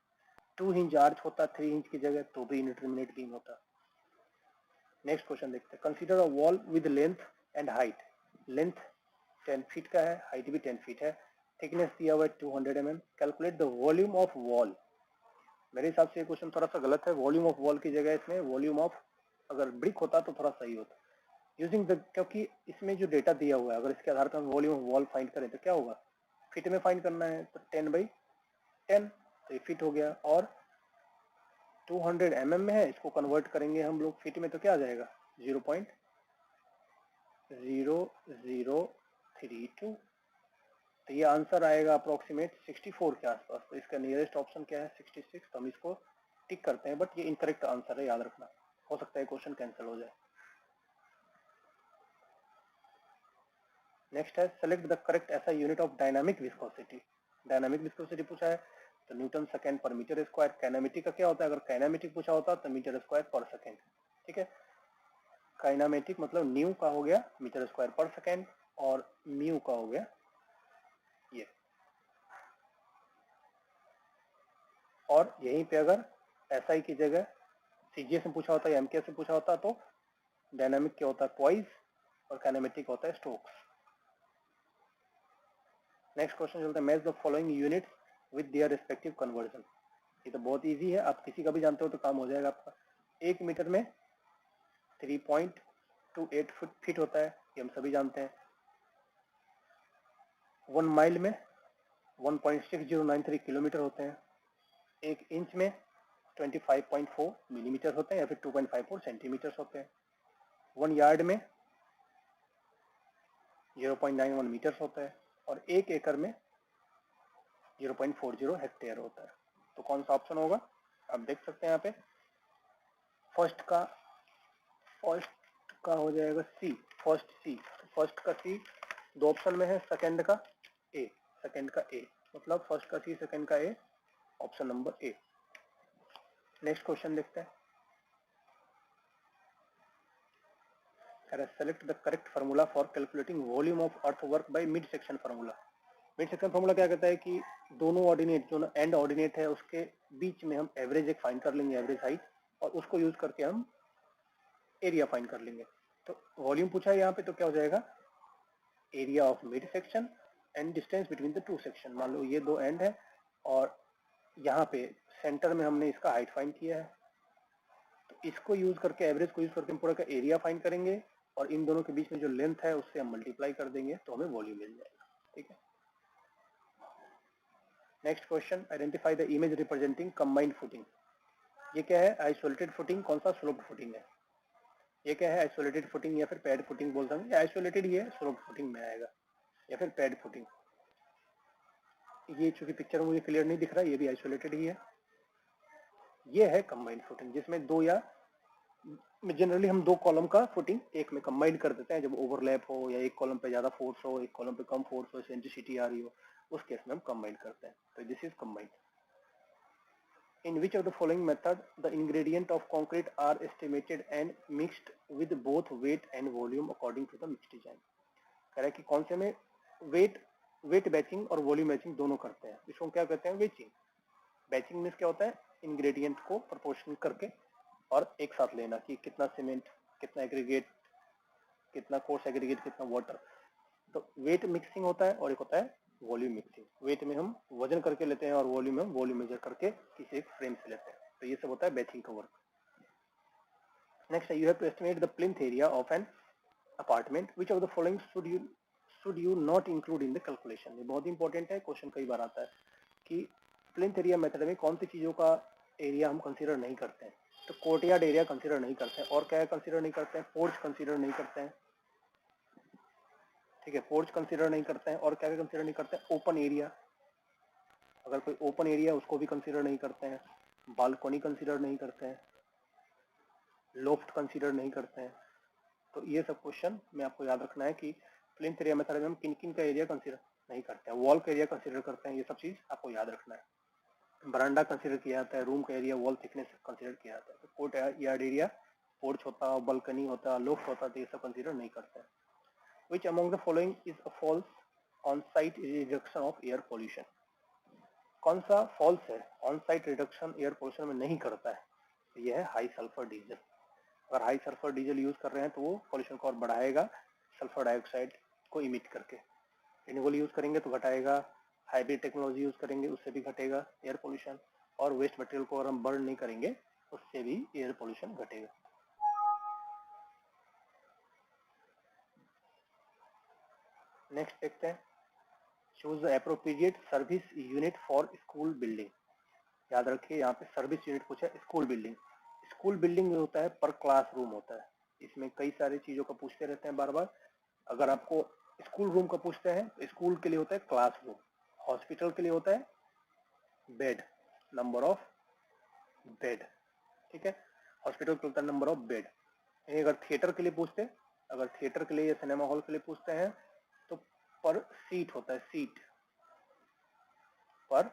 2 इंच आर्च होता 3 इंच की जगह तो भी इनडिटर्मिनेट बीम होता। नेक्स्ट क्वेश्चन देखते हैं, consider a wall with length and height, length 10 feet का है, हाइट भी 10 फीट है, थिकनेस दिया हुआ है 200 mm, calculate the volume of wall. मेरे हिसाब से ये क्वेश्चन थोड़ा सा गलत है, वॉल्यूम ऑफ वॉल की जगह इसमें वॉल्यूम ऑफ, अगर ब्रिक होता तो थोड़ा सही होता। यूजिंग द, क्योंकि इसमें जो डेटा दिया हुआ है अगर इसके आधार पर हम वॉल्यूम ऑफ वॉल फाइंड करें तो क्या होगा, फीट में फाइंड करना है तो 10/10 तो ये फीट हो गया, और 200 mm में है, इसको कन्वर्ट करेंगे हम लोग फीट में तो क्या आ जाएगा 0.0032, तो ये आंसर आएगा अप्रोक्सीमेट 64 के आसपास। तो इसका नियरेस्ट ऑप्शन क्या है 66, तो हम इसको टिक करते हैं, बट ये इनकरेक्ट आंसर है, याद रखना, हो सकता है क्वेश्चन कैंसिल हो जाए। नेक्स्ट है सेलेक्ट द करेक्ट ऐसा unit of dynamic viscosity. Dynamic viscosity पूछा है तो न्यूटन सेकेंड पर मीटर स्क्वायर। काइनेमेटिक का क्या होता है, अगर काइनेमेटिक पूछा होता तो मीटर स्क्वायर पर सेकेंड, ठीक है। काइनेमेटिक मतलब न्यू का हो गया मीटर स्क्वायर पर सेकेंड, और म्यू का हो गया ये। और यहीं पे अगर एसआई की जगह सीजीएस में पूछा होता है या एमकेएस में पूछा होता तो डायनामिक क्या होता है पॉइज, और काइनेमेटिक होता है स्टोक्स। नेक्स्ट क्वेश्चन चलता है, match the following units with their respective conversion. ये तो बहुत इजी है, आप किसी का भी जानते हो तो काम हो जाएगा आपका। 1 मीटर में 3.28 फीट होता है, ये हम सभी जानते हैं। 1 माइल में 1.6093 किलोमीटर होते हैं। 1 इंच में 25.4 मिलीमीटर होते हैं या फिर 2.54 सेंटीमीटर होते हैं। 1 यार्ड में 0.91 मीटर्स होता है, और 1 एकड़ में 0.40 हेक्टेयर होता है। तो कौन सा ऑप्शन होगा, आप देख सकते हैं यहाँ पे फर्स्ट का हो जाएगा सी, फर्स्ट का सी, दो ऑप्शन में है, सेकंड का ए, मतलब फर्स्ट का सी सेकंड का A, option number A. Next question देखते हैं, select the correct formula for calculating volume of earth work by mid section formula. Mid section formula क्या कहता है कि दोनों ऑर्डिनेट, जो एंड ऑर्डिनेट है उसके बीच में हम एवरेज एक फाइंड कर लेंगे, एवरेज हाइट, और उसको यूज करके हम एरिया फाइंड कर लेंगे। तो वॉल्यूम पूछा है यहाँ पे तो क्या हो जाएगा area of mid section and distance between the two section. मान लो ये दो एंड है और यहाँ पे सेंटर में हमने इसका हाइट फाइंड किया है, तो इसको यूज करके, एवरेज को यूज करके हम पूरा का एरिया फाइंड करेंगे, और इन दोनों के बीच में जो लेंथ है उससे हम मल्टीप्लाई कर देंगे तो हमें वॉल्यूम मिल जाएगा, ठीक है। Next question, identify the image representing combined footing. ये क्या है, आइसोलेटेड फुटिंग, कौन सा स्लोप्ड फुटिंग है। ये क्या है, आइसोलेटेड फुटिंग या फिर पैड फुटिंग बोल सकते हैं, आइसोलेटेड ही है, स्लोप्ड फुटिंग में आएगा, या फिर पैड फुटिंग। ये चूंकि पिक्चर में मुझे क्लियर नहीं दिख रहा, ये भी आइसोलेटेड ही है। ये है कंबाइंड फुटिंग, जिसमें दो या जनरली हम दो कॉलम का फुटिंग एक में कंबाइंड कर देते हैं, जब ओवरलैप हो या एक कॉलम पे ज्यादा फोर्स हो, एक कॉलम पे कम फोर्स हो, इसेंट्रिसिटी आ रही हो, उस केस में हम कंबाइंड करते हैं। तो this is combined. In which of the following method the ingredient of concrete are estimated and mixed with both weight and volume according to the mixed design। कह रहा है कि कौन से में वेट बैचिंग और वॉल्यूम बैचिंग दोनों करते हैं, इसको क्या कहते हैं वेचिंग। बैचिंग में क्या होता है, इंग्रेडिएंट को प्रोपोर्शन करके और एक साथ लेना कि कितना सीमेंट, कितना एग्रीगेट, कितना कोर्स एग्रीगेट, कितना वाटर। तो वेट मिक्सिंग होता है और एक होता है वॉल्यूम मिक्सिंग। वेट में हम वजन करके लेते हैं और वॉल्यूम में वॉल्यूम मेजर करके किसी एक फ्रेम से लेते हैं, तो ये सब होता है बैचिंग का वर्क। नेक्स्ट है, you have to estimate the plinth area of an apartment, which of the following should you not include in the calculation. ये बहुत इंपॉर्टेंट है, क्वेश्चन कई बार आता है कि प्लिंथ एरिया मेथड में कौन सी चीजों का एरिया हम कंसीडर नहीं करते हैं। तो कोर्टयार्ड एरिया कंसीडर नहीं करते हैं, और क्या कंसीडर नहीं करते हैं, पोर्च कंसीडर नहीं करते हैं, ठीक है, पोर्च कंसीडर नहीं करते हैं, और क्या कंसीडर नहीं करते हैं, ओपन एरिया, अगर कोई ओपन एरिया उसको भी कंसीडर नहीं करते हैं, बालकनी कंसीडर नहीं करते हैं, लोफ्ट कंसीडर नहीं करते हैं। तो ये सब क्वेश्चन में आपको याद रखना है कि प्लिंथ एरिया मेथड में हम किन किन का एरिया कंसीडर नहीं करते हैं, वॉल का एरिया कंसीडर करते हैं, ये सब चीज आपको याद रखना है। बरांडा कंसीडर किया जाता है, रूम का एरिया, वॉल थिकनेस कंसीडर किया जाता है। तो कोर्ट यार्ड एरिया पोर्च होता, बल्कनी होता, लोफ्ट होता, तो ये सब कंसीडर नहीं करते हैं। विच among the following is a falls on site reduction of air pollution? कौन सा फॉल्स है, on site reduction air pollution में नहीं करता है? तो यह है हाई सल्फर डीजल। अगर हाई सल्फर डीजल यूज कर रहे हैं तो वो पोल्यूशन को और बढ़ाएगा सल्फर डाइऑक्साइड को इमिट करके। रिन्यूएबल यूज करेंगे तो घटाएगा, हाइब्रिड टेक्नोलॉजी यूज करेंगे उससे भी घटेगा एयर पोल्यूशन, और वेस्ट मटेरियल को अगर हम बर्न नहीं करेंगे उससे भी एयर पोल्यूशन घटेगा। नेक्स्ट देखते हैं, choose the appropriate service unit for school building. याद रखिए यहाँ पे सर्विस यूनिट पूछा है, स्कूल बिल्डिंग। स्कूल बिल्डिंग में होता है पर क्लासरूम होता है, इसमें कई सारी चीजों का पूछते रहते हैं बार बार। अगर आपको स्कूल रूम का पूछते हैं तो स्कूल के लिए होता है क्लासरूम, हॉस्पिटल के लिए होता है बेड, नंबर ऑफ बेड, ठीक है, हॉस्पिटल के होता है नंबर ऑफ बेड। अगर थिएटर के लिए पूछते हैं, अगर थिएटर के लिए या सिनेमा हॉल के लिए पूछते हैं तो पर सीट होता है, सीट पर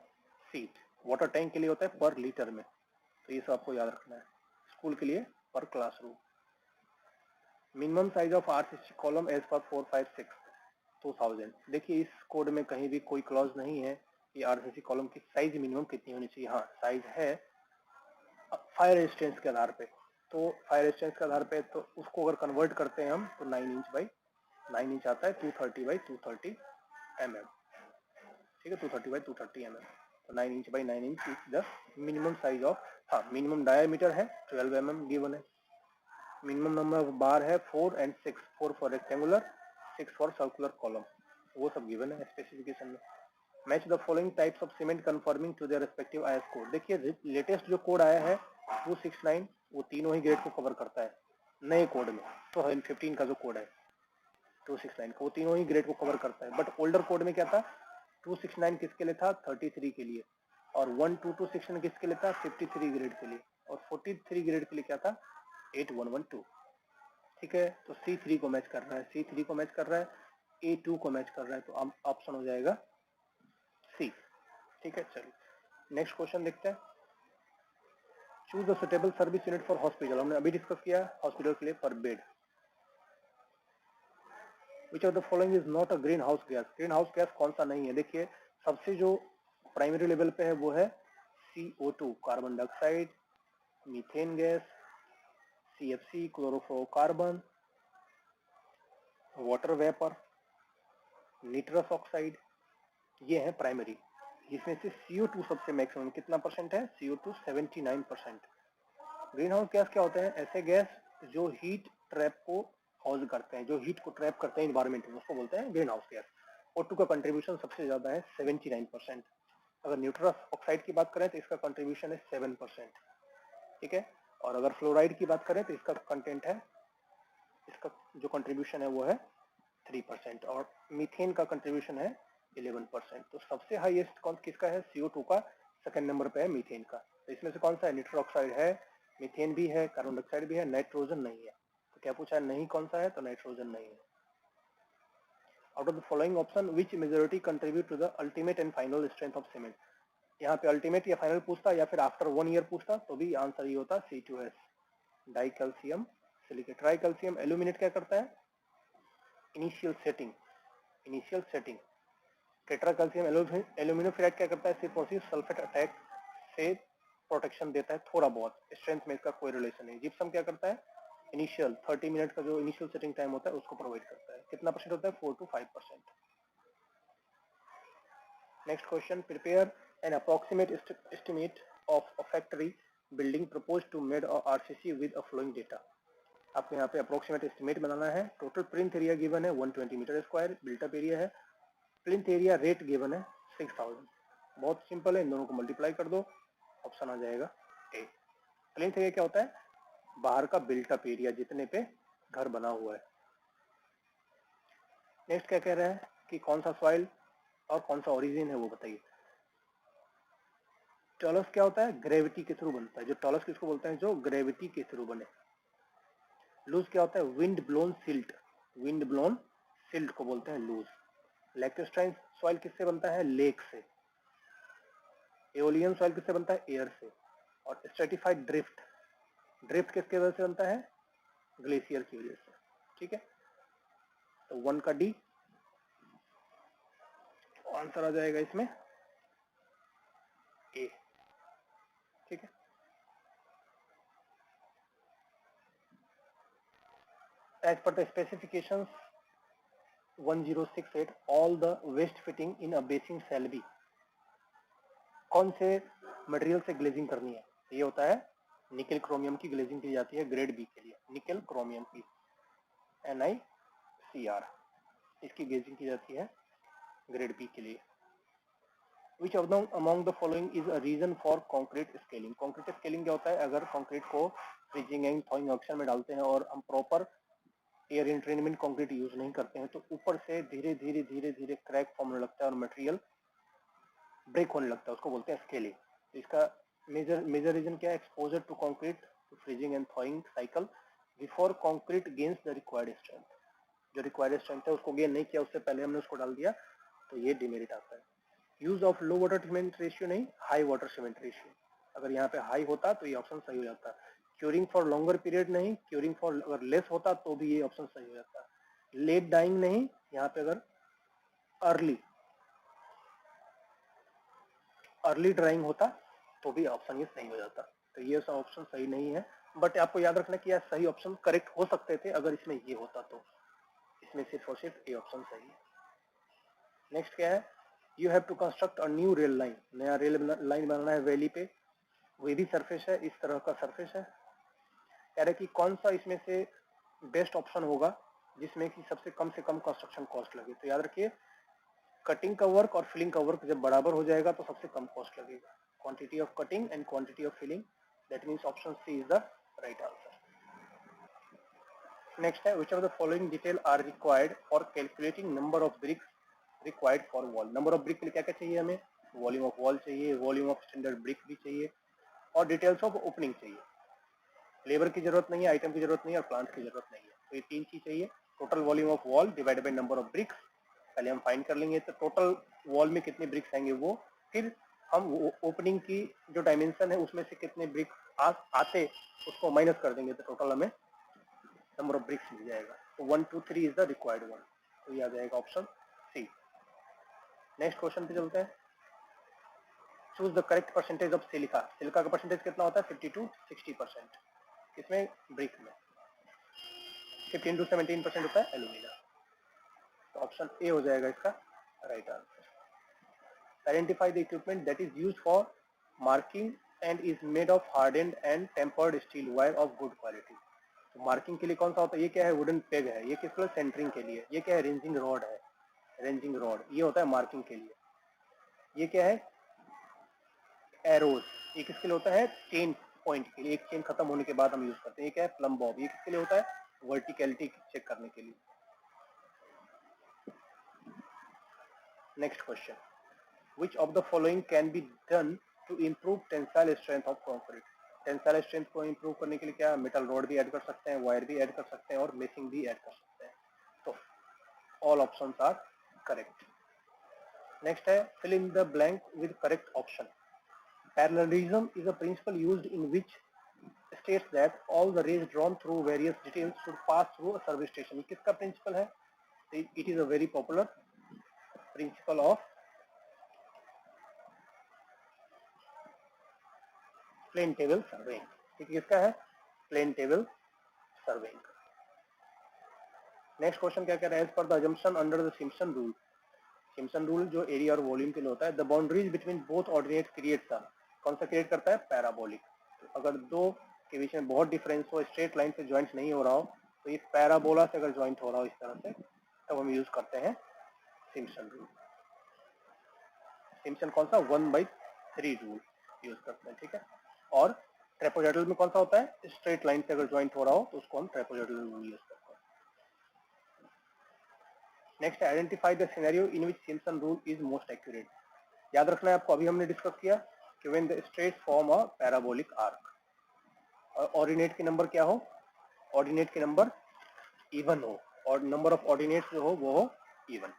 सीट। वाटर टैंक के लिए होता है पर लीटर में, तो ये सब आपको याद रखना है। स्कूल के लिए पर classroom. Minimum size of RCC column as per 456 2000। देखिए इस कोड में कहीं भी कोई क्लॉज नहीं है कि आरसीसी कॉलम की साइज मिनिमम कितनी होनी चाहिए। हाँ साइज है फायर रेजिस्टेंस के आधार पे, तो फायर रेजिस्टेंस के आधार पे तो उसको अगर कन्वर्ट करते हैं हम तो 9 इंच बाई 9 इंच आता है, 230 बाई 230 mm, ठीक है, 230 बाई 230 mm। तो 9 inch by 9 inch is the minimum size of, हाँ मिनिमम डायमीटर है 12 mm गिवन है। मिनिमम नंबर ऑफ बार है 4 and 6, 4 for rectangular, 6 for circular column, वो सब गिवन है स्पेसिफिकेशन में। Match the following types of cement conforming to their respective IS code. देखिए latest जो कोड आया है 269 वो तीनों ही ग्रेड को कवर करता है नए कोड में। तो 15 का जो कोड है 269 को, वो तीनों ही ग्रेड को कवर करता है। बट ओल्डर कोड में क्या था, 269 किसके लिए था, 33 के लिए, और 1226 सेक्शन किसके लिए था, 53 ग्रेड के लिए, और 43 ग्रेड के लिए क्या था, 8112। ठीक है, तो C3 को मैच कर रहा है, C3 को मैच कर रहा है, A2 को मैच कर रहा है, तो ऑप्शन हो जाएगा C। ठीक है, चलिए नेक्स्ट क्वेश्चन देखते हैं। Choose the suitable service unit for hospital, हमने अभी डिस्कस किया हॉस्पिटल के लिए पर bed. Which of the following is not a green house gas, green house gas कौन सा नहीं है। देखिए सबसे जो प्राइमरी लेवल पे है वो है CO2 carbon dioxide, methane gas, CFC chlorofluorocarbon, water vapour, nitrous oxide, ये है प्राइमरी, जिसमें से CO2 सबसे मैक्सिमम कितना परसेंट है, CO2 79%। ग्रीन हाउस गैस क्या होते हैं, ऐसे गैस जो हीट ट्रैप को हाउस करते हैं, जो हीट को ट्रैप करते हैं इन्वायरमेंट में, उसको बोलते हैं ग्रीन हाउस गैस। O2 का कंट्रीब्यूशन सबसे ज्यादा है 79%। अगर न्यूट्रस ऑक्साइड की बात करें तो इसका कंट्रीब्यूशन है 7%, ठीक है, और अगर फ्लोराइड की बात करें तो इसका कंटेंट है, इसका जो कंट्रीब्यूशन है वो है 3%, और मीथेन का कंट्रीब्यूशन है 11%। तो सबसे हाईएस्ट कौन किसका है, CO2 का, सेकंड नंबर पे है मीथेन का। तो इसमें से कौन सा है, निट्रस ऑक्साइड है, मीथेन भी है, कार्बन डाइऑक्साइड भी है, नाइट्रोजन नहीं है। तो क्या पूछा है, नहीं कौन सा है, तो नाइट्रोजन नहीं है। Out of the following option which majority contribute to the ultimate and final strength of cement. यहाँ पे अल्टीमेट या फाइनल पूछता या फिर आफ्टर 1 ईयर पूछता तो भी आंसर ये होता C2S, di calcium silicate. Tri calcium aluminate क्या करता है, initial setting, initial setting. Tetra calcium aluminoferrite क्या करता है, सिर्फ सल्फेट अटैक से प्रोटेक्शन देता है थोड़ा बहुत, स्ट्रेंथ में इसका कोई रिलेशन नहीं। जिप्सम क्या करता है, इनिशियल 30 मिनट का जो इनिशियल सेटिंग टाइम होता है उसको प्रोवाइड करता है। कितना परसेंट होता है, 4 to 5%। Next question, prepare an approximate estimate of a factory building propose to made RCC with a following data. आपको यहाँ पे अप्रोक्सीमेट एस्टिमेट बनाना है। टोटल प्लिंथ एरिया गिवन है 120 मीटर स्क्वायर, बिल्टअप एरिया है, प्लिंथ एरिया रेट गिवन है 6000। बहुत simple है, इन दोनों को मल्टीप्लाई कर दो, ऑप्शन आ जाएगा A। प्लिंथ एरिया क्या होता है, बाहर का बिल्टअप एरिया जितने पे घर बना हुआ है। नेक्स्ट क्या कह रहा है कि कौन सा सॉइल और कौन सा ओरिजिन है वो बताइए। टॉलस क्या होता है, ग्रेविटी के थ्रू बनता है। जो टॉलस किसको बोलते हैं, जो ग्रेविटी के थ्रू बने। लूज क्या होता है, wind blown silt, wind blown silt को बोलते हैं लूज। लैक्टोस्टाइन सॉइल किससे बनता है, लेक से। एओलियन सॉइल किससे बनता है, एयर से। और स्ट्रेटिफाइड ड्रिफ्ट, ड्रिफ्ट किसके वजह से बनता है, ग्लेशियर की वजह से। ठीक है, तो 1 का डी आंसर आ जाएगा इसमें ए। ठीक है, as per the specifications 1068 all the waste fitting in a basin shall be, कौन से मटेरियल से ग्लेजिंग करनी है? ये होता है निकल क्रोमियम की ग्लेजिंग की जाती है ग्रेड बी के लिए, निकल क्रोमियम की NiCr, इसकी ग्लेजिंग की जाती है ग्रेड बी के लिए। Which of them among the following is a reason for concrete scaling? concrete scaling क्या होता है? अगर कंक्रीट को फ्रीजिंग एंड थॉइंग ऑप्शन में डालते हैं और हम प्रॉपर एयर इंट्रेनमेंट कंक्रीट यूज नहीं करते हैं तो ऊपर से धीरे धीरे धीरे धीरे क्रैक फॉर्म होने लगता है और मटेरियल ब्रेक होने लगता है, उसको बोलते हैं स्केलिंग। तो इसका मेजर रीजन क्या है? Exposure to concrete to freezing and thawing cycle before concrete gains the required strength, जो रिक्वायर्ड स्ट्रेंथ है उसको गेन नहीं किया, उससे पहले हमने उसको डाल दिया, तो ये डिमेरिट आता है। Use of low water cement ratio नहीं, हाई वाटर सीमेंट रेशियो, अगर यहाँ पे हाई होता तो ये ऑप्शन सही हो जाता। क्यूरिंग फॉर लॉन्गर पीरियड नहीं, क्यूरिंग फॉर अगर लेस होता तो भी ये ऑप्शन सही हो जाता। लेट डाइंग नहीं, यहाँ पे अगर अर्ली ड्राइंग होता तो भी ऑप्शन ये सही हो जाता। तो ये सब ऑप्शन सही नहीं है, बट आपको याद रखना कि यार सही ऑप्शन करेक्ट हो सकते थे अगर इसमें ये होता, तो इसमें सिर्फ और सिर्फ ये ऑप्शन सही है। नेक्स्ट क्या है? You have to construct a new rail line, नया रेल लाइन बनाना है वैली पे, वही भी सरफेस है, इस तरह का सरफेस है। कह रहे कि कौन सा इसमें से बेस्ट ऑप्शन होगा जिसमें कि सबसे कम से कम कंस्ट्रक्शन कॉस्ट लगे? तो याद रखिए कटिंग का वर्क और फिलिंग का वर्क जब बराबर हो जाएगा तो सबसे कम कॉस्ट लगेगा। Quantity of cutting and quantity of filling, that means option C is the right answer. Next है which of the following detail are required for calculating number of bricks required for wall. Number of brick के लिए क्या क्या चाहिए हमें? Volume of wall चाहिए, volume of standard brick भी चाहिए और डिटेल्स ऑफ ओपनिंग चाहिए। लेबर की जरूरत नहीं है, आइटम की जरूरत नहीं है और प्लांट की जरूरत नहीं है, तो ये तीन चीज चाहिए। Total volume of wall divided by number of BRICS, पहले हम फाइंड कर लेंगे तो टोटल वॉल में कितने ब्रिक्स आएंगे वो, फिर हम ओपनिंग की जो डायमेंशन है उसमें से कितने ब्रिक आते उसको माइनस कर देंगे तो टोटल हमें नंबर ऑफ ब्रिक्स मिल जाएगा। तो 1 2 3 इज द रिक्वायर्ड वन, तो ये आ जाएगा ऑप्शन सी। नेक्स्ट क्वेश्चन पे चलते हैं। Choose the correct percentage of silica. Silica का परसेंटेज कितना होता है? 50 to 60%। किसमें? ब्रिक में। 15 to 17% होता है एल्यूमिना। तो ऑप्शन ए हो जाएगा इसका right answer. Identify the equipment that is used for marking and is made of hardened and tempered steel wire of good quality. तो मार्किंग के लिए कौन सा होता है? ये क्या है? वुडन पेग है। ये किसके लिए? सेंटरिंग के लिए। ये क्या है? रेंजिंग रॉड है, रेंजिंग रॉड, ये होता है मार्किंग के लिए। ये क्या है? एरोज, ये किसके लिए होता है? चेन पॉइंट के लिए, एक चेन खत्म होने के बाद हम यूज करते हैं। ये क्या है? प्लम बॉब, ये किसके लिए होता है? वर्टिकलिटी चेक करने के लिए। Next question, which of the following can be done to improve tensile strength of concrete? Tensile strength को इंप्रूव करने के लिए क्या? मेटल रोड भी ऐड कर सकते हैं, वायर भी ऐड कर सकते हैं और मेसिंग भी ऐड कर सकते हैं। तो all options are correct. Next है fill in the blank with correct option. Parallelism is a principle used in which states that all the rays drawn through various details should pass through a service station। किसका principle है? It is a very popular principle of plane table surveying. ठीक है, किसका है? Plane table surveying. Next question क्या कह रहा है? As per the assumption under the Simpson rule, Simpson rule जो एरिया और वॉल्यूम के लिए होता है, the boundaries between both ordinate creates a, कौन सा क्रिएट करता है? पैराबोलिक। तो अगर दो के बीच में बहुत डिफरेंस हो, स्ट्रेट लाइन से ज्वाइंट नहीं हो रहा हो, तो ये पैराबोला से अगर ज्वाइंट हो रहा हो इस तरह से, तब हम यूज करते हैं सिम्पसन रूल। सिम्पसन कौन सा? 1/3 रूल यूज करते हैं। ठीक है, और ट्रेपेजॉइडल में कौन सा होता है? स्ट्रेट लाइन से अगर ज्वाइंट हो रहा हो तो उसको हम ट्रेपेजॉइडल रूल यूज करते हैं। Next, identify the scenario in which Simpson rule is most accurate. याद रखना है आपको, अभी हमने डिस्कस किया कि when the straight form a parabolic arc, और ऑर्डिनेट के नंबर क्या हो? ऑर्डिनेट के नंबर इवन हो, और नंबर ऑफ ऑर्डिनेट्स जो हो वो हो इवन।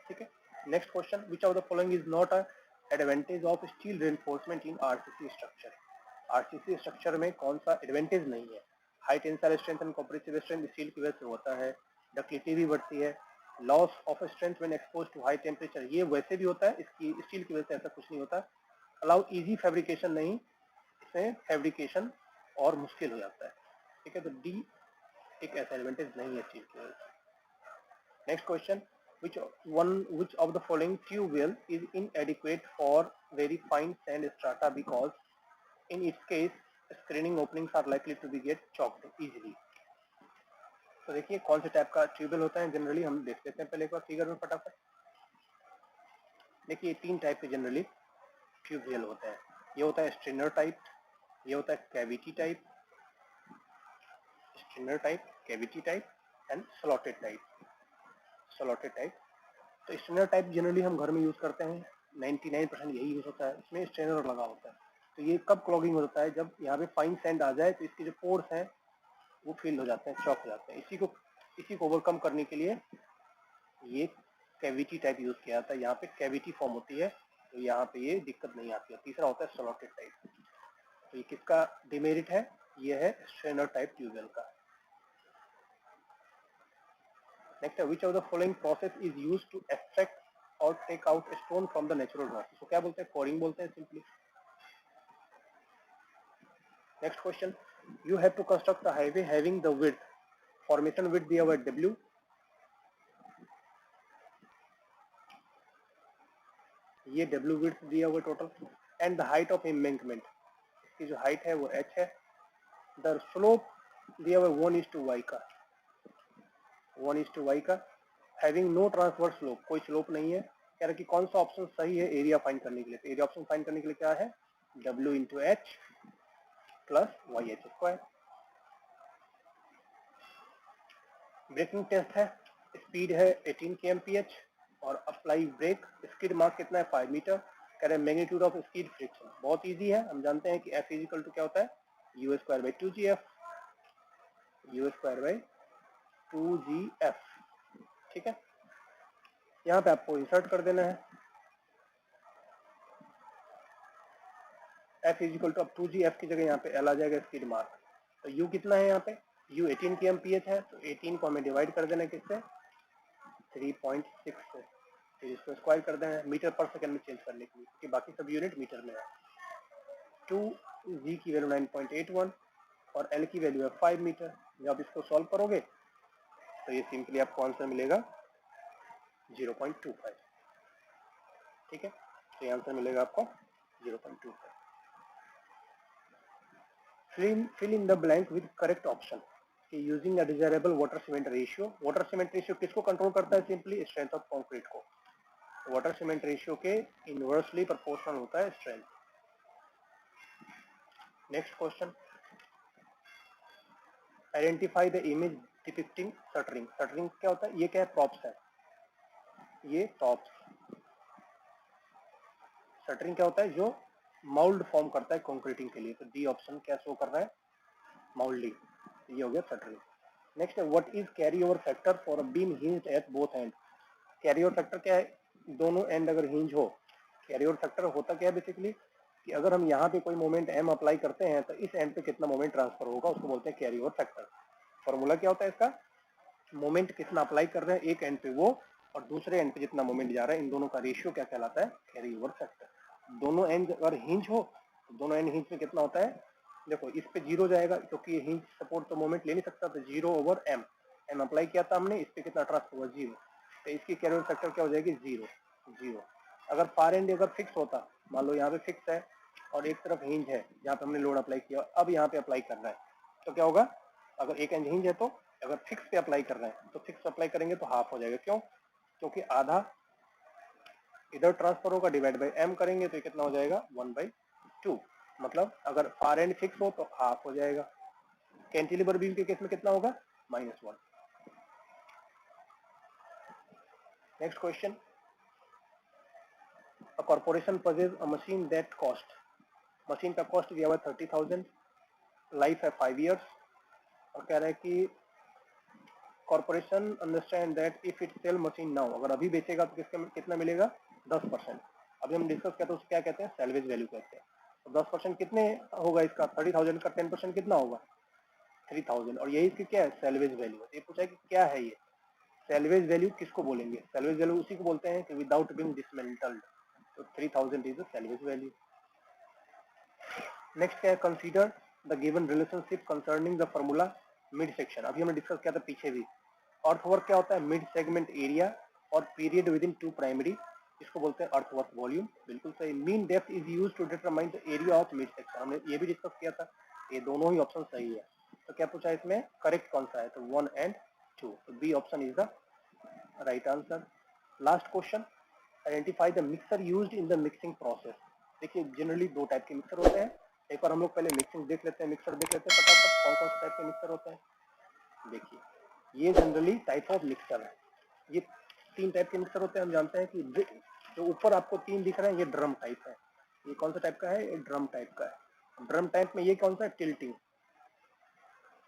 ठीक है, next question, which of the following is not a advantage of steel reinforcement in RCC structure. RCC structure में कौन सा एडवांटेज नहीं है? High tensile strength and compressive strength steel की वजह से होता है, डक्टिलिटी भी बढ़ती है, loss of strength when expose to high temperature ये वैसे भी होता है, इसकी स्टील की वजह से ऐसा कुछ नहीं होता। अलाउ इजी फैब्रिकेशन नहीं, इसमें फैब्रिकेशन और मुश्किल हो जाता है, ठीक है। तो डी एक ऐसा एडवांटेज नहीं है स्टील की वजह से। Next question, which of the following tube well is inadequate for very fine sand strata because in its case screening openings are likely to be get chalked easily। तो देखिए कौन से टाइप का ट्यूबवेल होता है, जनरली हम देख लेते हैं पहले एक बार फिगर में फटाफट। देखिए तीन टाइप के जनरली ट्यूबवेल होते हैं, ये होता है स्ट्रेनर टाइप, ये होता है cavity type, strainer type, cavity type and slotted type. Slotted type, तो स्ट्रेनर टाइप जनरली हम घर में यूज करते हैं, 99% यही यूज होता है, इसमें स्ट्रेनर लगा होता है। तो ये कब क्लॉगिंग होता है, जब यहाँ पे फाइन सैंड आ जाए तो इसके जो पोर्स हैं वो फिल हो जाते हैं, चौक हो जाते हैं। इसी को ओवरकम करने के लिए ये कैविटी टाइप यूज किया जाता है, यहाँ पे कैविटी फॉर्म होती है तो यहाँ पे ये दिक्कत नहीं आती है। तीसरा होता है स्लॉटेड टाइप, तो ये किसका डिमेरिट है, ये है स्ट्रेनर टाइप ट्यूबवेल का। नेक्स्ट है which of the following process is used to extract और take out stone from the natural rock. इसको क्या बोलते हैं, कोरिंग बोलते हैं simply. Next question, you have to construct a highway having the width, formation width दिया हुआ है W, ये W विड्थ दिया हुआ total, and the height of embankment, इसकी जो हाइट है वो h है, द स्लोप दिया हुआ 1:y का, 1:y का, हैविंग नो ट्रांसवर्स स्लोप, कोई स्लोप नहीं है। कह रहा कि कौन सा ऑप्शन सही है एरिया फाइंड करने के लिए, तो एरिया ऑप्शन फाइंड करने के लिए क्या है, W into H plus Y H square. Breaking test है, स्पीड है 18 kmph और अप्लाई ब्रेक, स्किड मार्क कितना है 5 मीटर। कह रहे हैं मैग्नीट्यूड ऑफ स्किड फ्रिक्शन, बहुत इजी है, हम जानते हैं कि F इजिकल टू क्या होता है, you square by 2gf, you square by 2gf, ठीक है। यहाँ पे आपको इंसर्ट कर देना है F इजिकल टू, अब 2gf की जगह यहाँ पे L आ जाएगा स्किड मार्क। तो U कितना है यहाँ पे, U 18 kmph है, तो 18 को हमें डिवाइड कर देना है किससे, 3.6 से, फिर इसको स्क्वायर कर देना है मीटर पर सेकंड में चेंज करने के लिए, क्योंकि बाकी सब यूनिट मीटर में है। 2g की वैल्यू 9.81 और L की वैल्यू है 5 मीटर। जब इसको सॉल्व करोगे तो ये सिंपली आपको आंसर मिलेगा 0.25, ठीक है। तो ये आंसर मिलेगा आपको 0.25। fill in the blank with correct option using a desirable water cement ratio. Water cement ratio किसको कंट्रोल करता है, सिंपली स्ट्रेंथ ऑफ कंक्रीट को। वाटर सीमेंट रेशियो के इनवर्सली प्रोपोर्शनल होता है strength. Next question, identify the image depicting shuttering. Shuttering क्या होता है, ये क्या है, प्रॉप्स है, ये टॉप्स। शटरिंग क्या होता है, जो माउल्ड फॉर्म करता है कंक्रीटिंग के लिए, तो डी ऑप्शन क्या शो कर रहा है, माउल्डिंग, ये हो गया शटरिंग। नेक्स्ट है what is carry over factor for a beam hinged at both and. Carry over factor क्या है, दोनों एंड अगर हिंज हो, कैरी ओवर फैक्टर होता क्या है बेसिकली, कि अगर हम यहाँ पे कोई मोमेंट m अप्लाई करते हैं तो इस एंड पे कितना मोमेंट ट्रांसफर होगा, उसको बोलते हैं कैरी ओवर फैक्टर। फॉर्मूला क्या होता है इसका, मोमेंट कितना अप्लाई कर रहे हैं एक एंड पे वो, और दूसरे एंड पे जितना मोमेंट जा रहा है, इन दोनों का रेशियो क्या कहलाता है, कैरी ओवर फैक्टर। दोनों एंड अगर हिंज हो तो दोनों एंड हिंज में कितना होता है, देखो इस पे 0 जाएगा क्योंकि ये हिंज सपोर्ट तो मोमेंट ले नहीं सकता, तो 0/m, m अप्लाई किया था हमने, इस पे कितना ट्रांसफर हुआ 0, तो इसकी कैरी ओवर फैक्टर क्या हो जाएगी 0। अगर फार एंड अगर फिक्स होता, मान लो यहाँ पे फिक्स है और एक तरफ हिंज है जहाँ पे हमने लोड अप्लाई किया, अब यहाँ पे अप्लाई करना है, तो क्या होगा, अगर एक एंड हिंज है तो अगर फिक्स पे अप्लाई कर रहे हैं तो फिक्स अप्लाई करेंगे तो हाफ हो जाएगा, क्यों, क्योंकि आधा इधर ट्रांसफर होगा, डिवाइड बाई m करेंगे तो कितना हो जाएगा 1/2, मतलब अगर फार एंड फिक्स हो तो हाफ हो जाएगा। कैंटिलीवर बीम के केस में कितना होगा, -1। Next question, a corporation purchase a machine that cost, machine का कॉस्ट दिया हुआ है 30,000, लाइफ है 5 years, और कह रहा है कि corporation understand that if it sell machine now, अगर अभी बेचेगा तो किसका कितना मिलेगा 10%। अभी हम डिस्कस करते हैं उसको क्या कहते हैं, सैल्वेज वैल्यू कहते हैं। तो 10% कितने होगा इसका, 30,000 का 10% कितना होगा 3000 और यही इसकी क्या है सैल्वेज वैल्यू है। ये पूछा है कि क्या है ये सैल्वेज वैल्यू किसको बोलेंगे, सैल्वेज वैल्यू उसी को बोलते हैं कि विदाउट बीइंग डिसमेंटल्ड। तो 3000 is the salvage value. Next क्या है consider the given relationship concerning the formula mid section. अभी हमने डिस्कस किया था पीछे भी। अर्थवर्क क्या होता है मिड सेगमेंट एरिया और period with in to primary, इसको बोलते हैं अर्थवर्क वॉल्यूम। बिल्कुल सही। Mean depth is used to determine the area of mid section, हमने ये भी डिस्कस किया था। ये दोनों ही ऑप्शन सही है। तो क्या पूछा इसमें करेक्ट कौन सा है, तो 1 and 2, तो B option is the right answer. Last question identify the mixer used in the mixing process. देखिए जनरली दो टाइप के मिक्सर होते हैं। एक बार हम लोग पहले मिक्सिंग देख लेते हैं, मिक्सर देख लेते हैं फटाफट कौन कौन से टाइप के मिक्सर होते हैं। देखिए ये जनरली टाइप ऑफ मिक्सर है। ये 3 टाइप के मिक्सर होते हैं। हम जानते हैं कि जो ऊपर आपको 3 दिख रहे हैं ये ड्रम टाइप है। ये कौन सा टाइप का है, ये ड्रम टाइप का है। ड्रम टाइप में ये कौन सा है टिल्टिंग।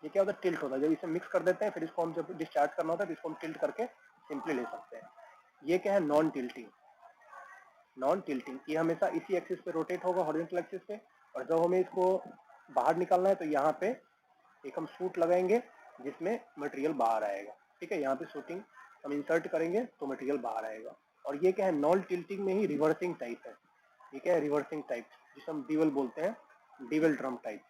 ये क्या होता है टिल्ट होता है, जब इसे मिक्स कर देते हैं फिर इसको हम जब डिस्चार्ज करना होता है तो इसको हम टिल्ट करके सिंपली ले सकते हैं। ये क्या है नॉन टिल्टिंग। नॉन टिल्टिंग ये हमेशा इसी एक्सिस पे रोटेट होगा हॉरिजॉन्टल एक्सिस पे, और जब हमें इसको बाहर निकालना है तो यहाँ पे एक हम सूट लगाएंगे जिसमें मटेरियल बाहर आएगा। ठीक है, यहाँ पे शूटिंग हम इंसर्ट करेंगे तो मटेरियल बाहर आएगा। और ये क्या है नॉन टिल्टिंग में ही रिवर्सिंग टाइप है। ये क्या है रिवर्सिंग टाइप, जिसे हम डीवल बोलते हैं, डीवल ड्रम टाइप।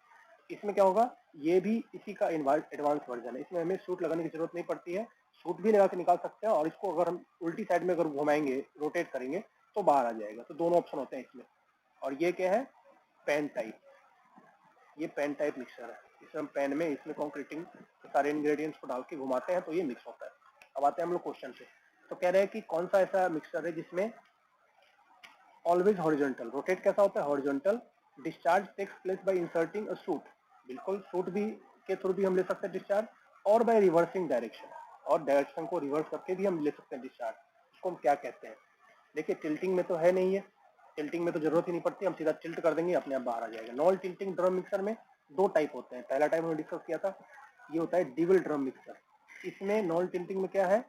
इसमें क्या होगा ये भी इसी का एडवांस वर्जन है। इसमें हमें सूट लगाने की जरूरत नहीं पड़ती है, सूट भी लगा के निकाल सकते हैं और इसको अगर हम उल्टी साइड में अगर घुमाएंगे रोटेट करेंगे तो बाहर आ जाएगा। तो दोनों ऑप्शन होते हैं इसमें। और ये क्या है पेन टाइप, ये पेन टाइप मिक्सर है। इसे हम पेन में इसमें कॉन्क्रीटिंग सारे इंग्रेडिएंट्स को डाल के घुमाते हैं तो ये मिक्स होता है। अब आते हैं हम लोग क्वेश्चन पे। तो कह रहे हैं कि कौन सा ऐसा मिक्सर है जिसमें ऑलवेज हॉरिजॉन्टल, रोटेट कैसा होता है horizontal, discharge takes place by inserting a chute, बिल्कुल सूट भी के थ्रू भी हम ले सकते हैं डिस्चार्ज, और बाय रिवर्सिंग डायरेक्शन, और डायरेक्शन को रिवर्स करके भी हम ले सकते हैं डिस्चार्ज। इसको हम क्या कहते हैं। देखिए टिल्टिंग में तो है नहीं है, टिल्टिंग में तो जरूरत ही नहीं पड़ती, हम सीधा टिल्ट कर देंगे अपने आप बाहर आ जाएगा। नॉन टिल्टिंग ड्रम मिक्सर में 2 टाइप होते हैं। पहला टाइप हमने डिस्कस किया था, ये होता है डीवल ड्रम मिक्सर। इसमें नॉन टिल्टिंग में क्या है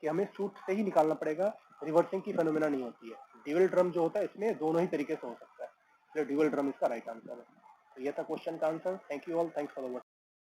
कि हमें सूट से ही निकालना पड़ेगा, रिवर्सिंग की फेनोमेना नहीं होती है। ड्यूअल ड्रम जो होता है इसमें दोनों ही तरीके से हो सकता है, इसलिए ड्यूअल ड्रम इसका राइट आंसर है। तो ये था क्वेश्चन का answer. Thank you all, thanks for